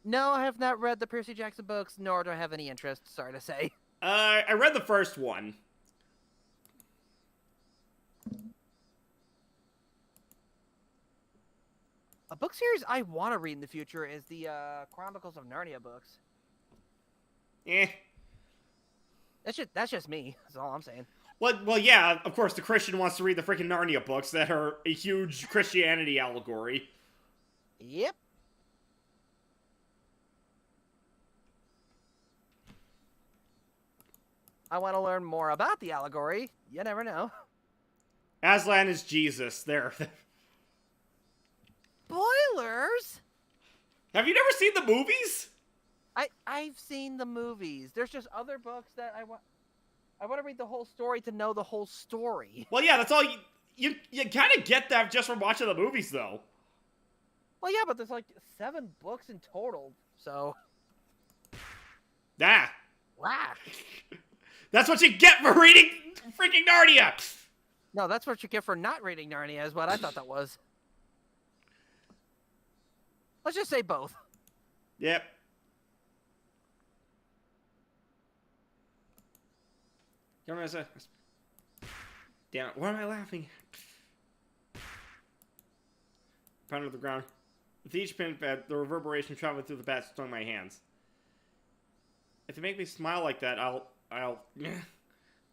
No, I have not read the Percy Jackson books, nor do I have any interest, sorry to say. I read the first one. A book series I want to read in the future is the Chronicles of Narnia books. Eh. That's just me. That's all I'm saying. Well, yeah, of course, the Christian wants to read the freaking Narnia books that are a huge Christianity allegory. Yep. I want to learn more about the allegory. You never know. Aslan is Jesus. There. Spoilers? Have you never seen the movies? I've seen the movies. There's just other books that I want to read the whole story to know the whole story. Well, yeah, that's all you kind of get that just from watching the movies, though. Well, yeah, but there's like 7 books in total, so. Ah. Wow. That's what you get for reading freaking Narnia! No, that's what you get for not reading Narnia, is what I thought that was. Let's just say both. Yep. Damn it, what am I laughing at? pounded the ground. With each pin pad, the reverberation traveling through the bat stung my hands. If you make me smile like that, I'll...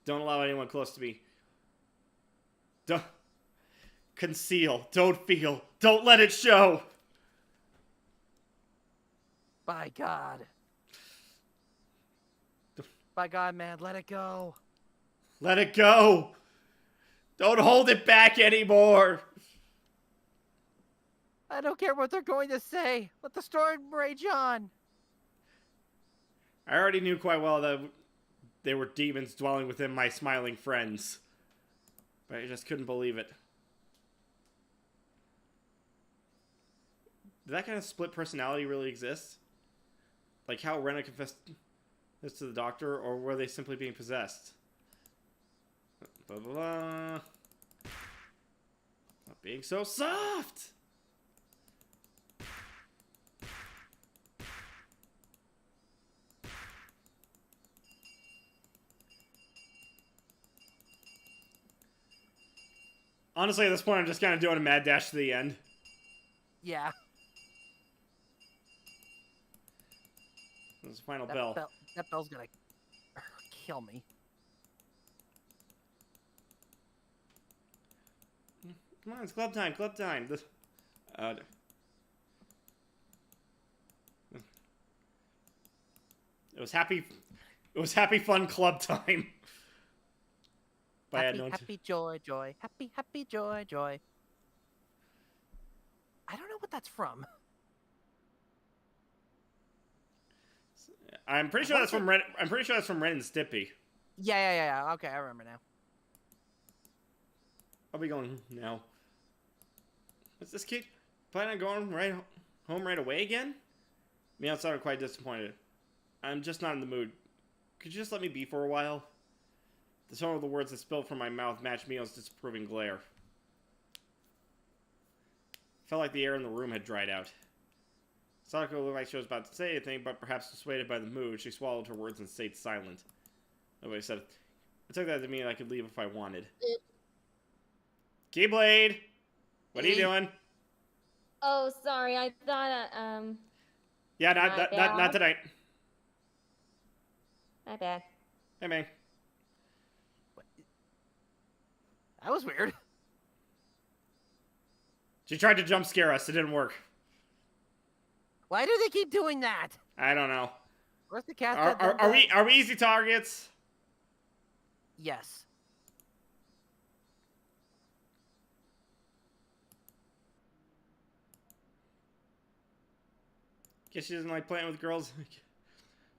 Don't allow anyone close to me. Don't... Conceal. Don't feel. Don't let it show! By God. By God, man, let it go. Let it go! Don't hold it back anymore! I don't care what they're going to say. Let the story rage on. I already knew quite well that they were demons dwelling within my smiling friends. But I just couldn't believe it. Did that kind of split personality really exist? Like how Rena confessed this to the doctor, or were they simply being possessed? Blah, blah, blah. Not being so soft! Honestly, at this point, I'm just kind of doing a mad dash to the end. Yeah. There's the final bell. That bell's gonna kill me. Come on, it's club time, club time. It was happy fun club time. Happy, joy, joy. Happy, joy, joy. I don't know what that's from. I'm pretty sure that's from Ren. I'm pretty sure that's from Ren and Stimpy. Yeah. Okay, I remember now. I'll be going now. What's this kid? Planning on going home right away again? Meow sounded quite disappointed. I'm just not in the mood. Could you just let me be for a while? The tone of the words that spilled from my mouth matched Meow's disapproving glare. Felt like the air in the room had dried out. Sadako looked like she was about to say anything, but perhaps dissuaded by the mood, she swallowed her words and stayed silent. Nobody said, I took that to mean I could leave if I wanted. Keyblade! What are you doing? Oh, sorry. I thought, Yeah, not tonight. My bad. Hey, man. That was weird. She tried to jump scare us. It didn't work. Why do they keep doing that? I don't know. Where's the cat? Are we easy targets? Yes. Guess she doesn't like playing with girls.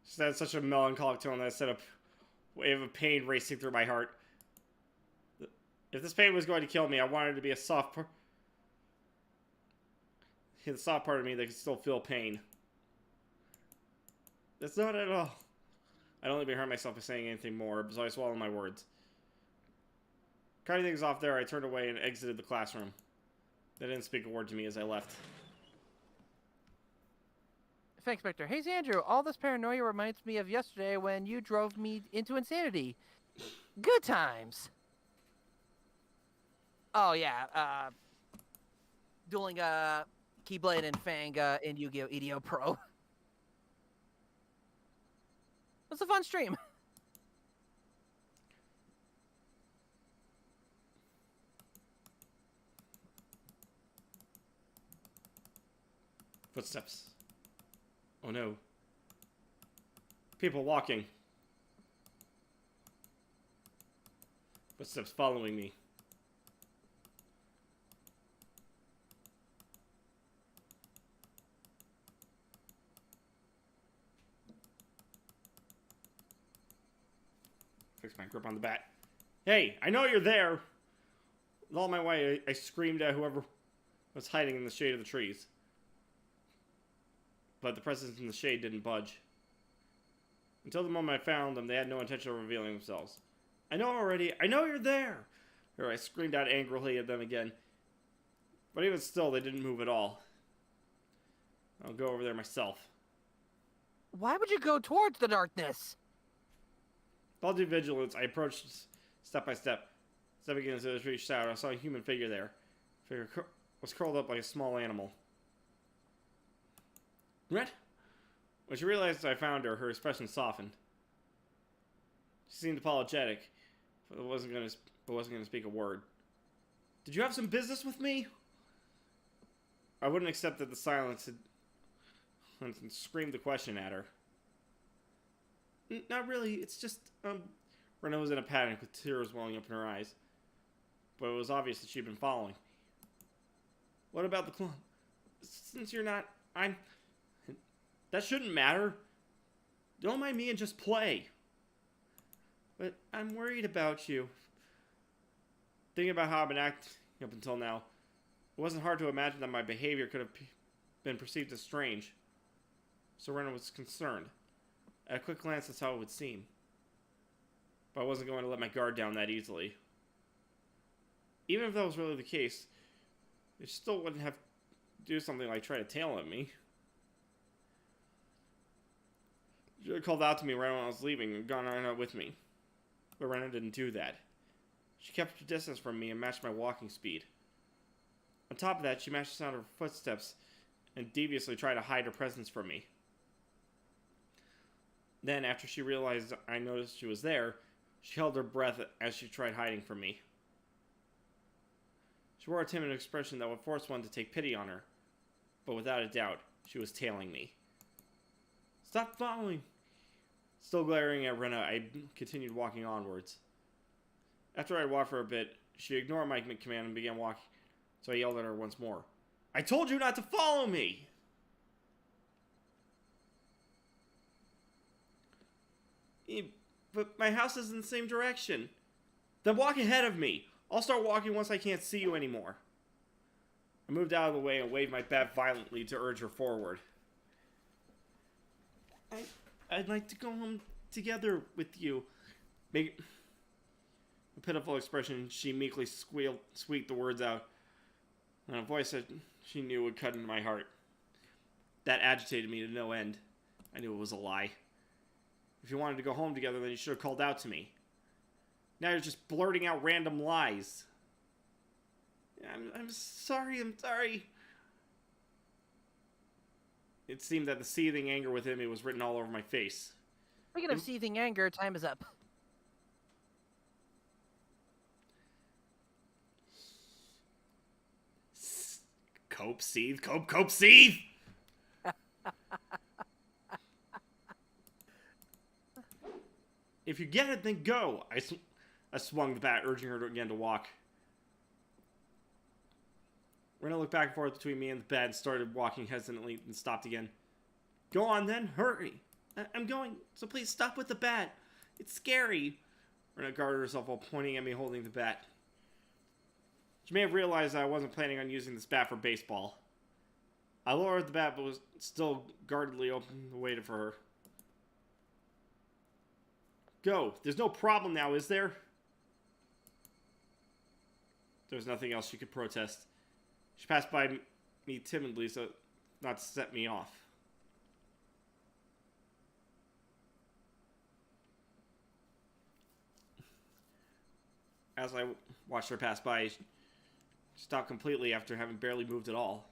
She had such a melancholic tone that set up a wave of pain racing through my heart. If this pain was going to kill me, I wanted it to be a soft part. The soft part of me that could still feel pain. That's not at all. I don't even hurt myself by saying anything more, so I swallowed my words. Cutting things off there, I turned away and exited the classroom. They didn't speak a word to me as I left. Thanks, Victor. Hey, Andrew, all this paranoia reminds me of yesterday when you drove me into insanity. Good times. Oh, yeah. Dueling Keyblade and Fang in Yu-Gi-Oh! EDO Pro. It was a fun stream. Footsteps. Oh no. People walking. Footsteps following me. Fix my grip on the bat. Hey, I know you're there! With all my might, I screamed at whoever was hiding in the shade of the trees. But the presence in the shade didn't budge. Until the moment I found them, they had no intention of revealing themselves. I know already! I know you're there! Here I screamed out angrily at them again. But even still, they didn't move at all. I'll go over there myself. Why would you go towards the darkness? With all due vigilance, I approached step by step. Stepping into the tree shadow, I saw a human figure there. was curled up like a small animal. What? When she realized I found her, her expression softened. She seemed apologetic, but wasn't gonna speak a word. Did you have some business with me? I wouldn't accept that the silence had and screamed the question at her. Not really, it's just, Rena was in a panic with tears welling up in her eyes. But it was obvious that she'd been following. What about the club? Since you're not, that shouldn't matter. Don't mind me and just play. But I'm worried about you. Thinking about how I've been acting up until now, it wasn't hard to imagine that my behavior could have been perceived as strange. So Rena was concerned. At a quick glance, that's how it would seem. But I wasn't going to let my guard down that easily. Even if that was really the case, it still wouldn't have to do something like try to tail at me. She had called out to me right when I was leaving and gone on out with me. But Rena didn't do that. She kept her distance from me and matched my walking speed. On top of that, she matched the sound of her footsteps and deviously tried to hide her presence from me. Then, after she realized I noticed she was there, she held her breath as she tried hiding from me. She wore a timid expression that would force one to take pity on her, but without a doubt, she was tailing me. Stop following! Still glaring at Rena, I continued walking onwards. After I walked for a bit, she ignored my command and began walking, so I yelled at her once more. I told you not to follow me! But my house is in the same direction. Then walk ahead of me. I'll start walking once I can't see you anymore. I moved out of the way and waved my bat violently to urge her forward. I'd like to go home together with you. Make a pitiful expression, she meekly squeaked the words out, in a voice that she knew would cut into my heart. That agitated me to no end. I knew it was a lie. If you wanted to go home together, then you should have called out to me. Now you're just blurting out random lies. I'm sorry, I'm sorry. It seemed that the seething anger within me was written all over my face. Speaking of seething anger, time is up. Cope, seethe, cope, seethe! If you get it, then go! I swung the bat, urging her again to walk. Rena looked back and forth between me and the bed and started walking hesitantly and stopped again. Go on then, hurry! I'm going, so please stop with the bat. It's scary. Rena guarded herself while pointing at me holding the bat. She may have realized that I wasn't planning on using this bat for baseball. I lowered the bat but was still guardedly open and waited for her. Go. There's no problem now, is there? There was nothing else she could protest. She passed by me timidly so not to set me off. As I watched her pass by, she stopped completely after having barely moved at all.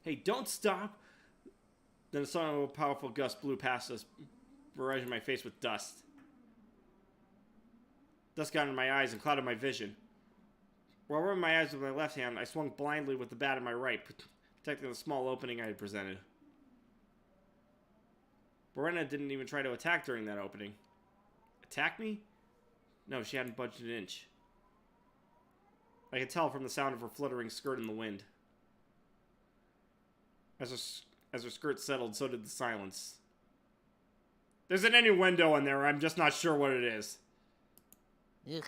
Hey, don't stop! Then a sudden powerful gust blew past us, barraging my face with dust. Dust got in my eyes and clouded my vision. While rubbing my eyes with my left hand, I swung blindly with the bat in my right, protecting the small opening I had presented. Rena didn't even try to attack during that opening. Attack me? No, she hadn't budged an inch. I could tell from the sound of her fluttering skirt in the wind. As her skirt settled, so did the silence. There's an innuendo in there, I'm just not sure what it is. Ugh.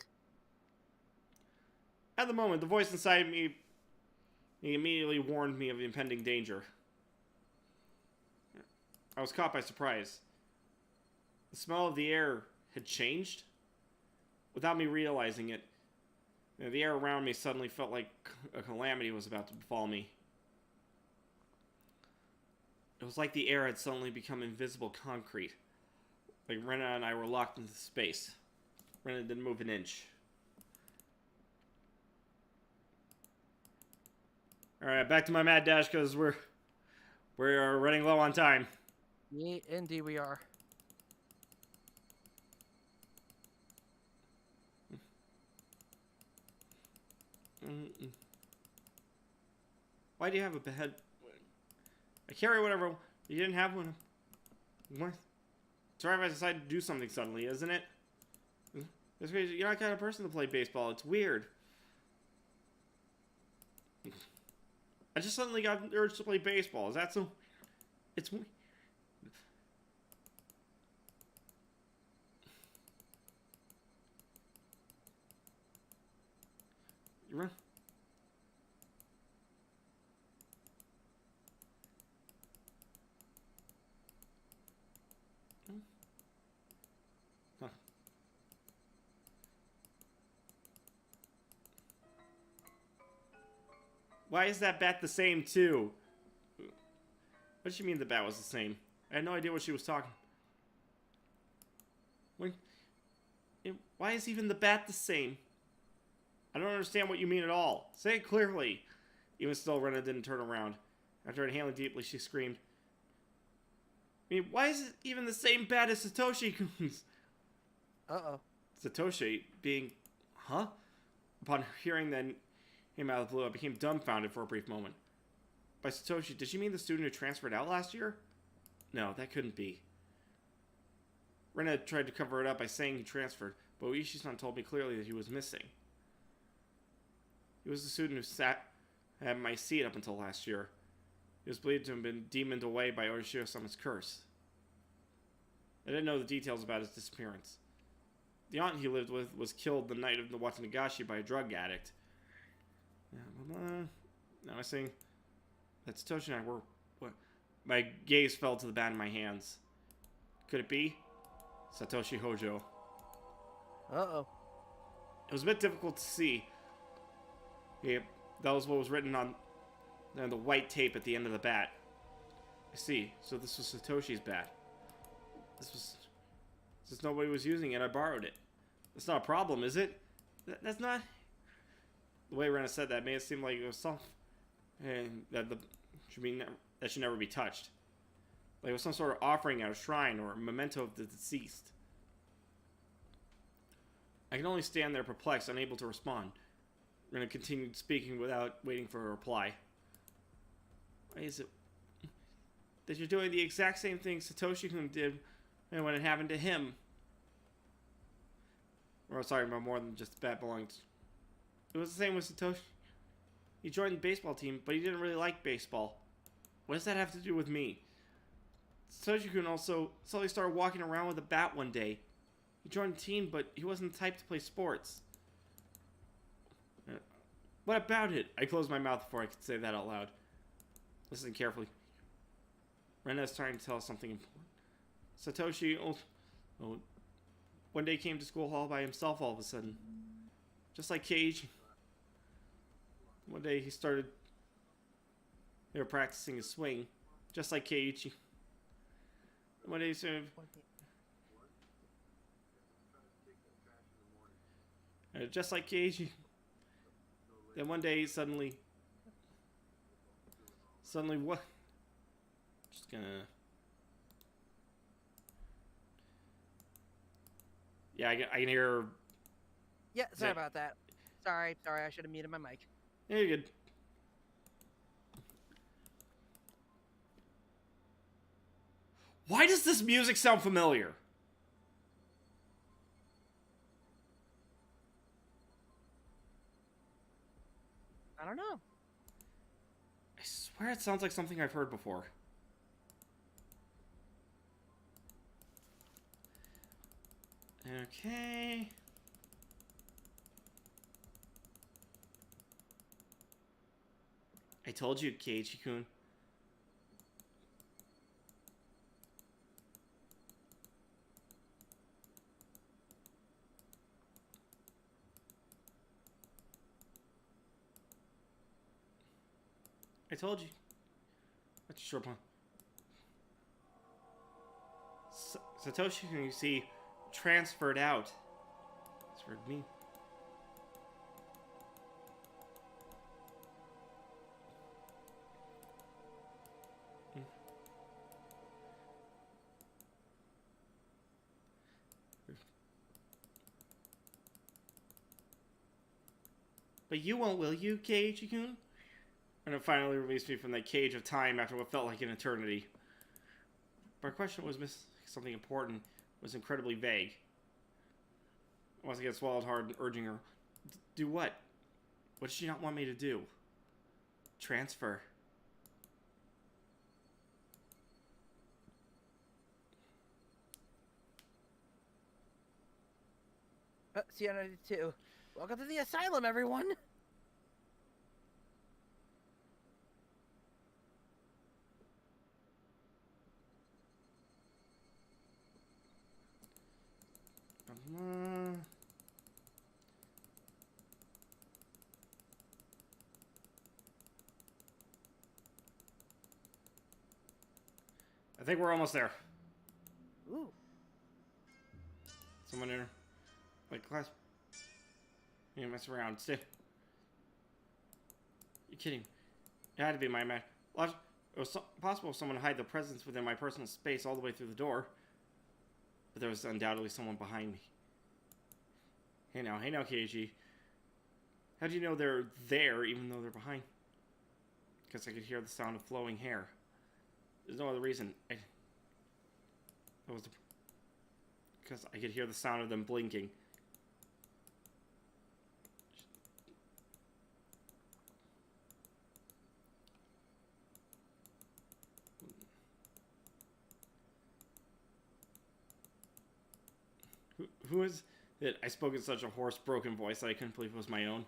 At the moment, the voice inside me immediately warned me of the impending danger. I was caught by surprise. The smell of the air had changed. Without me realizing it, the air around me suddenly felt like a calamity was about to befall me. It was like the air had suddenly become invisible concrete. Like Rena and I were locked into space. Rena didn't move an inch. Alright, back to my mad dash because we're running low on time. Indeed we are. Why do you have a bed? I carry whatever. You didn't have one. What? Sorry if I decided to do something suddenly, isn't it? It's crazy. You're not the kind of person to play baseball. It's weird. I just suddenly got the urge to play baseball. Is that so? It's weird. You run. Huh. Why is that bat the same too? What did she mean the bat was the same? I had no idea what she was talking. Why is even the bat the same? I don't understand what you mean at all. Say it clearly. Even still, Rena didn't turn around. After inhaling deeply, she screamed. I mean, why is it even the same bat as Satoshi-kun's? Uh-oh. Satoshi being... Huh? Upon hearing that name out of the blue, I became dumbfounded for a brief moment. By Satoshi, did she mean the student who transferred out last year? No, that couldn't be. Rena tried to cover it up by saying he transferred, but Uishi-san told me clearly that he was missing. He was the student who sat at my seat up until last year. He was believed to have been demoned away by Orishio-sama's curse. I didn't know the details about his disappearance. The aunt he lived with was killed the night of the Watanagashi by a drug addict. Now I think that Satoshi and I were... What? My gaze fell to the bat in my hands. Could it be? Satoshi Hojo. Uh-oh. It was a bit difficult to see. Yeah, that was what was written on the white tape at the end of the bat. I see. So this was Satoshi's bat. Since nobody was using it, I borrowed it. That's not a problem, is it? That's not... The way Rena said that made it seem like it was something... And that should never be touched. Like it was some sort of offering at a shrine or a memento of the deceased. I can only stand there perplexed, unable to respond. Rena continued speaking without waiting for a reply. Why is it that you're doing the exact same thing Satoshi-kun did when it happened to him? Or I'm sorry, about more than just the bat belonging to... It was the same with Satoshi. He joined the baseball team, but he didn't really like baseball. What does that have to do with me? Satoshi-kun also suddenly started walking around with a bat one day. He joined the team, but he wasn't the type to play sports. What about it? I closed my mouth before I could say that out loud. Listen carefully. Rena is trying to tell us something important. Satoshi one day came to school hall by himself all of a sudden. Just like Cage. One day they were practicing his swing. Just like Cage. One day he said... just like Cage. Then one day suddenly what? Just gonna... Yeah, I can hear... Yeah, sorry about that. Sorry, I should have muted my mic. Yeah, you're good. Why does this music sound familiar? I don't know. I swear it sounds like something I've heard before. Okay. I told you, Keiichi-kun. I told you. That's a short one. Satoshi, you see, transferred out. Transferred me. But you won't, will you, Keiichi-kun? And it finally released me from that cage of time after what felt like an eternity. But her question was something important, was incredibly vague. Once again, swallowed hard, urging her, do what? What does she not want me to do? Transfer. Sienna 2. Welcome to the asylum, everyone. I think we're almost there. Ooh. Someone in her. Like, class. You mess around. Stay. You're kidding. It had to be my man. It was possible for someone to hide their presence within my personal space all the way through the door. But there was undoubtedly someone behind me. Hey now, Keiji. How do you know they're there even though they're behind? Because I could hear the sound of flowing hair. There's no other reason. Because I could hear the sound of them blinking. Who is it? I spoke in such a hoarse, broken voice that I couldn't believe it was my own.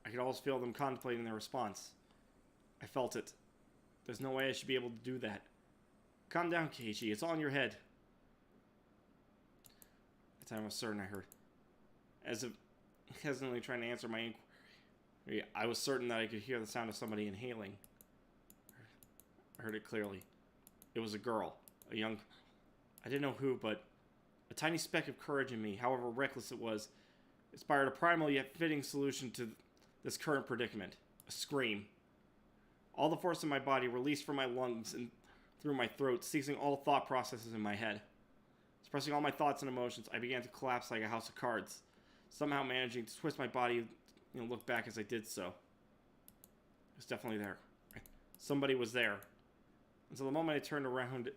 I could almost feel them contemplating their response. I felt it. There's no way I should be able to do that. Calm down, Keiichi. It's all in your head. At the time I was certain I heard. As if hesitantly trying to answer my inquiry, I was certain that I could hear the sound of somebody inhaling. I heard it clearly. It was a girl. A young... I didn't know who, but... a tiny speck of courage in me, however reckless it was, inspired a primal yet fitting solution to this current predicament. A scream. All the force in my body released from my lungs and through my throat, ceasing all thought processes in my head. Suppressing all my thoughts and emotions, I began to collapse like a house of cards, somehow managing to twist my body and look back as I did so. It was definitely there. Somebody was there. Until the moment I turned around,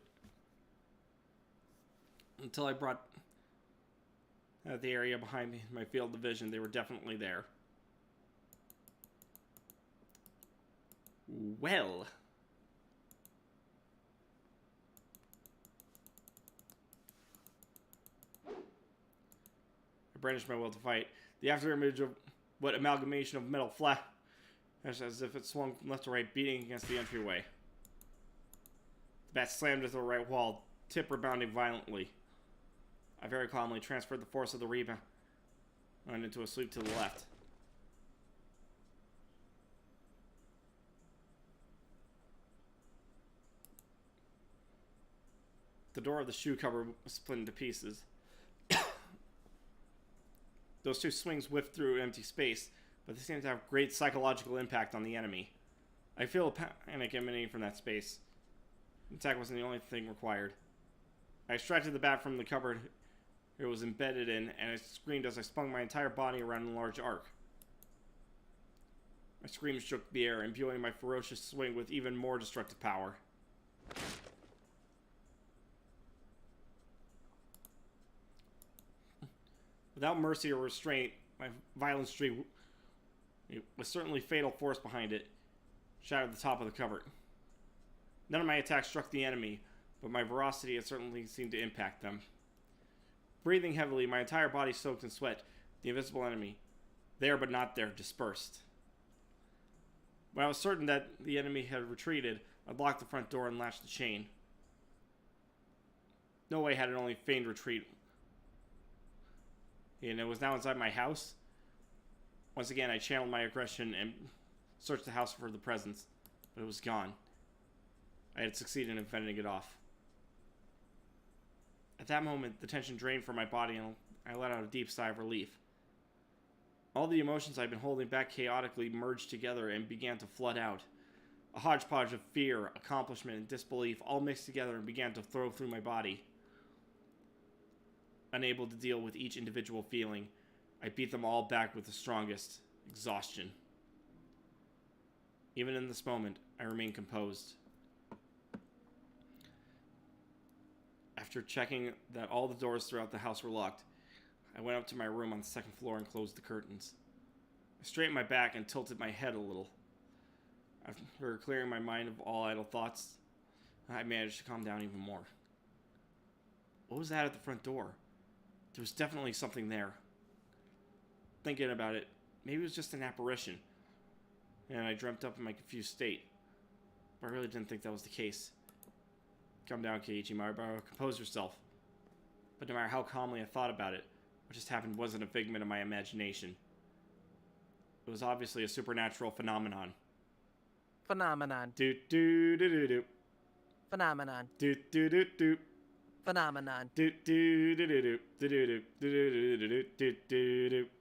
until I brought the area behind me, my field of vision, they were definitely there. Well. I brandished my will to fight. The after image of what amalgamation of metal flash, as if it swung from left to right, beating against the entryway. The bat slammed into the right wall, tip rebounding violently. I very calmly transferred the force of the rebound into a sweep to the left. The door of the shoe cupboard was split into pieces. Those two swings whiffed through empty space, but they seemed to have great psychological impact on the enemy. I feel a panic emanating from that space. The attack wasn't the only thing required. I extracted the bat from the cupboard it was embedded in, and I screamed as I spun my entire body around a large arc. My screams shook the air, imbuing my ferocious swing with even more destructive power. Without mercy or restraint, my violent streak, with certainly fatal force behind it, shattered the top of the cupboard. None of my attacks struck the enemy, but my ferocity had certainly seemed to impact them. Breathing heavily, my entire body soaked in sweat, the invisible enemy, there but not there, dispersed. When I was certain that the enemy had retreated, I blocked the front door and latched the chain. No way had it only feigned retreat. And it was now inside my house. Once again, I channeled my aggression and searched the house for the presence, but it was gone. I had succeeded in fending it off. At that moment, the tension drained from my body and I let out a deep sigh of relief. All the emotions I'd been holding back chaotically merged together and began to flood out. A hodgepodge of fear, accomplishment, and disbelief all mixed together and began to flow through my body. Unable to deal with each individual feeling, I beat them all back with the strongest, exhaustion. Even in this moment, I remain composed. After checking that all the doors throughout the house were locked, I went up to my room on the second floor and closed the curtains. I straightened my back and tilted my head a little. After clearing my mind of all idle thoughts, I managed to calm down even more. What was that at the front door? There was definitely something there. Thinking about it, maybe it was just an apparition, and I dreamt up in my confused state. But I really didn't think that was the case. Calm down, Keiichi Maribaro. Compose yourself. But no matter how calmly I thought about it, what just happened wasn't a figment of my imagination. It was obviously a supernatural phenomenon. Phenomenon. Doot doot doot doot doot. Phenomenon. Doot doot doot doot. Phenomenon. Doot doot doot doot doot doot doot doot doot doot doot.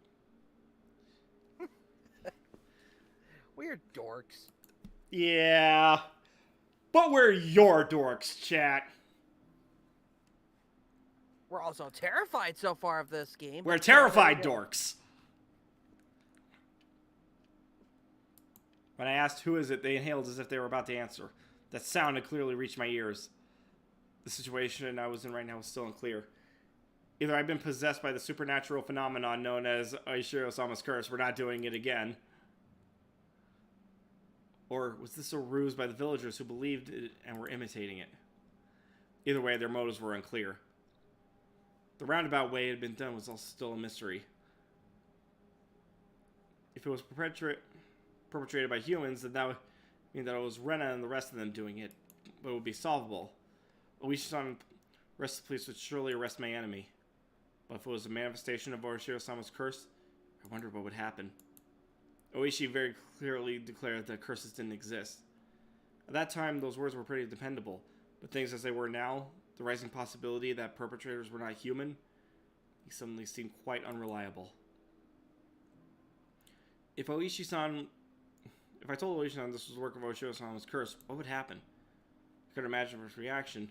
We're dorks. Yeah. But we're your dorks, chat. We're also terrified so far of this game. We're terrified dorks. When I asked who is it, they inhaled as if they were about to answer. That sound had clearly reached my ears. The situation I was in right now was still unclear. Either I'd been possessed by the supernatural phenomenon known as Oishiro-sama's curse, we're not doing it again. Or was this a ruse by the villagers who believed it and were imitating it? Either way, their motives were unclear. The roundabout way it had been done was also still a mystery. If it was perpetrated by humans, then that would mean that it was Rena and the rest of them doing it, but it would be solvable. Oishi-san arrest the police would surely arrest my enemy. But if it was a manifestation of Oishiro-sama's curse, I wondered what would happen. Oishi very clearly declared that curses didn't exist. At that time, those words were pretty dependable, but things as they were now, the rising possibility that perpetrators were not human, he suddenly seemed quite unreliable. If I told Oishi-san this was the work of Oishiro-sama's curse, what would happen? I couldn't imagine his reaction,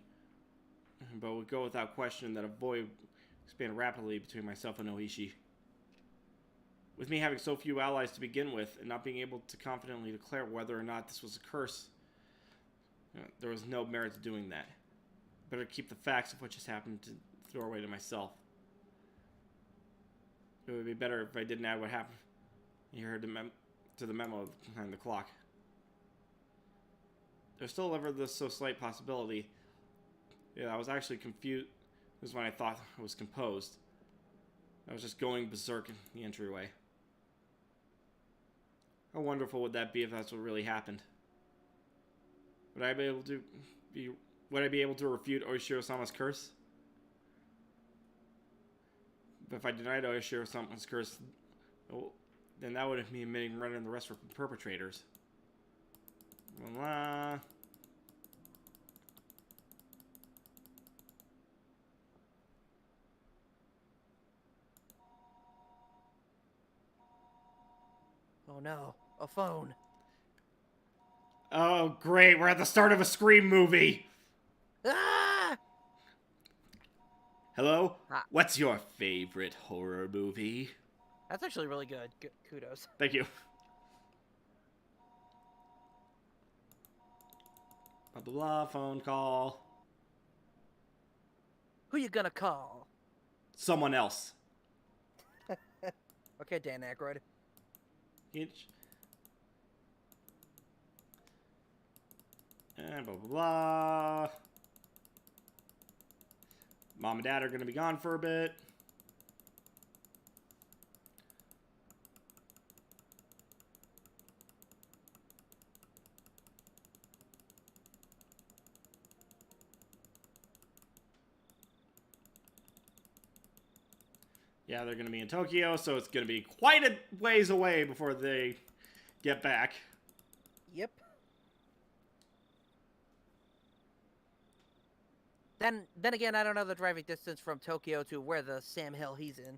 but it would go without question that a void expanded rapidly between myself and Oishi. With me having so few allies to begin with, and not being able to confidently declare whether or not this was a curse, there was no merit to doing that. Better keep the facts of what just happened to throw away to myself. It would be better if I didn't add what happened. You heard to the memo behind the clock. There's still ever this so slight possibility. Yeah, I was actually confused. This is when I thought I was composed. I was just going berserk in the entryway. How wonderful would that be if that's what really happened? Would I be able to refute Oishiro-sama's curse? But if I denied Oishiro-sama's curse, then that would mean admitting Ren and the rest were perpetrators. Voila. Oh no, a phone. Oh, great. We're at the start of a Scream movie. Ah! Hello? Ah. What's your favorite horror movie? That's actually really good. Kudos. Thank you. Blah, blah, blah, phone call. Who you gonna call? Someone else. Okay, Dan Aykroyd. And blah, blah, blah. Mom and Dad are going to be gone for a bit. Yeah, they're going to be in Tokyo, so it's going to be quite a ways away before they get back. Yep. Then again, I don't know the driving distance from Tokyo to where the Sam Hill he's in.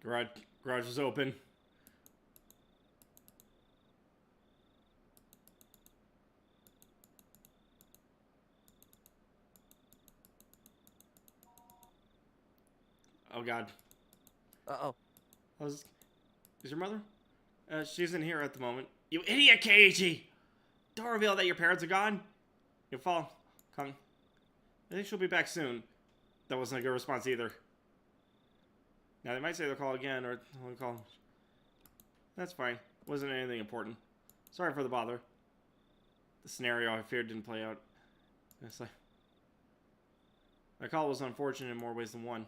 Garage is open. Oh God. Uh-oh. Is your mother? She isn't here at the moment. You idiot, Keiichi! Don't reveal that your parents are gone. You'll fall. Come. I think she'll be back soon. That wasn't a good response either. Now they might say they'll call again, or they'll call. That's fine. Wasn't anything important. Sorry for the bother. The scenario I feared didn't play out. It's like my call was unfortunate in more ways than one.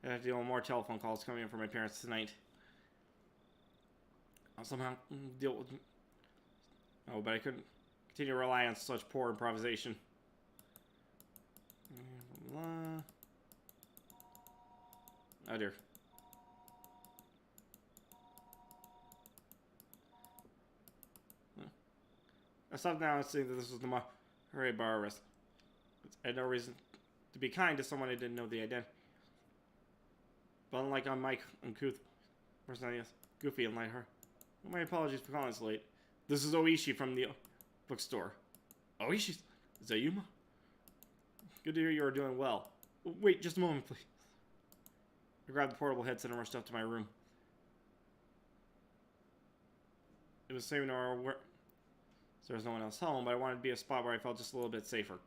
I have to deal with more telephone calls coming in from my parents tonight. I'll somehow deal with. Oh, but I couldn't continue to rely on such poor improvisation. Oh dear. I stopped now and seeing that this was the Hooray Bar arrest. I had no reason to be kind to someone I didn't know the identity. But unlike on Mike uncouth personality, goofy and lighthearted. My apologies for calling so late. This is Oishi from the bookstore. Oishi? Is that you? Good to hear you are doing well. Wait, just a moment, please. I grabbed the portable headset and rushed up to my room. It was saving our work. So there was no one else home, but I wanted to be a spot where I felt just a little bit safer.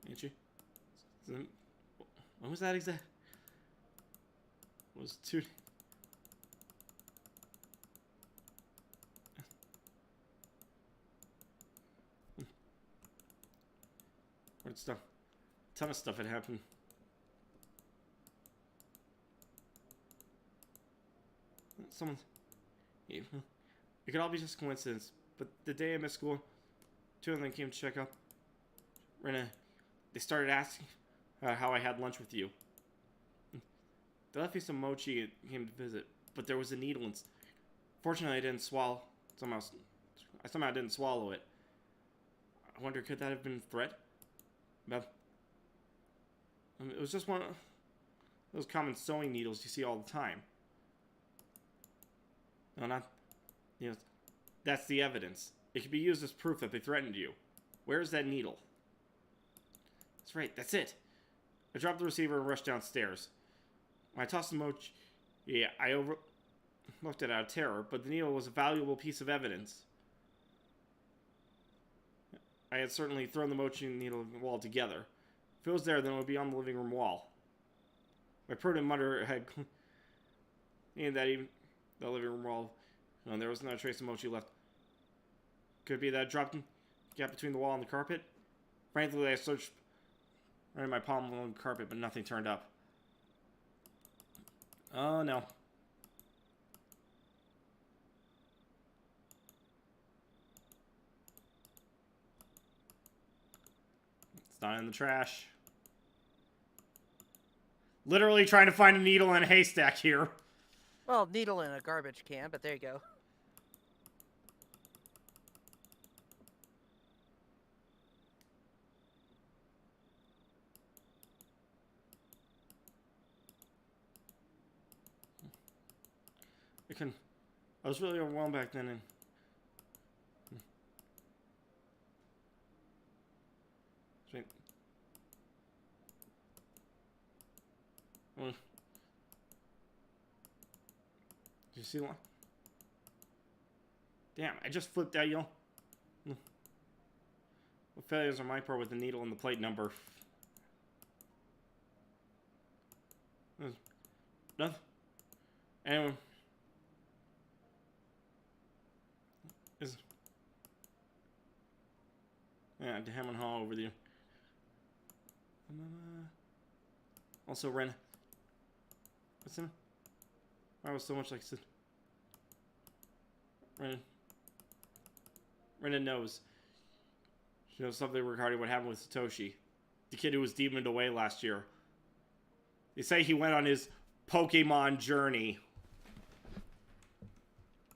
Ain't you? When was that exact? It was 2. What stuff? A ton of stuff had happened. Someone's. Yeah. It could all be just coincidence, but the day I missed school, 2 of them came to check up. Rena, they started asking how I had lunch with you. They left me some mochi and came to visit, but there was a needle and fortunately I didn't swallow. I somehow didn't swallow it. I wonder, could that have been thread? But it was just one of those common sewing needles you see all the time. No, not. You know, that's the evidence. It can be used as proof that they threatened you. Where's that needle? That's right, that's it. I dropped the receiver and rushed downstairs. When I tossed the mochi, I looked at it out of terror, but the needle was a valuable piece of evidence. I had certainly thrown the mochi needle wall together. If it was there, then it would be on the living room wall. My prudent mother had cleaned that even the living room wall. No, there was no trace of mochi left. Could it be that I dropped the gap between the wall and the carpet? Frankly, I searched around my palm along the carpet, but nothing turned up. Oh no. It's not in the trash. Literally trying to find a needle in a haystack here. Well, needle in a garbage can, but there you go. I was really overwhelmed back then, and well, did you see one? Damn, I just flipped out, y'all. What failures on my part with the needle and the plate number? Nothing. Anyway. Yeah, to hem and haw over you. Also, Ren. What's in? I was so much like Sid. Ren knows. She knows something regarding what happened with Satoshi, the kid who was demoned away last year. They say he went on his Pokemon journey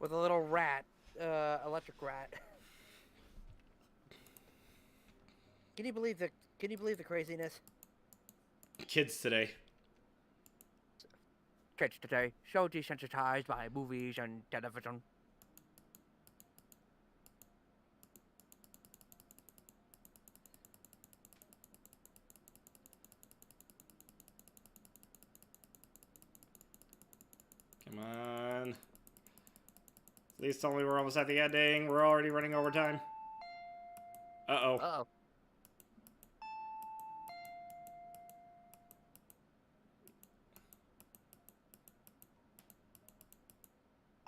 With a little rat, electric rat. Can you believe the craziness? Kids today. Kids today, so desensitized by movies and television. Come on. Please tell me we're almost at the ending. We're already running over time. Uh-oh. Uh-oh.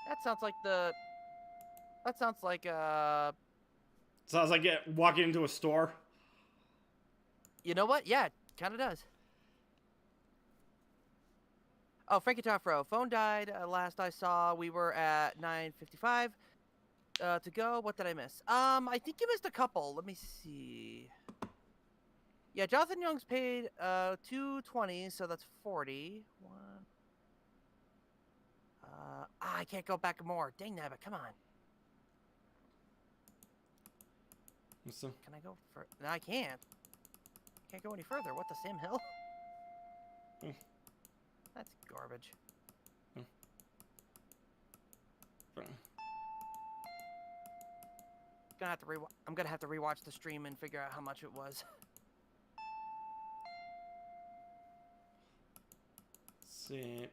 That sounds like, Sounds like walking into a store. you know what? Yeah, it kind of does. Oh, Frankie Toffro. Phone died last I saw. We were at 9:55 to go. What did I miss? I think you missed a couple. Let me see. Yeah, Jonathan Young's paid $220, so that's 40. I can't go back more. Dang nabbit, come on. So, Can I go for? No, I can't. Can't go any further. What, the Sam Hill? That's garbage. I'm gonna have to rewatch the stream and figure out how much it was. see.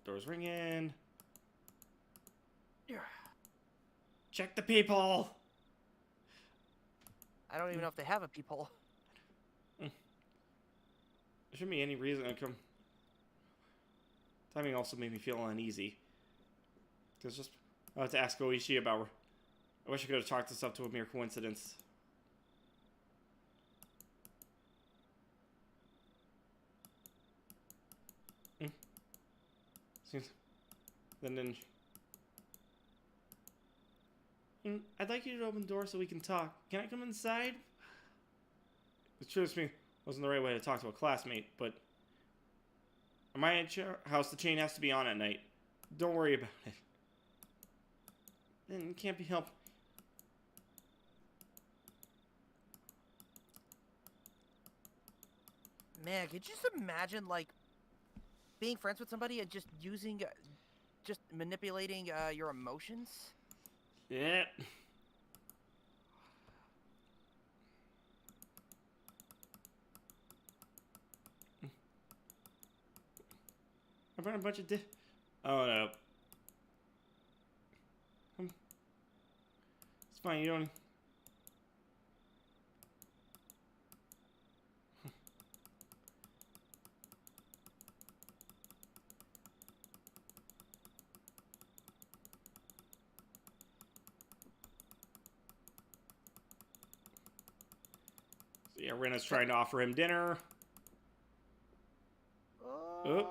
Doors ringing. Check the people. I don't even know if they have a peephole. There shouldn't be any reason to come. Timing also made me feel uneasy. Because just I had to ask Oishi about. I wish I could have chalked this up to a mere coincidence. Seems. Then. I'd like you to open the door so we can talk. Can I come inside? It sure to me wasn't the right way to talk to a classmate, but at my house, the chain has to be on at night. Don't worry about it. And it can't be helped. Man, could you just imagine, like, being friends with somebody and just just manipulating your emotions? Yeah. I brought a bunch of Oh no. It's fine, you don't. So yeah, Rena's trying to offer him dinner. Oh.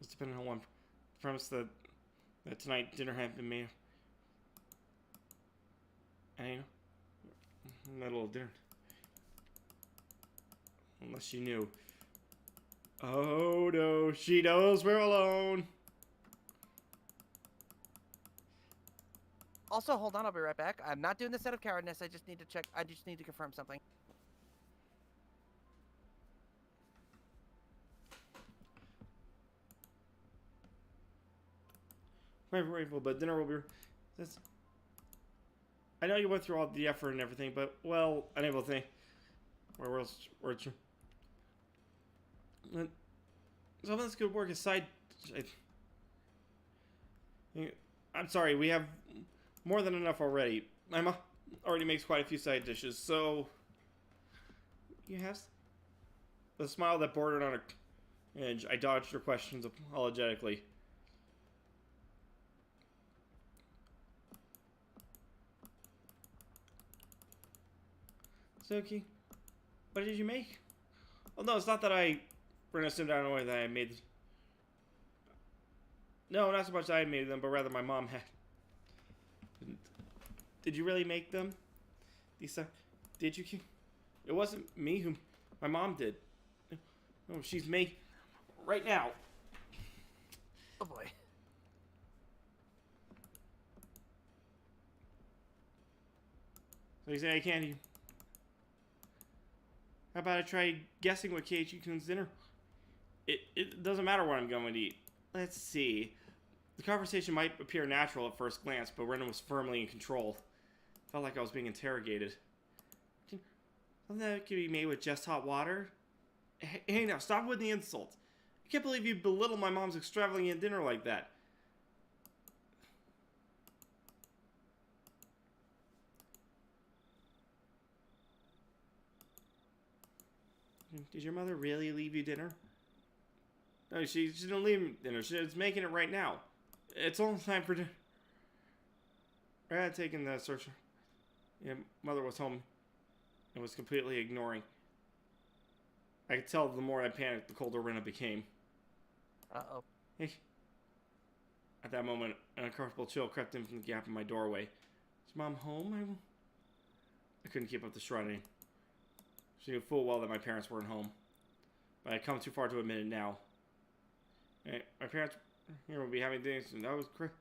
It's depending on one premise that tonight dinner had been made. I know. Not a little dinner. Unless you knew. Oh no, she knows we're alone. Also, hold on, I'll be right back. I'm not doing this out of cowardness. I just need to check. I just need to confirm something. Very grateful, but dinner will be. I know you went through all the effort and everything, but well, unable to think. Where else? Some of this good work aside. I'm sorry, we have more than enough already. My mom already makes quite a few side dishes, so you have the smile that bordered on a edge. I dodged her questions apologetically. Soki, what did you make? Well, no, it's not that I assumed down the way that I made. No, not so much that I made them, but rather my mom had. Did you really make them? Lisa, did you? It wasn't me who. My mom did. No, she's made. Right now. Oh boy. So you say I can't. How about I try guessing what Keiichi-kun's dinner? It doesn't matter what I'm going to eat. Let's see. The conversation might appear natural at first glance, but Renan was firmly in control. Felt like I was being interrogated. Something that can be made with just hot water? Hey, now, stop with the insults. I can't believe you belittle my mom's extravagant dinner like that. Did your mother really leave you dinner? No, she didn't leave me dinner. She's making it right now. It's almost time for dinner. I had taken the search. Yeah, mother was home and was completely ignoring. I could tell the more I panicked, the colder Rena became. Uh-oh. Hey. At that moment, an uncomfortable chill crept in from the gap in my doorway. Is Mom home? I couldn't keep up the shrugging. She knew full well that my parents weren't home. But I'd come too far to admit it now. Hey, my parents would be having dinner soon. That was crazy.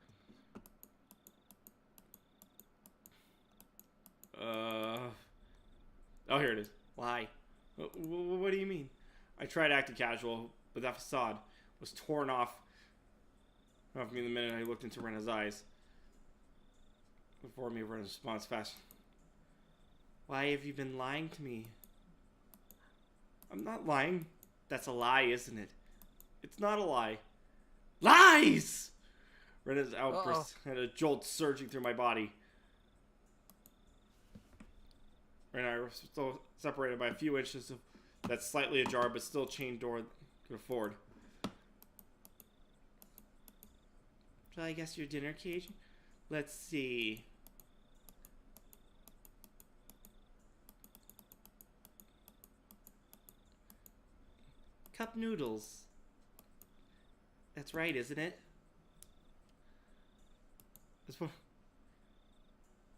Oh, here it is. Lie. What do you mean? I tried acting casual, but that facade was torn off me the minute I looked into Rena's eyes. Before me, Rena's response fast. Why have you been lying to me? I'm not lying. That's a lie, isn't it? It's not a lie. Lies! Rena's outburst had a jolt surging through my body. Rena and I were still separated by a few inches of that slightly ajar but still chained door could afford. Shall I guess your dinner, Cage? Let's see. Cup noodles. That's right, isn't it?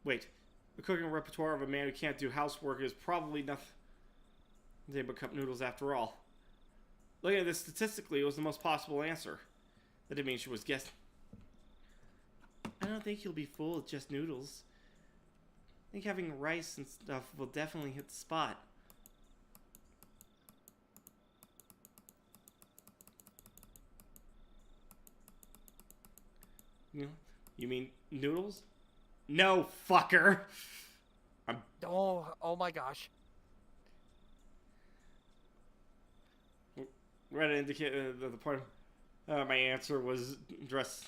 Wait. The cooking repertoire of a man who can't do housework is probably nothing but cup noodles after all. Looking at this statistically, it was the most possible answer. That didn't mean she was guessing. I don't think you'll be full with just noodles. I think having rice and stuff will definitely hit the spot. You mean noodles? No, fucker! Oh my gosh. Reddit indicated the part of my answer was dressed.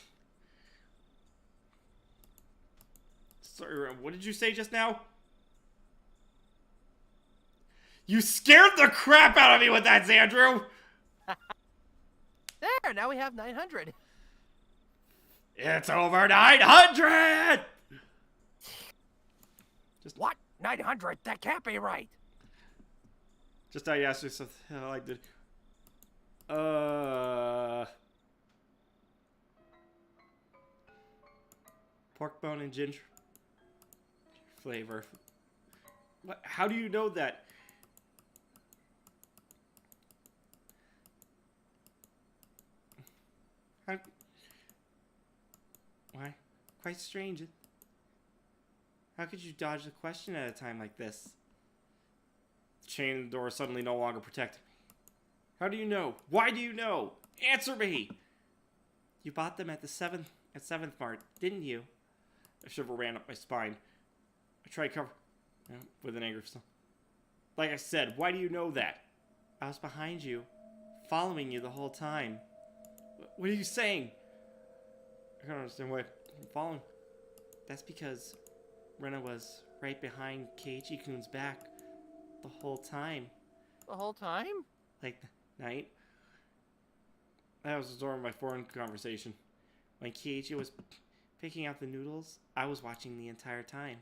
Sorry, what did you say just now? You scared the crap out of me with that, Xandru! There, now we have 900. It's over 900! Just what? 900? That can't be right. Just I asked you something I like to. Pork bone and ginger flavor. What? How do you know that? Why? Quite strange. How could you dodge the question at a time like this? The chain in the door suddenly no longer protected me. How do you know? Why do you know? Answer me! You bought them at the 7th Mart, didn't you? A shiver ran up my spine. I tried cover with an angry still. Like I said, why do you know that? I was behind you, following you the whole time. What are you saying? I can't understand why I'm following. That's because Rena was right behind Keiichi-kun's back the whole time. The whole time? Like the night. I was absorbing my foreign conversation. When Keiichi was picking out the noodles, I was watching the entire time.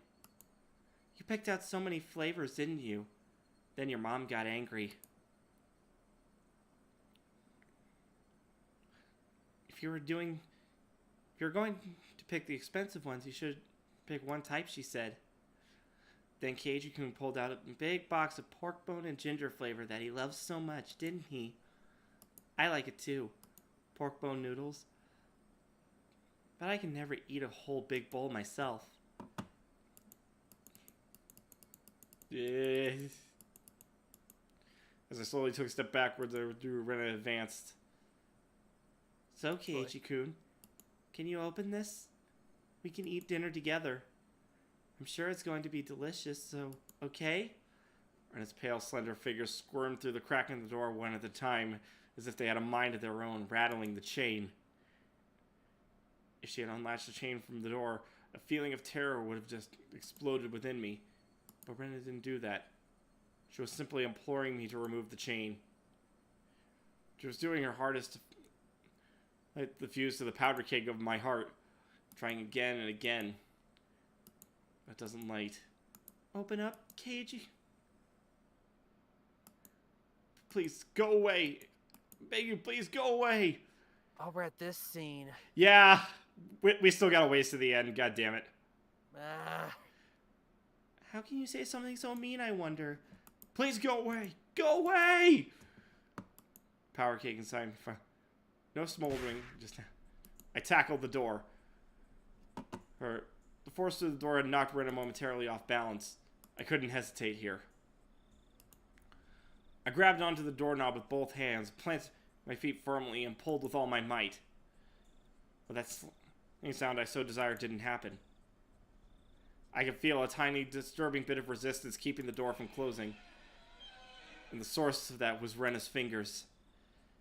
You picked out so many flavors, didn't you? Then your mom got angry. If you're going to pick the expensive ones, you should pick one type, she said. Then Keiichi-kun pulled out a big box of pork bone and ginger flavor that he loves so much, didn't he? I like it too. Pork bone noodles. But I can never eat a whole big bowl myself. As I slowly took a step backwards, Rena advanced. So, Keiichi-kun, can you open this? We can eat dinner together. I'm sure it's going to be delicious, so, okay? and its pale, slender figures squirmed through the crack in the door one at a time, as if they had a mind of their own, rattling the chain. If she had unlatched the chain from the door, a feeling of terror would have just exploded within me. But Rena didn't do that. She was simply imploring me to remove the chain. She was doing her hardest to light the fuse to the powder keg of my heart, trying again and again. But it doesn't light. Open up, Cagey. Please, go away. Beg you, please go away. Oh, we're at this scene. Yeah, we still got a ways to the end, god damn it. How can you say something so mean, I wonder? Please go away. Go away! Power cake inside. No smoldering. I tackled the door. The force of the door had knocked Rena momentarily off balance. I couldn't hesitate here. I grabbed onto the doorknob with both hands, planted my feet firmly, and pulled with all my might. But that slinging sound I so desired didn't happen. I could feel a tiny, disturbing bit of resistance keeping the door from closing. And the source of that was Rena's fingers.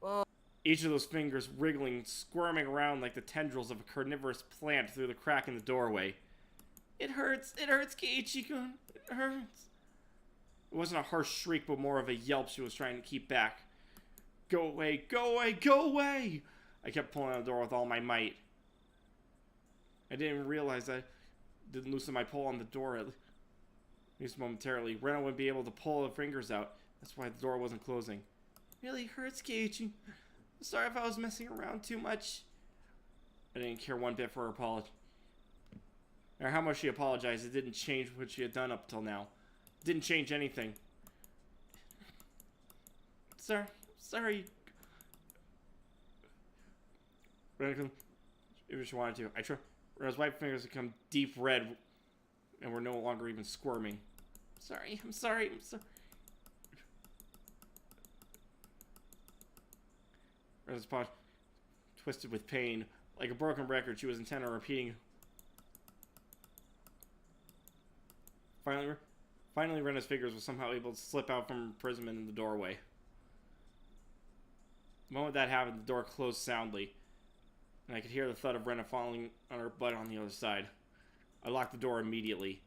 Oh. Each of those fingers wriggling, squirming around like the tendrils of a carnivorous plant through the crack in the doorway. It hurts, Keiichi-kun. It hurts. It wasn't a harsh shriek, but more of a yelp she was trying to keep back. Go away, go away, go away! I kept pulling on the door with all my might. I didn't even realize I didn't loosen my pull on the door, at least momentarily. Rena wouldn't be able to pull her fingers out. That's why the door wasn't closing. Really hurts, Keiichi. Sorry if I was messing around too much. I didn't care one bit for her apology. No matter how much she apologized, it didn't change what she had done up till now. It didn't change anything. Sorry. Rena, if she wanted to. I tried. Rena's white fingers had become deep red and were no longer even squirming. I'm sorry. Rena's paw twisted with pain. Like a broken record, she was intent on repeating. Finally, Rena's fingers were somehow able to slip out from imprisonment in the doorway. The moment that happened, the door closed soundly, and I could hear the thud of Rena falling on her butt on the other side. I locked the door immediately.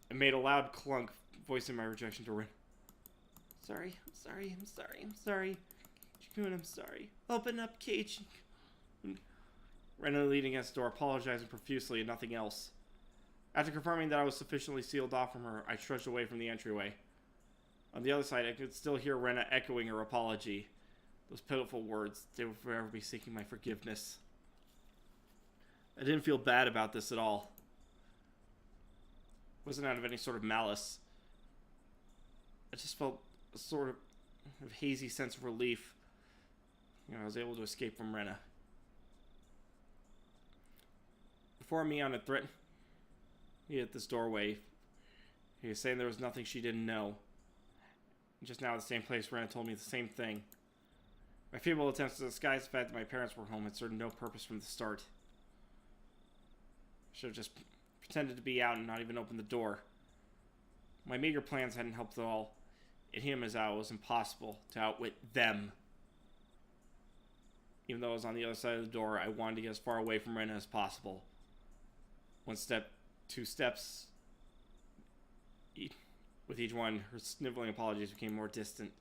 I made a loud clunk, voicing my rejection to Rena. I'm sorry. Chikun, I'm sorry. Open up, Keiichi. Rena, leaning against the door, apologizing profusely and nothing else. After confirming that I was sufficiently sealed off from her, I trudged away from the entryway. On the other side, I could still hear Rena echoing her apology. Those pitiful words, they would forever be seeking my forgiveness. I didn't feel bad about this at all. It wasn't out of any sort of malice. I just felt a sort of hazy sense of relief. I was able to escape from Rena. Before Mion had threatened me at this doorway, he was saying there was nothing she didn't know. Just now at the same place, Rena told me the same thing. My feeble attempts to disguise the fact that my parents were home had served no purpose from the start. I should have just pretended to be out and not even opened the door. My meager plans hadn't helped at all. In Higurashi, it was impossible to outwit them. Even though I was on the other side of the door, I wanted to get as far away from Rena as possible. One step, two steps. With each one, her sniveling apologies became more distant.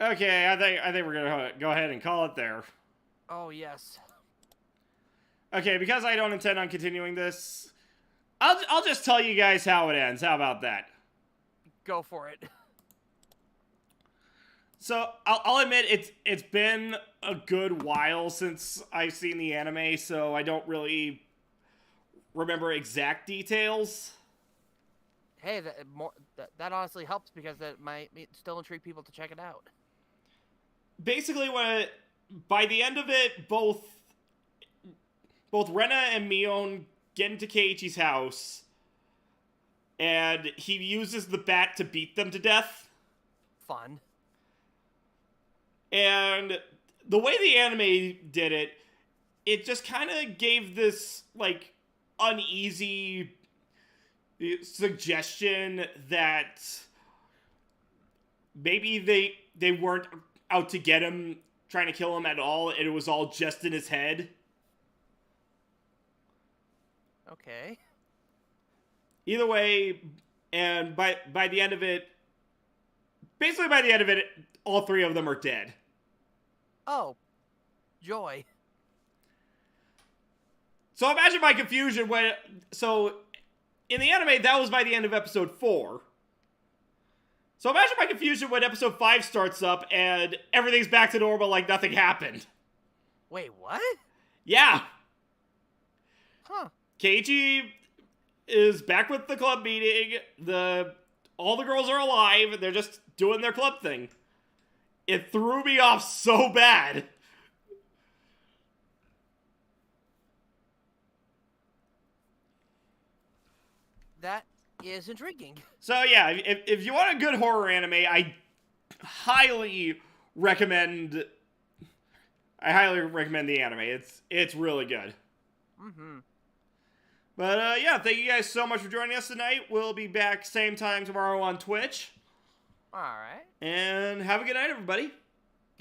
Okay, I think we're gonna go ahead and call it there. Oh, yes. Okay, because I don't intend on continuing this, I'll just tell you guys how it ends. How about that? Go for it. So I'll admit it's been a good while since I've seen the anime, so I don't really remember exact details. Hey, that honestly helps because that might still intrigue people to check it out. Basically, by the end of it, both Rena and Mion get into Keiichi's house, and he uses the bat to beat them to death. Fun. And the way the anime did it, it just kind of gave this, like, uneasy suggestion that maybe they weren't out to get him, trying to kill him at all, and it was all just in his head. Okay. Either way, and by the end of it, basically by the end of it, all three of them are dead. Oh, joy. So imagine my confusion when... So, in the anime, that was by the end of episode 4. So imagine my confusion when episode 5 starts up and everything's back to normal like nothing happened. Wait, what? Yeah. Huh. Keiji is back with the club meeting. All the girls are alive and they're just doing their club thing. It threw me off so bad. That is intriguing. So yeah, if you want a good horror anime, I highly recommend the anime. It's really good. Mm-hmm. But yeah, thank you guys so much for joining us tonight. We'll be back same time tomorrow on Twitch. All right. And have a good night, everybody.